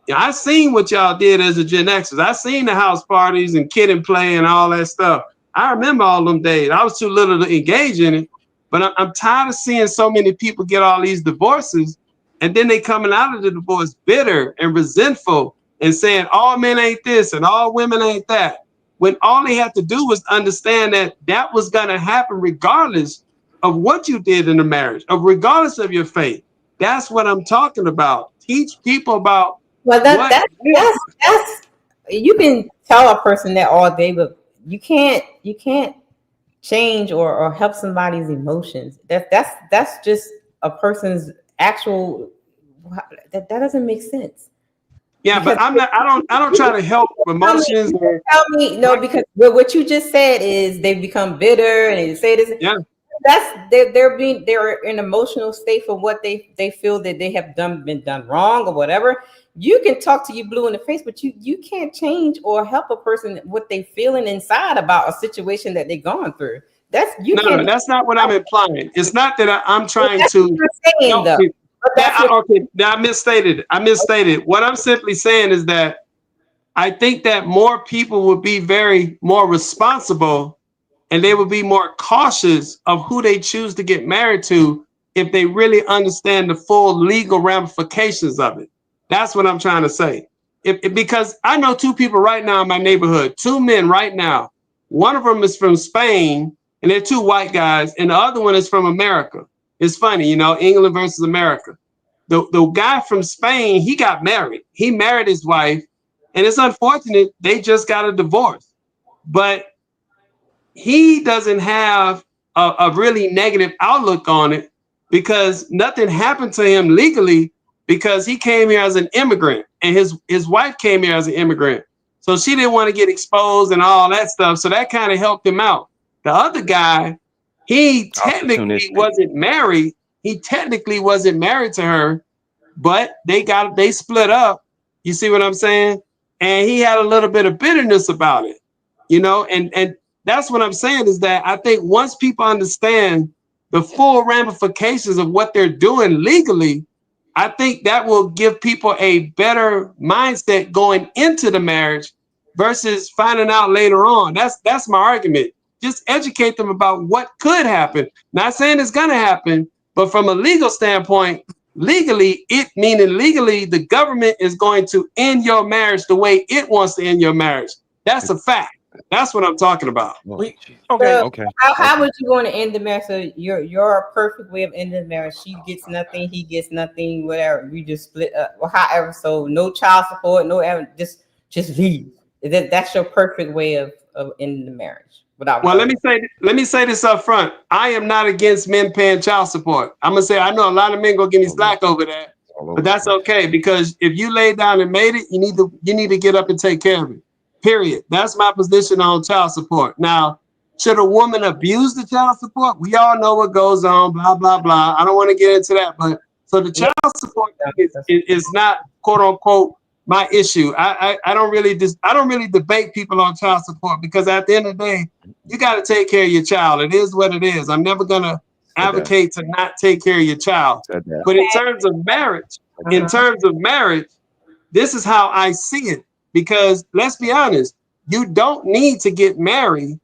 Yeah, I seen what y'all did as a Gen Xers. I seen the house parties and kid and play and all that stuff. I remember all them days. I was too little to engage in it. But I'm tired of seeing so many people get all these divorces, and then they coming out of the divorce bitter and resentful and saying all men ain't this and all women ain't that. When all they had to do was understand that that was going to happen regardless of what you did in the marriage, of regardless of your faith. That's what I'm talking about. Teach people about. Well, that's you can tell a person that all day, but you can't change or help somebody's emotions. That's just a person's actual. That doesn't make sense. Yeah, because, but I don't try to help emotions. Tell me no, because what you just said is they become bitter and they say this. Yeah, they're in an emotional state for what they feel that they have been done wrong or whatever. You can talk to you blue in the face, but you can't change or help a person what they feeling inside about a situation that they're going through. That's not what I'm implying. It's not that I'm trying to. I misstated. What I'm simply saying is that I think that more people would be more responsible, and they would be more cautious of who they choose to get married to if they really understand the full legal ramifications of it. That's what I'm trying to say. Because I know two people right now in my neighborhood, two men right now. One of them is from Spain, and they're two white guys, and the other one is from America. It's funny, you know, England versus America. The guy from Spain, he got married. He married his wife, and it's unfortunate they just got a divorce. But he doesn't have a really negative outlook on it because nothing happened to him legally because he came here as an immigrant, and his wife came here as an immigrant. So she didn't want to get exposed and all that stuff. So that kind of helped him out. The other guy, he technically wasn't married. He technically wasn't married to her, but they split up. You see what I'm saying? And he had a little bit of bitterness about it, you know, and that's what I'm saying is that I think once people understand the full ramifications of what they're doing legally, I think that will give people a better mindset going into the marriage versus finding out later on. That's my argument. Just educate them about what could happen. Not saying it's going to happen, but from a legal standpoint, legally, the government is going to end your marriage the way it wants to end your marriage. That's a fact. That's what I'm talking about. Okay. How would you want to end the marriage? So your perfect way of ending the marriage, she gets nothing, he gets nothing, whatever. We just split up, or however. So no child support, no just leave. That's your perfect way of ending the marriage. Well, let me say this up front. I am not against men paying child support. I'm gonna say I know a lot of men gonna give me slack over that, but that's okay because if you laid down and made it, you need to get up and take care of it. Period. That's my position on child support. Now, should a woman abuse the child support? We all know what goes on. Blah blah blah. I don't want to get into that, but so the child support is not quote unquote my issue. I don't really debate people on child support because at the end of the day, you got to take care of your child. It is what it is. I'm never gonna advocate to not take care of your child. But in terms of marriage, this is how I see it. Because let's be honest, you don't need to get married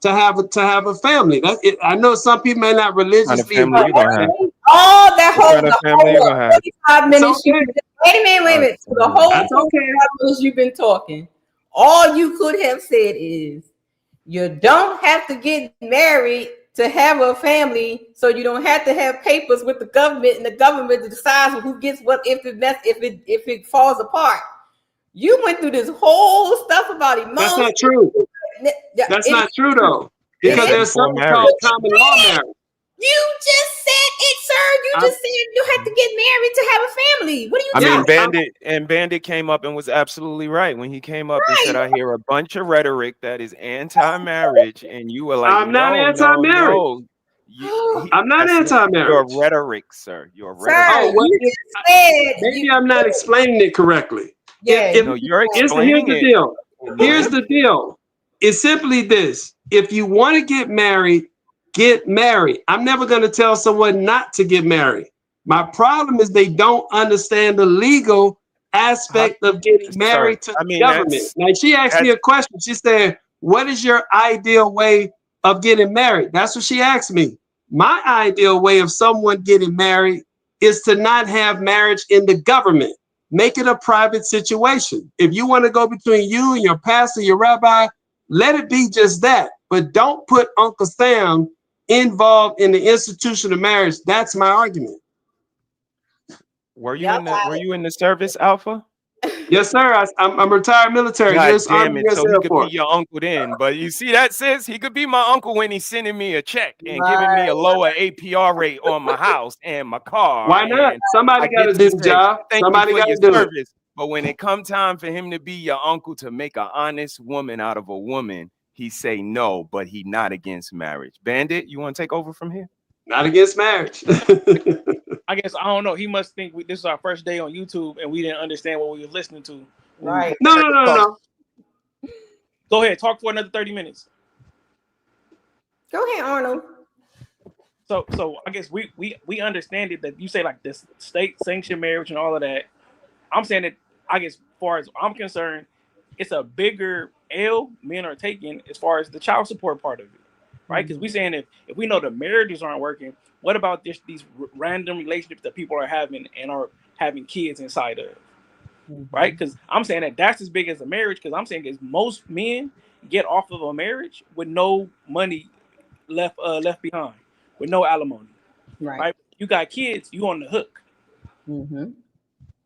to have a family. I know some people may not religiously. All that whole 45 minutes. Wait a minute. So the whole time you've been talking, all you could have said is, you don't have to get married to have a family, so you don't have to have papers with the government, and the government decides who gets what if it falls apart. You went through this whole stuff about emotions. That's not true. That's not true though, because there's something called common law marriage. You just said it, sir. You just said you have to get married to have a family. What are you I mean, Bandit came up and was absolutely right when he came up and said, "I hear a bunch of rhetoric that is anti-marriage," and you were like, "I'm not anti-marriage. No. I'm not anti-marriage. Your rhetoric, sir. Your rhetoric. Sir, you just said maybe I'm not explaining it correctly. Yeah, no, you're explaining here's the deal. Here's the deal. It's simply this: if you want to get married, get married. I'm never going to tell someone not to get married. My problem is they don't understand the legal aspect of getting married to the government. Like she asked me a question. She said, "What is your ideal way of getting married?" That's what she asked me. My ideal way of someone getting married is to not have marriage in the government. Make it a private situation. If you want to go between you and your pastor, your rabbi, let it be just that. But don't put Uncle Sam involved in the institution of marriage. That's my argument. Were you in the service, Alpha? Yes, sir. I'm retired military. God damn it! So he could be your uncle then. But you see that, sis? He could be my uncle when he's sending me a check and giving me a lower APR rate on my house and my car. Why not? Somebody got to do the job. Somebody got to do it. But when it come time for him to be your uncle to make an honest woman out of a woman, he say no, but he not against marriage. Bandit, you want to take over from here? Not against marriage. I guess I don't know. He must think this is our first day on YouTube and we didn't understand what we were listening to. Right. No. Go ahead. Talk for another 30 minutes. Go ahead, Arnold. So I guess we understand it that you say like this state sanctioned marriage and all of that. I'm saying that I guess as far as I'm concerned, it's a bigger L men are taking as far as the child support part of it. Right? Because we saying if we know the marriages aren't working, what about these random relationships that people are having and are having kids inside of? Right? Because I'm saying that that's as big as a marriage. Because I'm saying is most men get off of a marriage with no money left behind, with no alimony. Right? You got kids, you on the hook.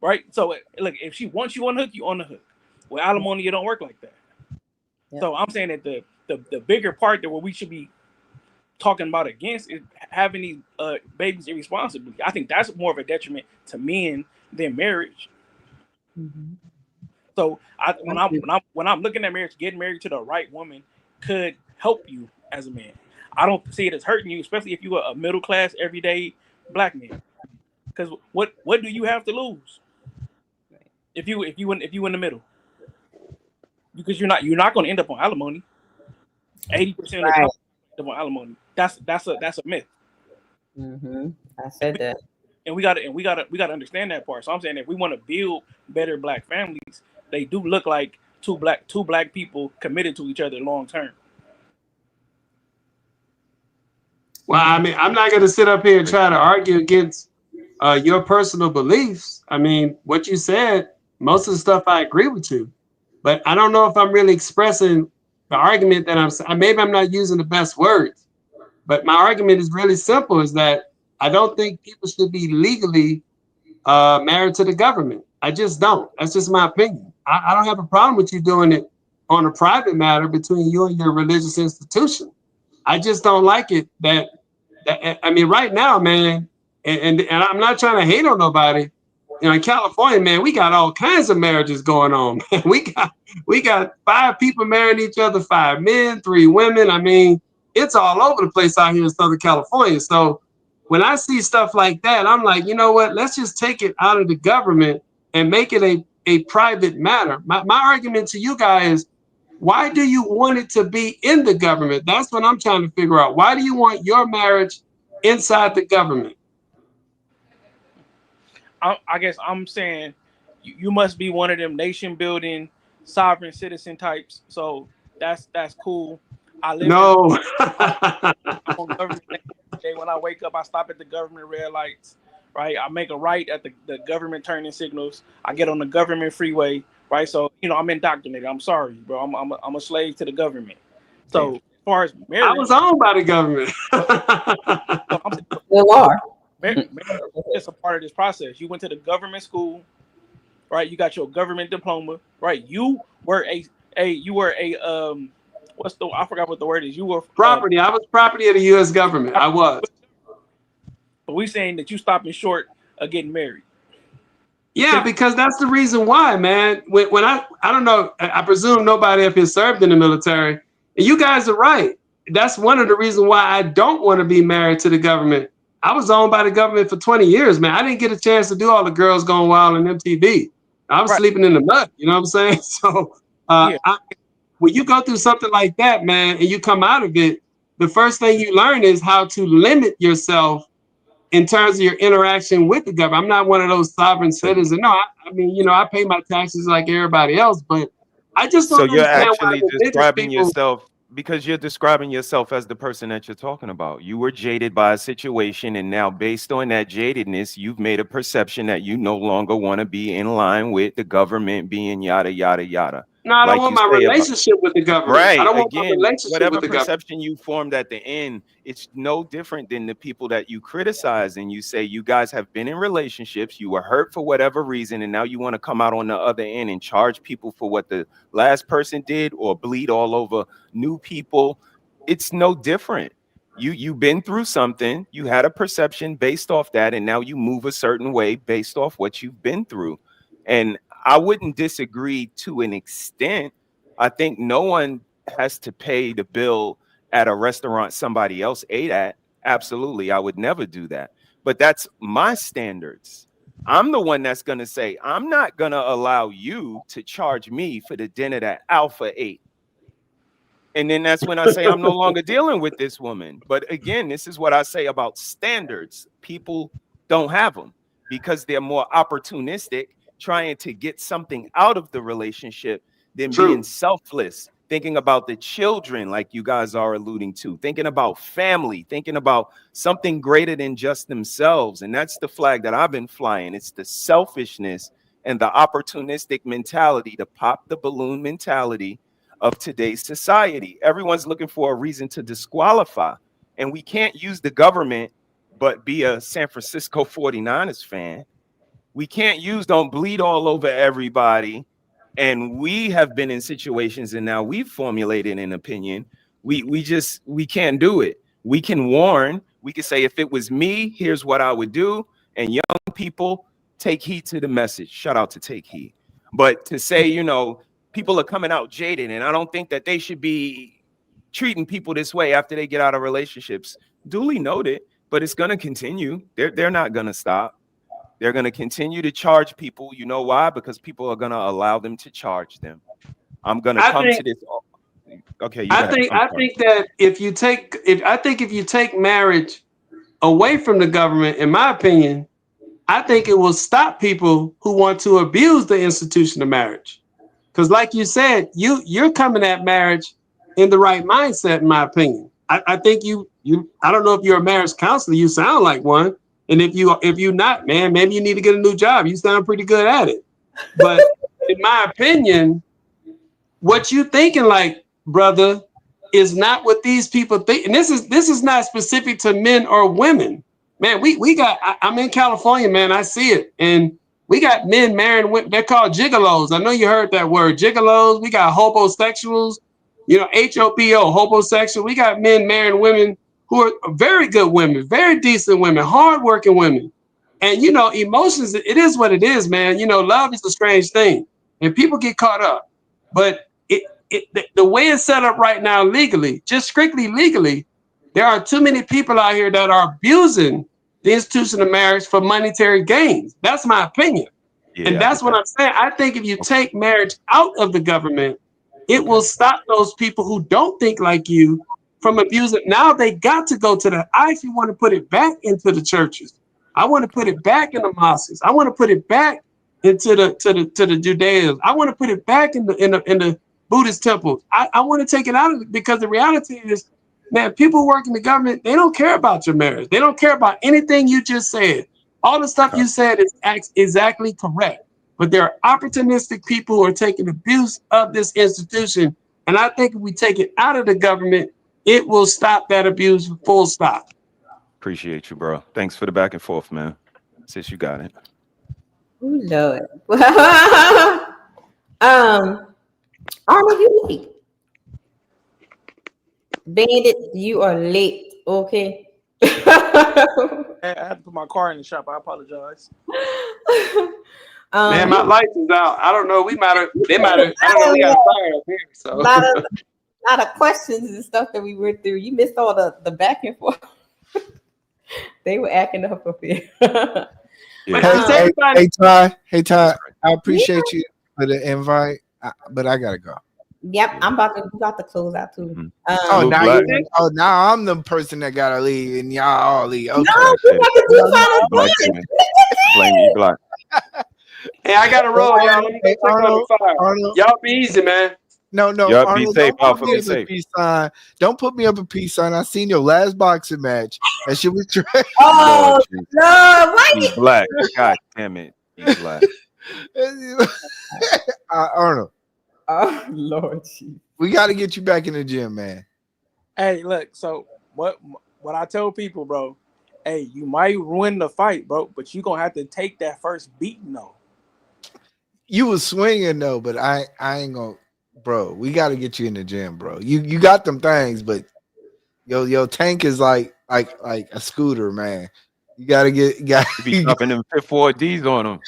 Right? So look, if she wants you on the hook, you on the hook. With alimony, it don't work like that. So I'm saying that the bigger part that what we should be talking about against is having these babies irresponsibly. I think that's more of a detriment to men than marriage. So when I'm looking at marriage, getting married to the right woman could help you as a man. I don't see it as hurting you, especially if you are a middle class, everyday black man. Because what do you have to lose if you in the middle? Because you're not going to end up on alimony. 80% of the time end up on alimony. That's a myth. I said that. And we gotta understand that part. So I'm saying if we want to build better black families, they do look like two black people committed to each other long term. Well, I mean, I'm not going to sit up here and try to argue against your personal beliefs. I mean, what you said, most of the stuff I agree with you, but I don't know if I'm really expressing the argument that maybe I'm not using the best words, but my argument is really simple: is that I don't think people should be legally married to the government. I just don't. That's just my opinion. I don't have a problem with you doing it on a private matter between you and your religious institution. I just don't like it that I mean, right now, man, and I'm not trying to hate on nobody. You know, in California, man, we got all kinds of marriages going on. We got 5 people marrying each other, 5 men, 3 women. I mean, it's all over the place out here in Southern California. So when I see stuff like that, I'm like, you know what? Let's just take it out of the government and make it a private matter. My argument to you guys, why do you want it to be in the government? That's what I'm trying to figure out. Why do you want your marriage inside the government? I guess I'm saying you must be one of them nation building sovereign citizen types. So that's cool. I live I'm on government day. When I wake up, I stop at the government red lights. right? I make a right at the government turning signals. I get on the government freeway, right? So, I'm indoctrinated. I'm sorry, bro. I'm a slave to the government. So, as far as marriage, I was owned by the government. Marriage is a part of this process. You went to the government school, right? You got your government diploma, right? You were a I forgot what the word is. You were property. I was property of the U.S. government. I was. But we saying that you stopping short of getting married. Yeah, because that's the reason why, man. When I don't know, I presume nobody up here served in the military. And you guys are right. That's one of the reasons why I don't want to be married to the government. I was owned by the government for 20 years, man. I didn't get a chance to do all the Girls Gone Wild on MTV. I was sleeping in the mud. You know what I'm saying? So when you go through something like that, man, and you come out of it, the first thing you learn is how to limit yourself in terms of your interaction with the government. I'm not one of those sovereign citizens. No, I mean, I pay my taxes like everybody else, but I just don't So you're understand why actually describing yourself, because you're describing yourself as the person that you're talking about. You were jaded by a situation, and now based on that jadedness, you've made a perception that you no longer want to be in line with the government being yada, yada, yada. No, I don't want my relationship with the government. Right. I don't want my Again, relationship whatever with the government. perception you formed at the end, it's no different than the people that you criticize and you say you guys have been in relationships, you were hurt for whatever reason, and now you want to come out on the other end and charge people for what the last person did or bleed all over new people. It's no different. You've been through something, you had a perception based off that, and now you move a certain way based off what you've been through. And I wouldn't disagree to an extent. I think no one has to pay the bill at a restaurant somebody else ate at. Absolutely, I would never do that. But that's my standards. I'm the one that's going to say, I'm not going to allow you to charge me for the dinner that Alpha ate. And then that's when I say I'm no longer dealing with this woman. But again, this is what I say about standards. People don't have them because they're more opportunistic, trying to get something out of the relationship than being selfless, thinking about the children like you guys are alluding to, thinking about family, thinking about something greater than just themselves. And that's the flag that I've been flying. It's the selfishness and the opportunistic mentality, the pop the balloon mentality of today's society. Everyone's looking for a reason to disqualify. And we can't use the government but be a San Francisco 49ers fan. We can't use don't bleed all over everybody. And we have been in situations and now we've formulated an opinion. We can't do it. We can warn. We can say, if it was me, here's what I would do. And young people, take heed to the message. Shout out to Take Heed. But to say, people are coming out jaded, and I don't think that they should be treating people this way after they get out of relationships. Duly noted, but it's going to continue. They're not going to stop. They're going to continue to charge people. You know why? Because people are going to allow them to charge them. I'm going to come to this. Okay. I think that if you take marriage away from the government, in my opinion, I think it will stop people who want to abuse the institution of marriage. Because like you said, you're coming at marriage in the right mindset, in my opinion. I think I don't know if you're a marriage counselor, you sound like one. And if you're not, man, maybe you need to get a new job. You sound pretty good at it. But in my opinion, what you thinking like, brother, is not what these people think. And this is not specific to men or women. Man, we got, I'm in California, man. I see it. And we got men marrying women. They're called gigolos. I know you heard that word, gigolos. We got homosexuals, HOPO, homosexual. We got men marrying women who are very good women, very decent women, hardworking women. And, emotions, it is what it is, man. Love is a strange thing and people get caught up. But the way it's set up right now legally, just strictly legally, there are too many people out here that are abusing the institution of marriage for monetary gains. That's my opinion. Yeah, and that's what I'm saying. I think if you take marriage out of the government, it will stop those people who don't think like you from abusing. Now they got to go to I actually want to put it back into the churches. I want to put it back in the mosques. I want to put it back into the Judaism. I want to put it back in the Buddhist temples. I want to take it out of it because the reality is, man, people who work in the government, they don't care about your marriage. They don't care about anything you just said. All the stuff you said is exactly correct. But there are opportunistic people who are taking abuse of this institution. And I think if we take it out of the government, it will stop that abuse, full stop. Appreciate you, bro. Thanks for the back and forth, man. Sis, you got it. Oh Lord. Arnold, you late. Bandit, you are late. Okay. I had to put my car in the shop. I apologize. Man, my license out. I don't know. They might have. I don't know. We got a fire up here. So A lot of questions and stuff that we went through. You missed all the back and forth. They were acting up here. Hey, Ty. I appreciate you for the invite, but I gotta go. Yep, I'm about to close out too. Now I'm the person that gotta leave, and y'all all leave. Okay. No, we have to do final thoughts. Blame me, Black. Hey, I gotta roll, y'all. Let me go check on the fire. Y'all be easy, man. No, Y'all Arnold, be safe, don't put me Alpha. Be up a safe. peace sign. Don't put me up a peace sign. I seen your last boxing match. That shit was trash. Oh no, why He's black. God damn it. He's black. Arnold. Oh Lord, we got to get you back in the gym, man. Hey, look. So what I tell people, bro? Hey, you might win the fight, bro, but you gonna have to take that first beating, though. You was swinging though, but I ain't gonna, bro. We got to get you in the gym, bro. You got them things, but your tank is like a scooter, man. You gotta be dropping them 4Ds on them.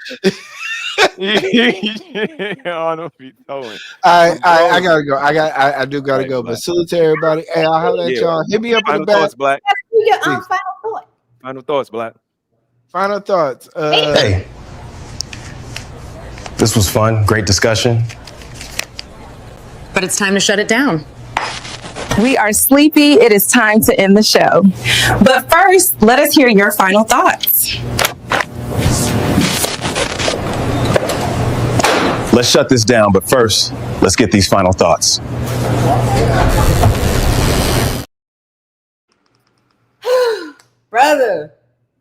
I gotta go. I do gotta go. But salute to everybody. Hey, I'll holler at y'all. Hit me up in the back. Thoughts, Black. Your final thought. Final thoughts, Black. Final thoughts. Hey, this was fun. Great discussion. But it's time to shut it down. We are sleepy. It is time to end the show. But first, let us hear your final thoughts. Let's shut this down, but first, let's get these final thoughts. Brother,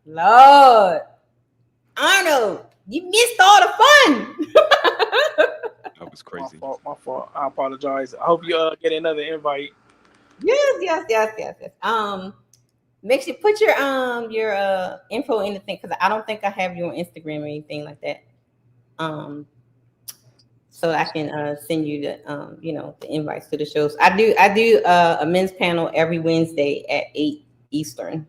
Lord, Arnold, you missed all the fun. That was crazy. My fault. I apologize. I hope you get another invite. Yes. Make sure put your info in the thing because I don't think I have you on Instagram or anything like that. So I can send you the the invites to the shows. I do a men's panel every Wednesday at 8 Eastern,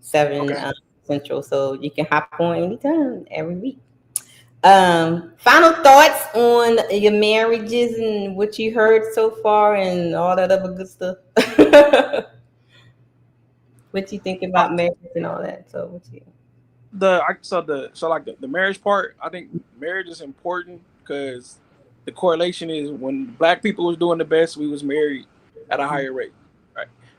7 Central. So you can hop on anytime every week. Final thoughts on your marriages and what you heard so far and all that other good stuff. What you think about marriage and all that? So what you the marriage part, I think marriage is important because the correlation is when Black people was doing the best, we was married at a higher rate,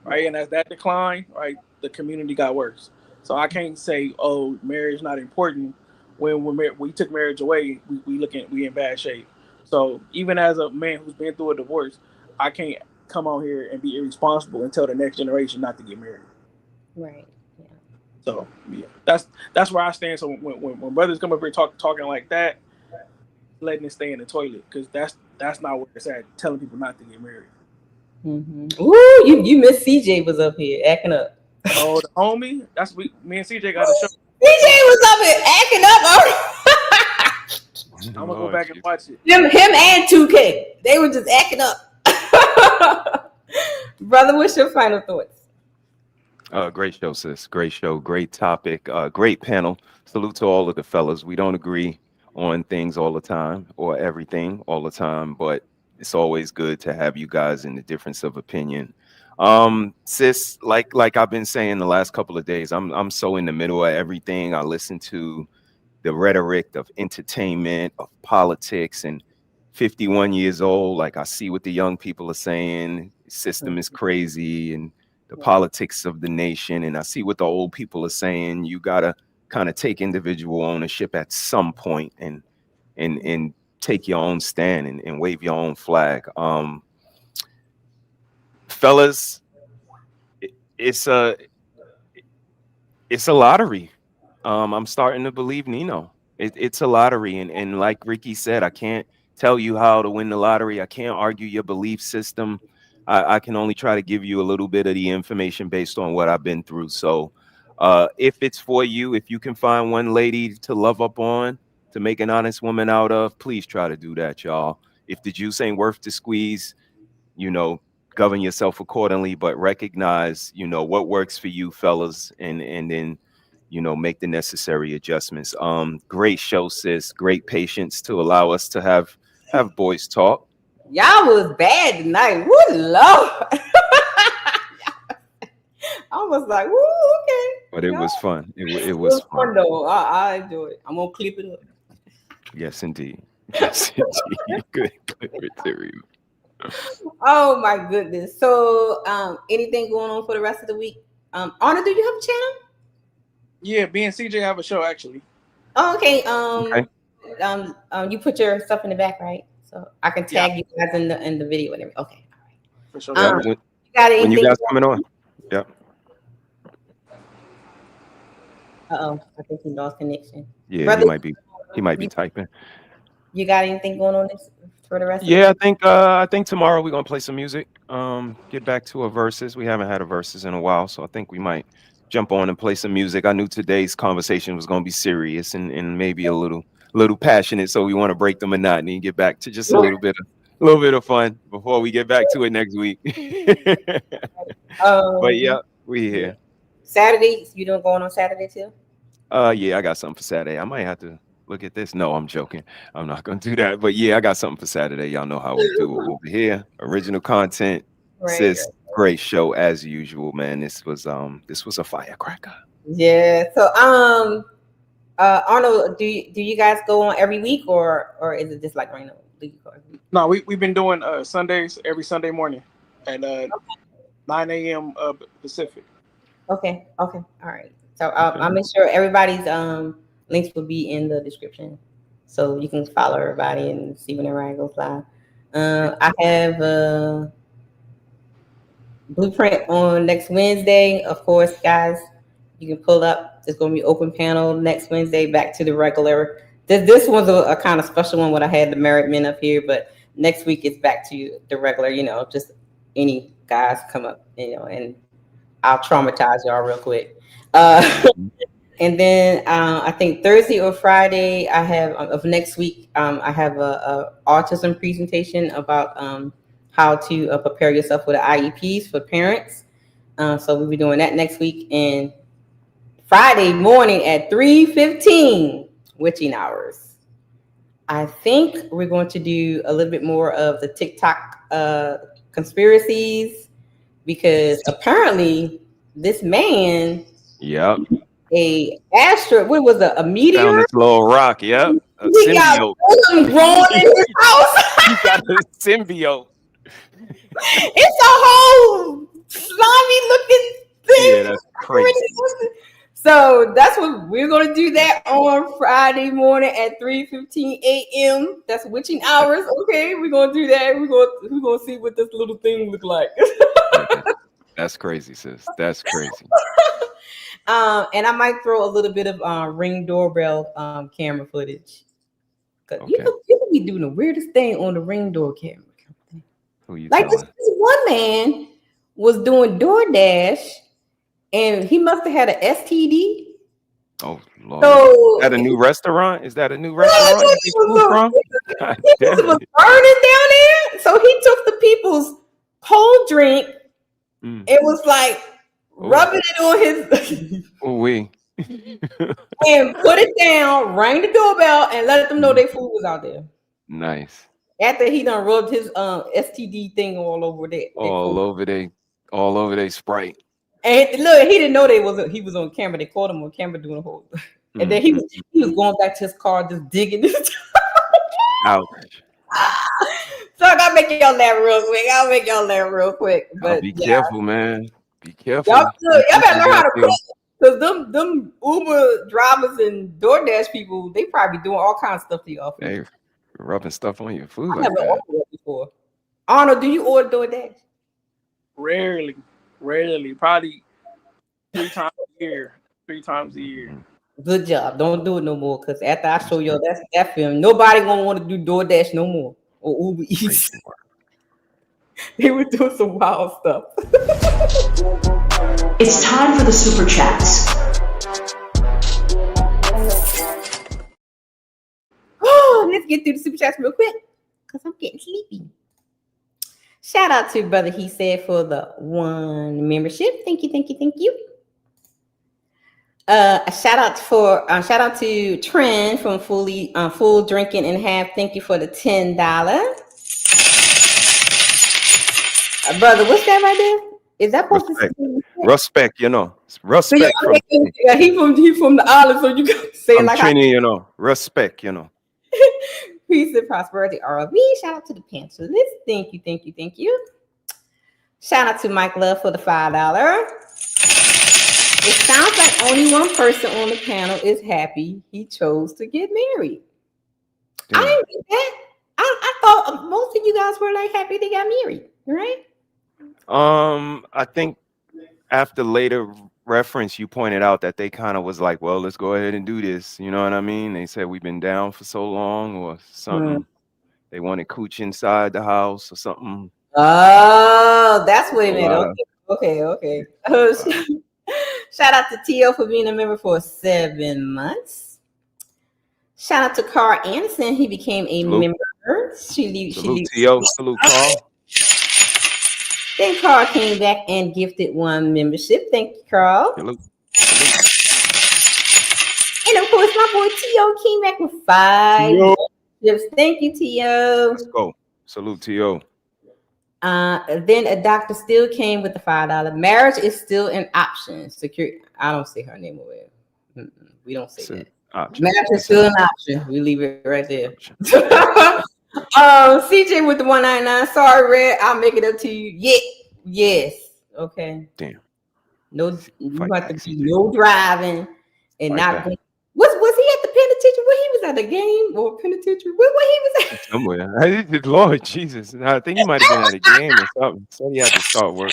right? And as that declined, right, the community got worse. So I can't say, oh, marriage not important. When we took marriage away, we in bad shape. So even as a man who's been through a divorce, I can't come on here and be irresponsible and tell the next generation not to get married. Right. Yeah. So yeah, that's where I stand. So when brothers come up here talking like that, letting it stay in the toilet because that's not where it's at. Telling people not to get married. Mm-hmm. Ooh, you missed CJ was up here acting up. Oh, the homie. Me and CJ got a show. CJ was up here acting up. I'm gonna go back and watch it. Him and 2K, they were just acting up. Brother, what's your final thoughts? Great show, sis. Great show. Great topic. Great panel. Salute to all of the fellas. We don't agree on things all the time or everything all the time, but it's always good to have you guys in the difference of opinion. Sis, like I've been saying the last couple of days, I'm so in the middle of everything. I listen to the rhetoric of entertainment, of politics, and 51 years old, like I see what the young people are saying, system is crazy and the politics of the nation, and I see what the old people are saying. You gotta kind of take individual ownership at some point and take your own stand and wave your own flag. Fellas, it's a lottery. I'm starting to believe Nino. It's a lottery, and like Ricky said, I can't tell you how to win the lottery. I can't argue your belief system. I can only try to give you a little bit of the information based on what I've been through. So if it's for you, if you can find one lady to love up on, to make an honest woman out of, please try to do that, y'all. If the juice ain't worth the squeeze, you know, govern yourself accordingly, but recognize, you know, what works for you, fellas, and then, you know, make the necessary adjustments. Great show, sis. Great patience to allow us to have boys talk. Y'all was bad tonight. Woo, Lord. I was like, woo, okay. But it was fun. It It was was fun. fun though. I enjoyed it. I'm gonna clip it up. Yes, indeed. Yes, indeed. Good material. Oh my goodness. So anything going on for the rest of the week? Anna, do you have a channel? Yeah, B and CJ have a show actually. Oh, okay. Okay. You put your stuff in the back, right? So I can tag you guys in the video and everything. Okay. For sure. Yeah, You got when you anything? guys coming on? Yeah. I think he lost connection. Yeah, Brother, he might be typing. you got anything going on this for the rest of Yeah, the week? I think tomorrow we're gonna play some music. Get back to a verses. We haven't had a verses in a while, so I think we might jump on and play some music. I knew today's conversation was gonna be serious and maybe a little passionate, so we want to break the monotony and get back to just a little bit of fun before we get back to it next week. But yeah, we here. Saturday, you doing going on Saturday too? Yeah, I got something for Saturday. I might have to look at this. No, I'm joking. I'm not gonna do that. But yeah, I got something for Saturday. Y'all know how we do it over here. Original content. Sis, great show as usual, man. This was a firecracker. Yeah. So Arnold, do you guys go on every week or is it just like random? No, we've been doing Sundays every Sunday morning at 9 a.m. Pacific. Okay. All right. So I'll make sure everybody's links will be in the description, so you can follow everybody and see whenever I go live. I have Blueprint on next Wednesday. Of course, guys, you can pull up. There's going to be open panel next Wednesday. Back to the regular. This one's a kind of special one. What I had the married men up here, but next week it's back to the regular. You know, just any guys come up. You know, and I'll traumatize y'all real quick. And then I think Thursday or Friday I have of next week I have a autism presentation about how to prepare yourself with the IEPs for parents. So we'll be doing that next week. And Friday morning at 3:15, witching hours. I think we're going to do a little bit more of the TikTok conspiracies, because apparently this man, Yep. a asteroid, what was a meteor? Found this little rock, yep. A He got symbiote. growing in his house. He got a symbiote. It's a whole slimy looking thing. Yeah, that's crazy. So that's what we're gonna do that on Friday morning at 3:15 a.m. That's witching hours. Okay, we're gonna do that. We're gonna see what this little thing look like. That's crazy, sis. That's crazy. And I might throw a little bit of Ring doorbell camera footage. Okay. You could be doing the weirdest thing on the Ring door camera. Who you Like telling? this one man was doing DoorDash, and he must have had an STD. Oh Lord. So, Is that a new restaurant? Is that a new restaurant you get food from? God damn It was it. burning down there. So he took the people's cold drink. It was like rubbing it on his Oh we. and put it down, rang the doorbell, and let them know their food was out there. Nice. After he done rubbed his STD thing all over there. All over they Sprite. And look, he didn't know he was on camera. They caught him on camera doing a whole. And then he was going back to his car, just digging this. Ouch. So I gotta make y'all laugh real quick. But Be careful, man. Be careful. Y'all better learn how to cook. Because them Uber drivers and DoorDash people, they probably doing all kinds of stuff to y'all. Hey, rubbing stuff on your food I like never that. ordered it before. Arnold, do you order DoorDash? Rarely, probably 3 times a year. Good job. Don't do it no more. Cause after I show y'all that film, nobody gonna want to do DoorDash no more or Uber Eats. They were doing some wild stuff. It's time for the super chats. Oh, let's get through the super chats real quick because I'm getting sleepy. Shout out to brother He Said for the 1 membership. Thank you, thank you, thank you. A shout out to Trend from Full Drinking and Half. Thank you for the $10. Brother, what's that right there? Is that supposed Respect. to say Respect, you know. Respect so from he from the island, so you can say it from like Trini, you know. Respect, you know. peace and prosperity RV. Shout out to the Panthers. Thank you, thank you, thank you. Shout out to Mike Love for the $5. It sounds like only one person on the panel is happy he chose to get married. I didn't get that. I thought most of you guys were like happy they got married, right? I think after later reference, you pointed out that they kind of was like, well, let's go ahead and do this. You know what I mean? They said we've been down for so long or something. They wanted cooch inside the house or something. Oh, that's what it meant. Okay. Shout out to Tio for being a member for 7 months. Shout out to Carl Anderson. He became a member. Salute Tio. Salute Carl. Then Carl came back and gifted 1 membership. Thank you, Carl. Salute. And of course, my boy Tio came back with 5 memberships. Thank you, Tio. Let's go. Salute Tio. Then a doctor still came with the $5. Marriage is still an option. Security. I don't say her name away. We don't say that. Marriage is still an option. We leave it right there. CJ with the 199. Sorry, Red. I'll make it up to you. Yes. Okay. Damn. No, you have to be no driving and not. Back. Was he at the penitentiary? When he was at the game or penitentiary? Where he was at? Somewhere. Lord Jesus. I think he might have been at a game or something. So he had to start work.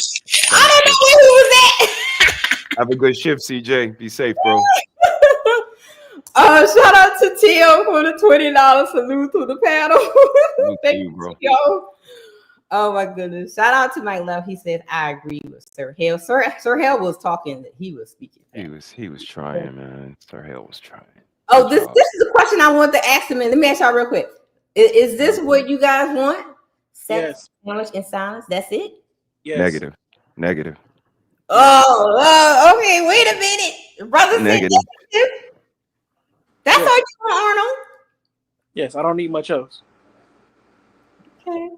I don't know where he was at. Have a good shift, CJ. Be safe, bro. Shout out to Tio for the $20 salute to the panel. Thank you, bro. Tio. Oh my goodness. Shout out to my love. He said, I agree with Sir Hale. Sir Hale was talking, he was speaking. He was trying, man. Sir Hale was trying. Oh, this is a question I wanted to ask him. And let me ask y'all real quick. Is this what you guys want? Sex, sandwich, and silence? That's it? Yes. Negative. Oh, okay. Wait a minute. Brother said negative. That's all you want, Arnold? Yes, I don't need much else. Okay.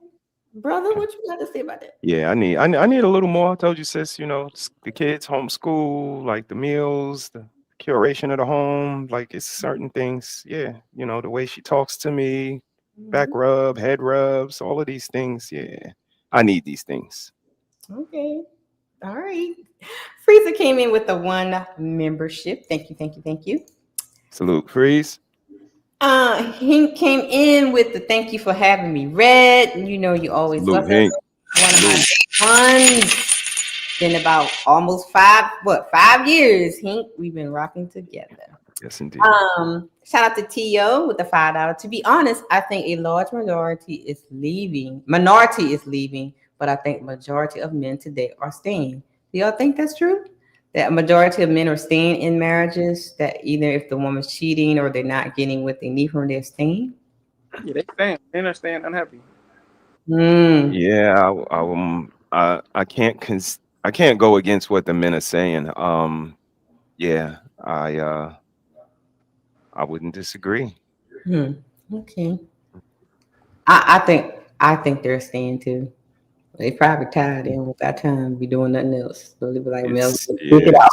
Brother, what you got to say about that? Yeah, I need a little more. I told you, sis, you know, the kids homeschool, like the meals, the curation of the home, like it's certain things. Yeah, you know, the way she talks to me, back rub, head rubs, all of these things. Yeah, I need these things. Okay. All right. Freezer came in with the 1 membership. Thank you. Salute, Freeze. He came in with the thank you for having me read. You know, you always love it. One of my ones. Been about almost 5 years, Hink. We've been rocking together. Yes, indeed. Shout out to Tio with the $5. To be honest, I think a large minority is leaving, but I think majority of men today are staying. Do y'all think that's true? That a majority of men are staying in marriages, that either if the woman's cheating or they're not getting what they need from her, they're staying? Yeah, they staying. Men are staying unhappy. Yeah, I can't go against what the men are saying. Yeah, I wouldn't disagree. Okay. I think they're staying too. They probably tired. They don't got time to be doing nothing else. So they be like, Mel, pick it out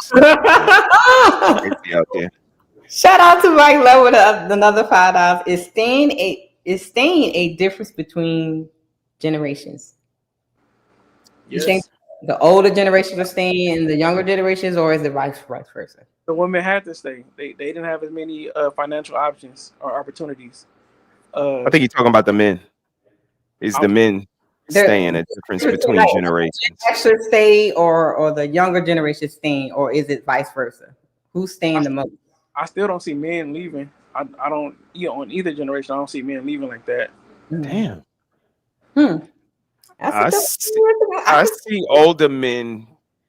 there. Shout out to Mike Love with another $5. Is staying a difference between generations? Yes. You think the older generations are staying and the younger generations, or is it vice versa? The women had to stay. They didn't have as many financial options or opportunities. I think you're talking about the men. Is the men staying a difference between generations? Extra stay or the younger generation staying, or is it vice versa? Who's staying the most? I still don't see men leaving. I don't, on either generation, I don't see men leaving like that. Damn. That's I a good see, I see older men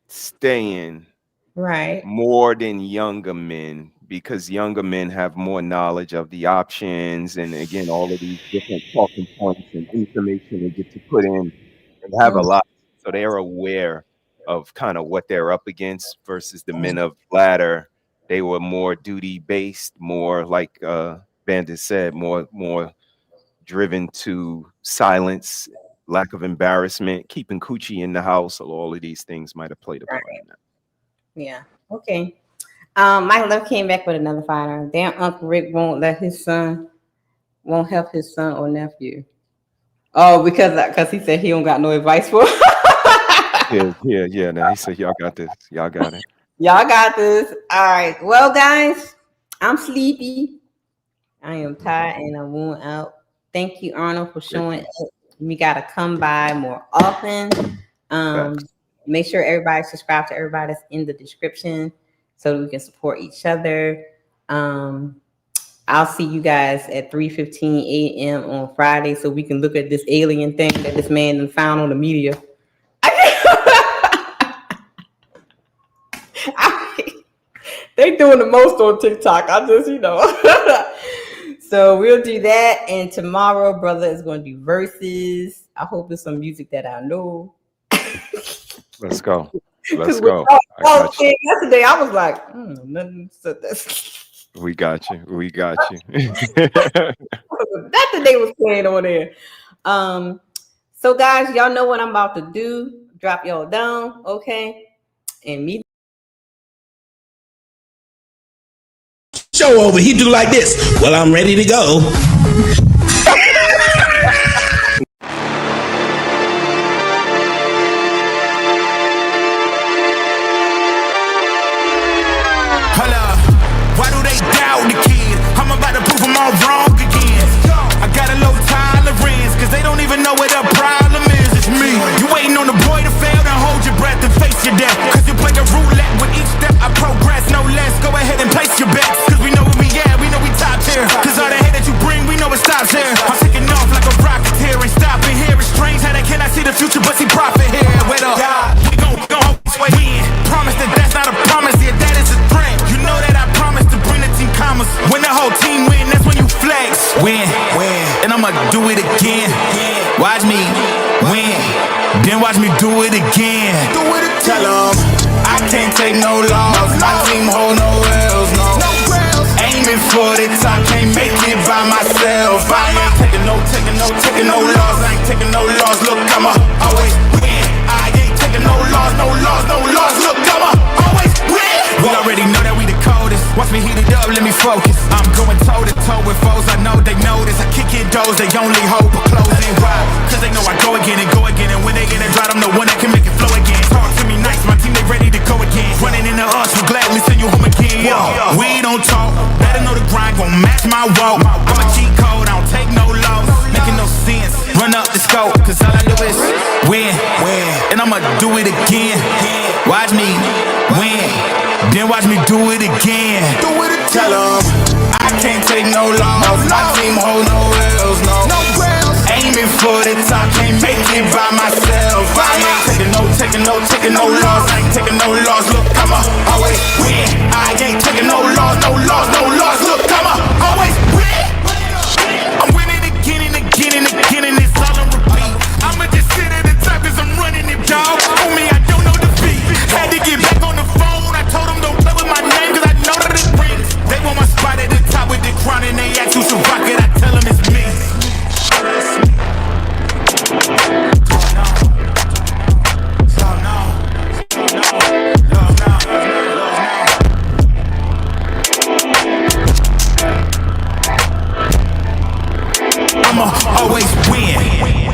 staying right more than younger men because younger men have more knowledge of the options and again all of these different talking points and information they get to put in and have a lot, so they're aware of kind of what they're up against versus the men of latter. They were more duty based, more like Bandit said, more driven to silence, lack of embarrassment, keeping coochie in the house. So all of these things might have played a part in that. Yeah. Okay. Michael Love came back with another fighter. Damn, Uncle Rick won't help his son or nephew. Oh, because he said he don't got no advice for. Yeah. Now he said, y'all got this. Y'all got it. Y'all got this. All right. Well, guys, I'm sleepy. I am tired and I'm worn out. Thank you, Arnold, for showing up. We gotta come by more often. Make sure everybody subscribe to everybody that's in the description so we can support each other. I'll see you guys at 3:15 a.m. on Friday so we can look at this alien thing that this man found on the media. They doing the most on TikTok. I just, So we'll do that. And tomorrow, brother is going to do verses. I hope it's some music that I know. Let's go. Let's go. Yesterday, I was like, nothing said this. We got you. We got you. That today was playing on there. So guys, y'all know what I'm about to do. Drop y'all down, okay? And me. Show over. He do like this. Well, I'm ready to go. Why do they doubt the kid? I'm about to prove them all wrong again. I got a low tolerance, cause they don't even know what the problem is. It's me. You waiting on the boy to fail, then hold your breath and face your death. Cause you play a roulette with each step I progress, no less. Go ahead and place your bets. Cause we know where we at, we know we top tier. Cause all the hate that you bring, we know it stops here. I'm taking off like a rocket here and stopping here. It's strange how they cannot see the future, but see profit here. Wait up, we gon' always win. Promise that that's not a promise, yeah, that is a threat. You know that I promise to bring the team commas. When the whole team win, that's when you flex. Win, and I'ma do it again. Watch me win, then watch me do it again. Tell them I can't take no loss. My team hold no L's, no. Aiming for the top, can't make it by myself. I ain't taking no loss. I ain't taking no loss. Look, I'ma always win. I ain't taking no loss. Look, I'ma always win. We already know that we the coldest. Watch me heat it up, let me focus. I'm going toe to toe with foes. I know they notice. I kick in doors, they only hope for closing. Why? Cause they know I go again. And when they get it dry, I'm the one that can make it flow again. Talk to me nice, my team they ready to go again. Running into us, we'll gladly send you home again. We don't talk, better know the grind gon' match my walk. I'm a cheat code, I don't take no loss. Making no sense, run up the scope. Cause all I do is win. And I'ma do it again. Watch me win, then watch me do it again. Tell them I can't take no loss. My team hold no L's, no. Aiming for the top, can't make it by myself. I ain't taking no loss. I ain't taking no loss. Look, I'ma always win. I ain't taking no loss.